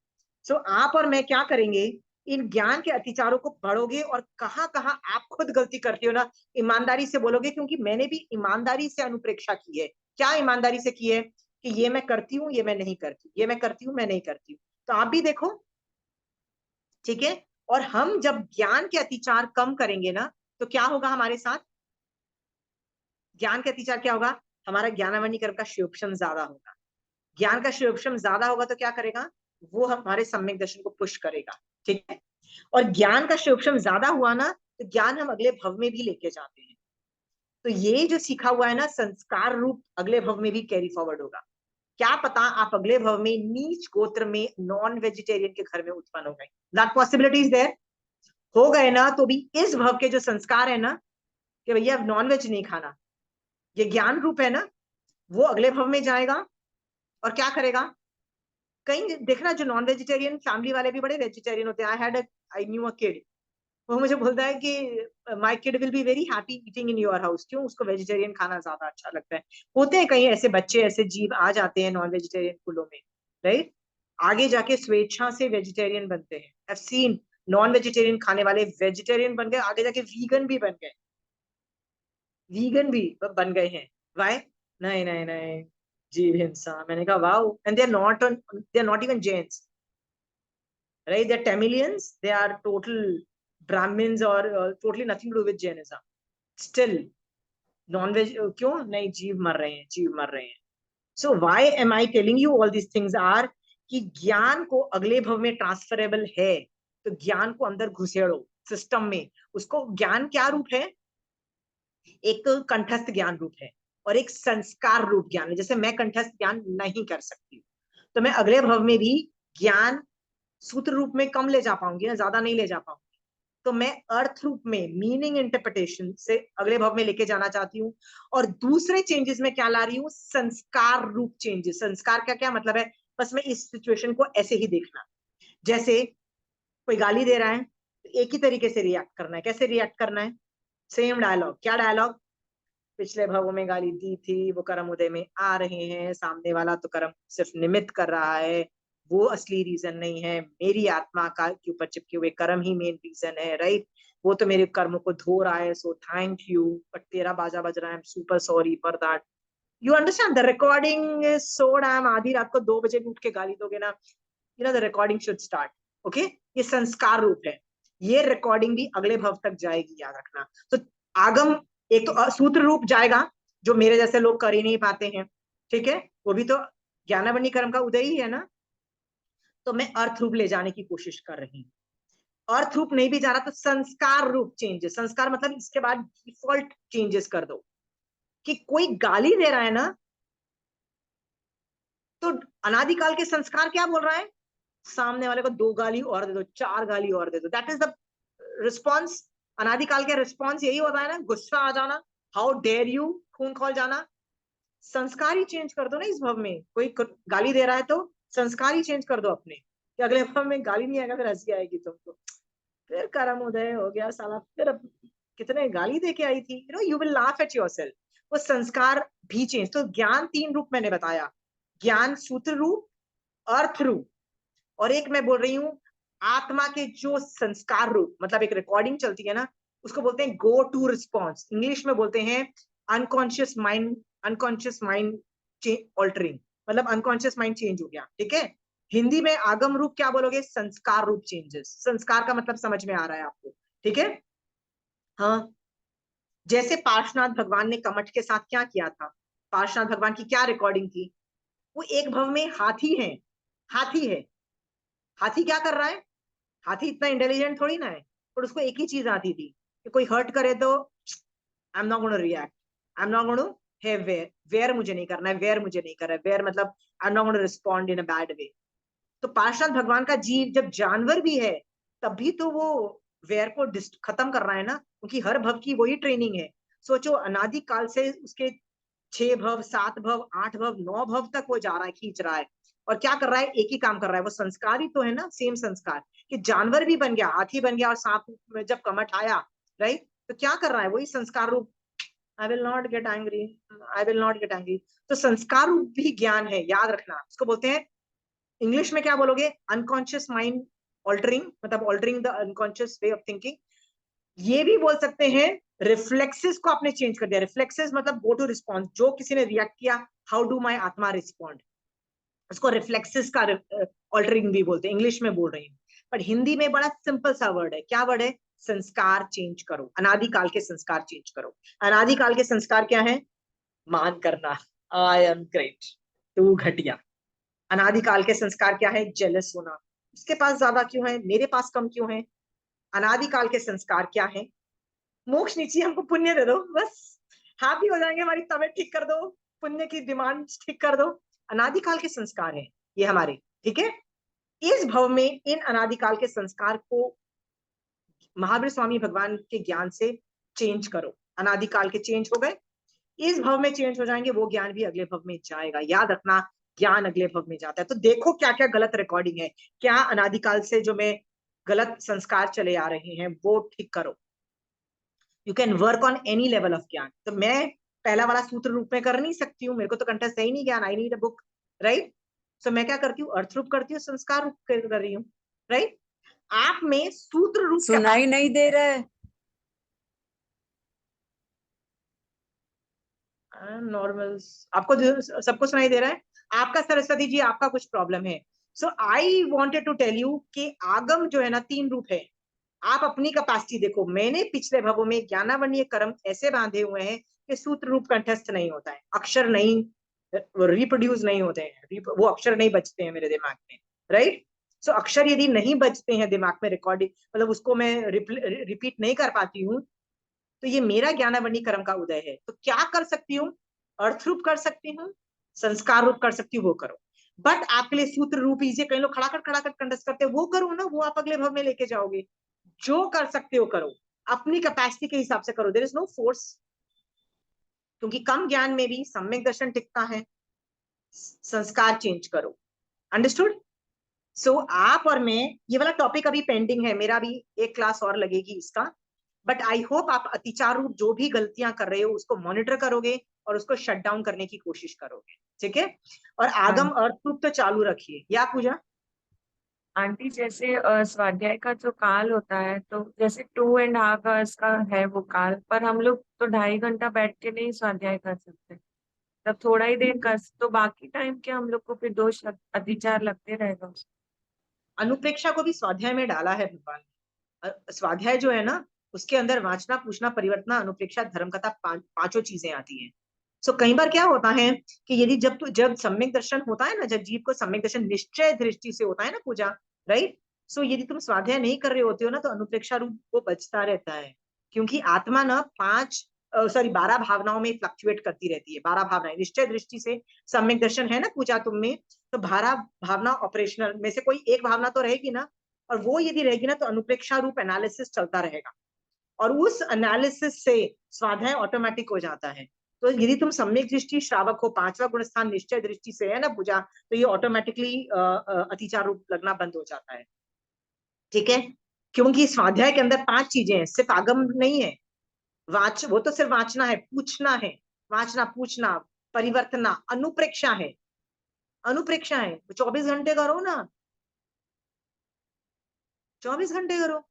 सो आप और मैं क्या करेंगे, इन ज्ञान के अतिचारों को पढ़ोगे, और कहाँ कहाँ आप खुद गलती करते हो ना, ईमानदारी से बोलोगे, क्योंकि मैंने भी ईमानदारी से अनुप्रेक्षा की है। क्या ईमानदारी से की है? कि ये मैं करती हूँ, ये मैं नहीं करती, ये मैं करती हूँ, मैं नहीं करती हूँ। तो आप भी देखो, ठीक है। और हम जब ज्ञान के अतिचार कम करेंगे ना, तो क्या होगा हमारे साथ? ज्ञान के अतिचार क्या होगा? हमारा ज्ञानावनीकरण का शिवोपशम ज्यादा होगा। ज्ञान का शिवोपशम ज्यादा होगा तो क्या करेगा? वो हमारे सम्यक दर्शन को पुश करेगा, ठीक है। और ज्ञान का शिवोपशम ज्यादा हुआ ना, तो ज्ञान हम अगले भव में भी लेके जाते हैं। तो ये जो सीखा हुआ है ना, संस्कार रूप अगले भव में भी कैरी फॉरवर्ड होगा। क्या पता आप अगले भव में नीच गोत्र में नॉन वेजिटेरियन के घर में उत्पन्न हो गए, दैट पॉसिबिलिटी इज देयर। हो गए ना तो भी इस भव के जो संस्कार है ना, कि भैया नॉन वेज नहीं खाना, ये ज्ञान रूप है ना, वो अगले भव में जाएगा और क्या करेगा? कहीं देखना, जो नॉन वेजिटेरियन फैमिली वाले भी बड़े वेजिटेरियन होते हैं। आई न्यू अ किड, वो मुझे बोलता है कि my kid will be very happy eating in your house. क्यों? उसको वेजिटेरियन खाना ज्यादा अच्छा लगता है। होते हैं कहीं ऐसे बच्चे, ऐसे जीव आ जाते हैं नॉन वेजिटेरियन कुलों में, राइट, आगे जाके स्वेच्छा से वेजिटेरियन बनते हैं। आई सीन नॉन वेजिटेरियन खाने वाले वेजिटेरियन बन गए, आगे जाके वीगन भी बन गए, वीगन भी बन गए हैं। वाई? नहीं नहीं नहीं, जीव हिंसा। मैंने कहा wow, and they are not even Jains, right? They're Tamilians, they are total Brahmins, or totally nothing to do with Jainism. Still, non-veg, क्यों नहीं? जीव मर रहे हैं, जीव मर रहे हैं। So why am I telling you all these things are कि ज्ञान को अगले भव में ट्रांसफरेबल है, तो ज्ञान को अंदर घुसेड़ो सिस्टम में। उसको ज्ञान क्या रूप है? एक कंठस्थ ज्ञान रूप है और एक संस्कार रूप ज्ञान है। जैसे मैं कंठस्थ ज्ञान नहीं कर सकती, तो मैं अगले भव में भी ज्ञान सूत्र रूप में कम ले जा पाऊंगी ना, ज्यादा नहीं ले जा पाऊंगी। तो मैं अर्थ रूप में मीनिंग इंटरप्रिटेशन से अगले भाव में लेके जाना चाहती हूँ। और दूसरे चेंजेस में क्या ला रही हूँ, संस्कार रूप चेंजेस। संस्कार का क्या मतलब है, बस मैं इस सिचुएशन को ऐसे ही देखना, जैसे कोई गाली दे रहा है तो एक ही तरीके से रिएक्ट करना है। कैसे रिएक्ट करना है, सेम डायलॉग। क्या डायलॉग, पिछले भावों में गाली दी थी, वो कर्म उदय में आ रहे हैं, सामने वाला तो कर्म सिर्फ निमित्त कर रहा है, वो असली रीजन नहीं है, मेरी आत्मा का के ऊपर चिपके हुए कर्म ही मेन रीजन है, राइट। वो तो मेरे कर्मों को धो रहा है, सो थैंक यू, बट तेरा बाजा बज रहा है, super sorry for that. You understand, the recording is so damn, आधी रात को 2 बजे उठ के गाली दोगे ना, you know the recording should start. Okay, ये संस्कार रूप है, ये रिकॉर्डिंग भी अगले भव तक जाएगी, याद रखना। तो आगम एक तो सूत्र रूप जाएगा, जो मेरे जैसे लोग कर ही नहीं पाते हैं, ठीक है, वो भी तो ज्ञानावनी कर्म का उदय ही है ना। तो मैं अर्थ रूप ले जाने की कोशिश कर रही हूँ। अर्थ रूप नहीं भी जा रहा तो संस्कार रूप चेंजेस, संस्कार मतलब इसके बाद डिफॉल्ट चेंजेस कर दो। कि कोई गाली दे रहा है ना, तो अनादिकाल के संस्कार क्या बोल रहा है, सामने वाले को 2 गाली और दे दो, 4 गाली और दे दो, दैट इज द रिस्पॉन्स। अनादिकाल के रिस्पॉन्स यही होता है ना, गुस्सा आ जाना, हाउ डेयर यू, खून खोल जाना। संस्कार ही चेंज कर दो ना इस भव में। कोई गाली दे रहा है तो संस्कार ही चेंज कर दो अपने, कि अगले भव में गाली नहीं आएगा, फिर हंसी आएगी तुमको, फिर कर्म उदय हो गया साला, फिर अब कितने गाली दे के आई थी, you know you will laugh at yourself. वो संस्कार भी चेंज। तो ज्ञान 3 रूप मैंने बताया, ज्ञान सूत्र रूप, अर्थ रूप, और एक मैं बोल रही हूँ आत्मा के जो संस्कार रूप, मतलब एक रिकॉर्डिंग चलती है ना, उसको बोलते हैं गो टू रिस्पॉन्स, इंग्लिश में बोलते हैं unconscious mind, unconscious mind altering, मतलब अनकॉन्शियस माइंड चेंज हो गया, ठीक है। हिंदी में आगम रूप क्या बोलोगे, संस्कार रूप चेंजेस। संस्कार का मतलब समझ में आ रहा है आपको, ठीक है। हाँ, जैसे पार्श्वनाथ भगवान ने कमठ के साथ क्या किया था, पार्श्वनाथ भगवान की क्या रिकॉर्डिंग थी, वो एक भव में हाथी है, हाथी है, हाथी क्या कर रहा है, हाथी इतना इंटेलिजेंट थोड़ी ना है, पर उसको एक ही चीज आती थी कि कोई हर्ट करे तो आई am not gonna react, I am not gonna है वेयर, वेयर मुझे नहीं करना है, वेयर मुझे नहीं कर रहा है, वेयर मतलब आई am not gonna respond in a bad way. तो पार्षद भगवान का जीव जब जानवर भी है, तब भी तो वो वेयर को खत्म कर रहा है ना, क्योंकि हर भव की वही ट्रेनिंग है। सोचो अनादि काल से उसके 6 भव, 7 भव, 8 भव, 9 भव तक वो जा रहा है, खींच रहा है, और क्या कर रहा है, एक ही काम कर रहा है, वो संस्कार ही तो है ना, सेम संस्कार, कि जानवर भी बन गया, हाथी बन गया, और सांप में जब कमठ आया, राइट, तो क्या कर रहा है, वही संस्कार रूप, आई will not get angry, I will not get angry. तो संस्कार रूप भी ज्ञान है, याद रखना, उसको बोलते हैं, इंग्लिश में क्या बोलोगे, अनकॉन्शियस माइंड ऑल्टरिंग, मतलब altering the unconscious way of thinking. ये भी बोल सकते हैं रिफ्लेक्सेस को आपने चेंज कर दिया, रिफ्लेक्सेस मतलब गो टू रिस्पॉन्स, जो किसी ने रिएक्ट किया, हाउ डू माई आत्मा रिस्पॉन्ड, उसको रिफ्लेक्सेस का ऑल्टरिंग भी बोलते हैं, इंग्लिश में बोल रही हूँ। पर हिंदी में बड़ा सिंपल सा वर्ड है, क्या वर्ड है, संस्कार चेंज करो, अनादिकाल के संस्कार चेंज करो। अनादिकाल के संस्कार क्या है, मान करना, आई एम ग्रेट, तू घटिया। अनादिकाल के संस्कार क्या है, जेलस होना, उसके पास ज्यादा क्यों है, मेरे पास कम क्यों है। अनादिकाल के संस्कार क्या है, मोक्ष नीचे, हमको पुण्य दे दो बस, हैप्पी हो जाएंगे, हमारी तबीयत ठीक कर दो, पुण्य की डिमांड ठीक कर दो। अनादिकाल के संस्कार है ये हमारे, ठीक है। इस भव में इन अनादिकाल के संस्कार को महावीर स्वामी भगवान के ज्ञान से चेंज करो। अनादिकाल के चेंज हो गए, इस भव में चेंज हो जाएंगे, वो ज्ञान भी अगले भव में जाएगा, याद रखना, ज्ञान अगले भव में जाता है। तो देखो क्या क्या गलत रिकॉर्डिंग है, क्या अनादिकाल से जो मैं गलत संस्कार चले आ रहे हैं वो ठीक करो। You can work on any level of ज्ञान। तो मैं पहला वाला सूत्र रूप में कर नहीं सकती हूँ, मेरे को तो कंठस्थ है ही नहीं ज्ञान, I need a book, right. So मैं क्या करती हूँ, अर्थ रूप करती हूँ, संस्कार रूप कर रही हूँ, राइट। आप में सूत्र रूप सुनाई नहीं दे रहा है। नॉर्मल, आपको सबको सुनाई दे रहा है, आपका सरस्वती जी आपका कुछ प्रॉब्लम है। So I wanted to tell you कि आगम जो है ना 3 रूप है, आप अपनी कैपेसिटी देखो। मैंने पिछले भवों में ज्ञानावरणीय कर्म ऐसे बांधे हुए हैं कि सूत्र रूप कंठस्थ नहीं होता है, अक्षर नहीं रिप्रोड्यूस नहीं होते हैं, वो अक्षर नहीं बचते हैं मेरे दिमाग में, राइट। सो अक्षर यदि नहीं बचते हैं दिमाग में, रिकॉर्डिंग मतलब उसको मैं रिपीट नहीं कर पाती हूँ, तो ये मेरा ज्ञानावरणी कर्म का उदय है। तो क्या कर सकती हूँ, अर्थ रूप कर सकती हूँ, संस्कार रूप कर सकती हूँ, वो करो। बट आपके लिए सूत्र रूप ईजिए, कई लोग खड़ा कर कंडस करते हैं, वो करो ना, वो आप अगले भव में लेके जाओगे। जो कर सकते हो करो, अपनी कैपेसिटी के हिसाब से करो, देयर इज नो फोर्स, क्योंकि कम ज्ञान में भी सम्यक दर्शन टिकता है। संस्कार चेंज करो, अंडरस्टूड? सो आप और मैं, ये वाला टॉपिक अभी पेंडिंग है, मेरा भी एक क्लास और लगेगी इसका, बट आई होप आप अतिचार रूप जो भी गलतियां कर रहे हो उसको मॉनिटर करोगे और उसको शट डाउन करने की कोशिश करोगे, ठीक है? और आगम अर्थ रूप तो चालू रखिए। या पूजा? आंटी जैसे स्वाध्याय का जो काल होता है, तो जैसे 2.5 आवर्स का है वो काल, पर हम लोग तो 2.5 घंटा बैठ के नहीं स्वाध्याय कर सकते, तब थोड़ा ही देर कर, तो बाकी टाइम के हम लोग को फिर दोष अतिचार लगते रहेगा उसमें। अनुप्रेक्षा को भी स्वाध्याय में डाला है भगवान ने। स्वाध्याय जो है ना, उसके अंदर वांचना, पूछना, परिवर्तना, अनुप्रेक्षा, धर्म कथा, पांचों चीजें आती हैं। सो कई बार क्या होता है कि यदि जब सम्यक दर्शन होता है ना, जब जीव को सम्यक दर्शन निश्चय दृष्टि से होता है ना पूजा, राइट? सो यदि तुम स्वाध्याय नहीं कर रहे होते हो ना, तो अनुप्रेक्षा रूप वो बचता रहता है, क्योंकि आत्मा ना 12 भावनाओं में फ्लक्चुएट करती रहती है। 12 भावनाएं निश्चय दृष्टि से सम्यक दर्शन है ना पूजा तुम में, तो 12 भावना ऑपरेशनल में से कोई एक भावना तो रहेगी ना, और वो यदि रहेगी ना तो अनुप्रेक्षा रूप एनालिसिस चलता रहेगा, और उस एनालिसिस से स्वाध्याय ऑटोमेटिक हो जाता है। तो यदि तुम सम्यक दृष्टि श्रावक हो, 5वां गुण स्थान निश्चय दृष्टि से है ना पूजा, तो ये ऑटोमेटिकली अतिचार रूप लगना बंद हो जाता है, ठीक है? क्योंकि स्वाध्याय के अंदर 5 चीजें हैं, सिर्फ आगम नहीं है, वो तो सिर्फ वांचना है, पूछना है, वांचना, पूछना, परिवर्तना, अनुप्रेक्षा है। अनुप्रेक्षा है 24 घंटे करो ना, 24 घंटे करो।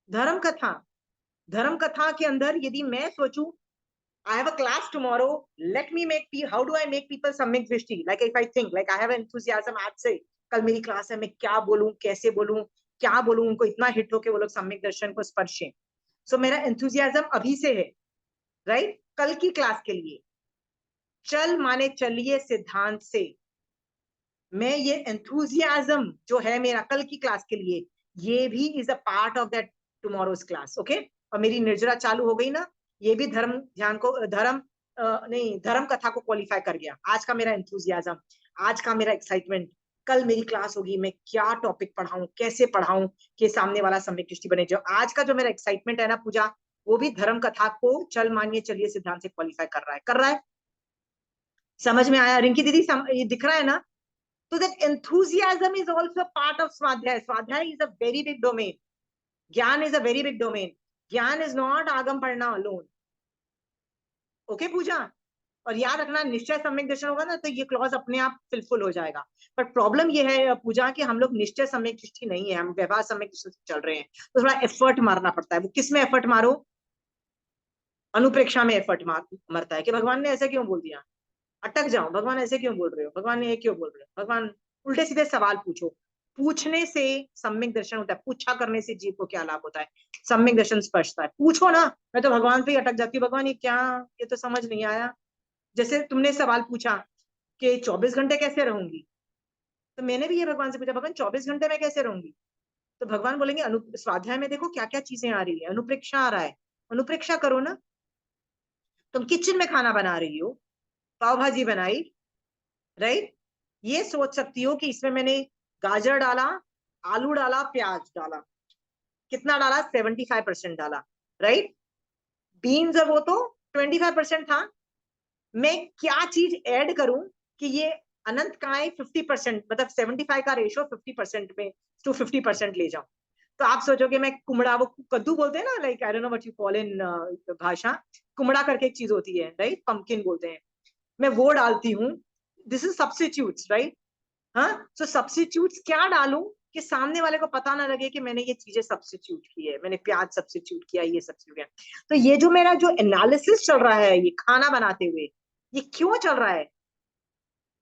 धर्म कथा, धर्म कथा के अंदर यदि मैं सोचूं I have a class tomorrow, let me how do I make people सम्यक दृष्टि? Like if I think like I have an enthusiasm आज से, कल मेरी क्लास है, मैं क्या बोलूं, कैसे बोलूं, क्या बोलूं, उनको इतना हिट हो के वो लोग सम्यक दर्शन को स्पर्शें। सो मेरा एंथुजियाज्म अभी से है, राइट? कल की क्लास के लिए चल माने चलिए सिद्धांत से मैं ये एंथुजियाज्म जो है मेरा कल की क्लास के लिए, ये भी is a part of that tomorrow's class, okay? और मेरी निर्जरा चालू हो गई ना, ये भी धर्म ध्यान को नहीं, धर्म कथा को क्वालिफाई कर गया। आज का मेरा एंथुजियाज्म, आज का मेरा एक्साइटमेंट, कल मेरी क्लास होगी, मैं क्या टॉपिक पढ़ाऊं, कैसे पढ़ाऊं कि सामने वाला सम्यक दृष्टि बने। जो आज का जो मेरा एक्साइटमेंट है ना पूजा, वो भी धर्म कथा को चल मानिए चलिए सिद्धांत से क्वालिफाई कर रहा है, कर रहा है। समझ में आया रिंकी दीदी? ये दिख रहा है ना? So that enthusiasm is also part of Swadhyay. Swadhyay is a very big domain. Gyan is a very big domain. Gyan is not Agam Padna alone. Okay, पूजा? और याद रखना, निश्चय सम्यक दर्शन होगा ना तो ये क्लॉज अपने आप फिलफुल हो जाएगा। पर प्रॉब्लम ये है पूजा कि हम लोग निश्चय सम्यक दृष्टि नहीं है, हम व्यवहार सम्यक दृष्टि से चल रहे हैं, तो थोड़ा एफर्ट मारना पड़ता है। वो किस में एफर्ट मारो? अनुप्रेक्षा में एफर्ट मरता है कि भगवान ने ऐसा क्यों बोल दिया, अटक जाओ, भगवान ऐसे क्यों बोल रहे हो, भगवान ने ये क्यों बोल रहे हो, भगवान। उल्टे सीधे सवाल पूछो, पूछने से सम्यक दर्शन होता है, पूछा करने से जीव को क्या लाभ होता है? सम्यक दर्शन स्पष्टता है। पूछो ना, मैं तो भगवान पे ही अटक जाती हूँ, भगवान ये क्या, ये तो समझ नहीं आया। जैसे तुमने सवाल पूछा कि 24 घंटे कैसे रहूंगी, तो मैंने भी ये भगवान से पूछा, भगवान 24 घंटे में कैसे रहूंगी? तो भगवान बोलेंगे स्वाध्याय में देखो क्या क्या चीजें आ रही है, अनुप्रेक्षा आ रहा है, अनुप्रेक्षा करो ना। तुम किचन में खाना बना रही हो, पाव भाजी बनाई, राइट? ये सोच सकती हो कि इसमें मैंने गाजर डाला, आलू डाला, प्याज डाला, कितना डाला? 75% डाला, राइट? बीन्स वो तो 25% था, मैं क्या चीज ऐड करूं कि ये अनंत का 50%, मतलब 75 का रेशो 50% में टू 50% ले जाऊं। तो आप सोचोगे मैं कुमड़ा, वो कद्दू बोलते हैं ना, like I don't know what you call in भाषा, कुमड़ा करके एक चीज होती है, राइट? पंपकिन बोलते हैं, मैं वो डालती हूँ। This is substitutes, right? हाँ, सो सब्स्टिट्यूट्स क्या डालूं कि सामने वाले को पता ना लगे कि मैंने ये चीजें सब्स्टिट्यूट की है, मैंने प्याज सब्स्टिट्यूट किया, ये सब्स्टिट्यूट किया। तो ये जो मेरा जो एनालिसिस चल रहा है ये खाना बनाते हुए, ये क्यों चल रहा है?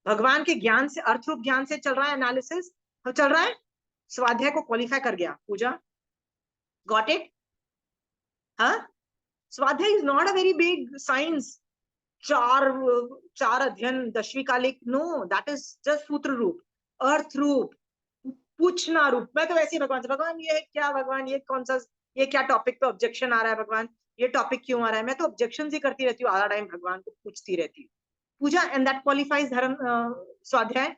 भगवान के ज्ञान से, अर्थ रूप ज्ञान से चल रहा है एनालिसिस, चल रहा है। स्वाध्याय को क्वालिफाई कर गया पूजा, गॉट इट? हाँ, स्वाध्याय is not a very big science, चार अध्ययन 10वीं कालिक, नो, दैट इज जस्ट सूत्र रूप, अर्थ रूप, पूछना रूप। मैं तो वैसे ही भगवान से, भगवान ये क्या, भगवान ये कौन सा, ये क्या टॉपिक पे ऑब्जेक्शन आ रहा है, भगवान ये टॉपिक क्यों आ रहा है? मैं तो ऑब्जेक्शन ही करती रहती हूँ आधा टाइम, भगवान को पूछती रहती हूँ पूजा, एंड दैट क्वालिफाइज धर्म स्वाध्याय,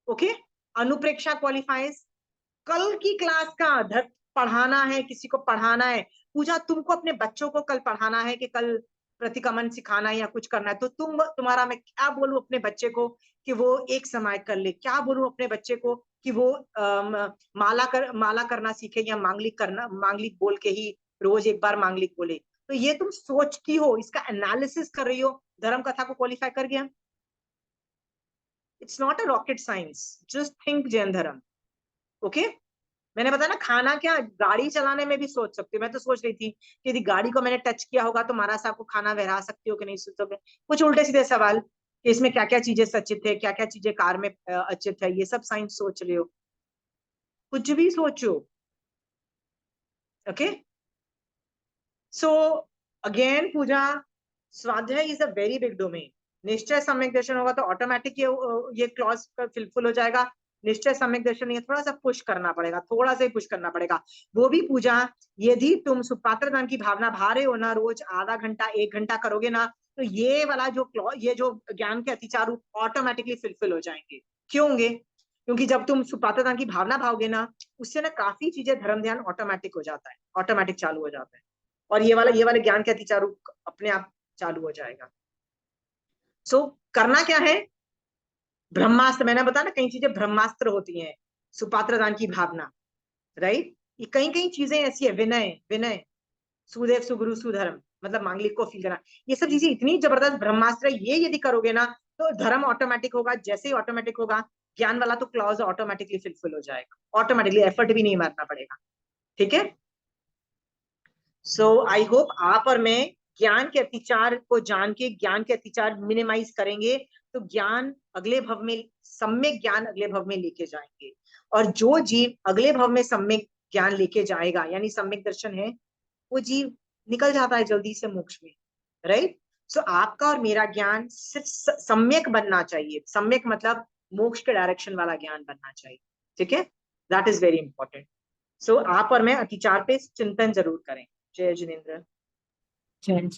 ओके? अनुप्रेक्षा क्वालिफाइज। कल की क्लास का पढ़ाना है, किसी को पढ़ाना है। पूजा, तुमको अपने बच्चों को कल पढ़ाना है कि कल प्रतिक्रमण सिखाना है या कुछ करना है, तो तुम्हारा मैं क्या बोलूं अपने बच्चे को कि वो एक समय कर ले, क्या बोलूं अपने बच्चे को कि वो माला करना सीखे या मांगलिक बोल के ही रोज एक बार मांगलिक बोले। तो ये तुम सोचती हो, इसका एनालिसिस कर रही हो, धर्म कथा को क्वालिफाई कर गया। It's not a rocket science, just think Jain Dharma. Okay, मैंने बताया ना, खाना क्या, गाड़ी चलाने में भी सोच सकती हूँ। मैं तो सोच रही थी कि यदि गाड़ी को मैंने टच किया होगा तो महाराज साहब को खाना बहरा सकती हो कि नहीं सोच सकते। कुछ उल्टे सीधे सवाल कि इसमें क्या क्या चीजें सचित है, क्या क्या चीजें कार में अचित है, ये सब साइंस सोच रहे हो, कुछ भी सोचो। ओके, सो अगेन पूजा, स्वाध्याय is a very big domain. निश्चय सम्यक दर्शन होगा तो ऑटोमेटिक ये क्लॉज फुलफिल हो जाएगा। निश्चय सम्यक दर्शन ये थोड़ा सा पुश करना पड़ेगा, थोड़ा सा ही पुश करना पड़ेगा। वो भी पूजा, यदि तुम सुपात्र दान की भावना भा रहे हो ना, रोज आधा घंटा 1 घंटा करोगे ना, तो ये वाला जो ये जो ज्ञान के अतिचार रूप ऑटोमेटिकली फुलफिल हो जाएंगे। क्यों होंगे? क्योंकि जब तुम सुपात्र दान की भावना भाओगे ना, उससे ना काफी चीजें धर्म ध्यान ऑटोमेटिक हो जाता है, ऑटोमेटिक चालू हो जाता है, और ये वाले ज्ञान के अतिचार रूप अपने आप चालू हो जाएगा। सो करना क्या है? ब्रह्मास्त्र, मैंने बताया ना कई चीजें ब्रह्मास्त्र होती हैं। सुपात्र दान की भावना, राइट, ये कई कई चीजें ऐसी है। विनय, विनय, सुदेव सुगुरु सुधर्म, मतलब मांगलिक को फील करना, ये सब चीजें इतनी जबरदस्त ब्रह्मास्त्र। ये यदि करोगे ना तो धर्म ऑटोमेटिक होगा। जैसे ही ऑटोमेटिक होगा, ज्ञान वाला तो क्लॉज ऑटोमेटिकली फुलफिल हो जाएगा, ऑटोमेटिकली, एफर्ट भी नहीं मारना पड़ेगा। ठीक है, सो आई होप आप और मैं ज्ञान के अतिचार को जान के ज्ञान के अतिचार मिनिमाइज करेंगे, तो ज्ञान अगले भव में, सम्यक ज्ञान अगले भव में लेके जाएंगे। और जो जीव अगले भव में सम्यक ज्ञान लेके जाएगा, यानी सम्यक दर्शन है, वो जीव निकल जाता है जल्दी से मोक्ष में, राइट। सो आपका और मेरा ज्ञान सिर्फ सम्यक बनना चाहिए। सम्यक मतलब मोक्ष के डायरेक्शन वाला ज्ञान बनना चाहिए। ठीक है, दैट इज वेरी इंपॉर्टेंट। सो आप और मैं अतिचार पे चिंतन जरूर करें। जय जिनेन्द्र। जय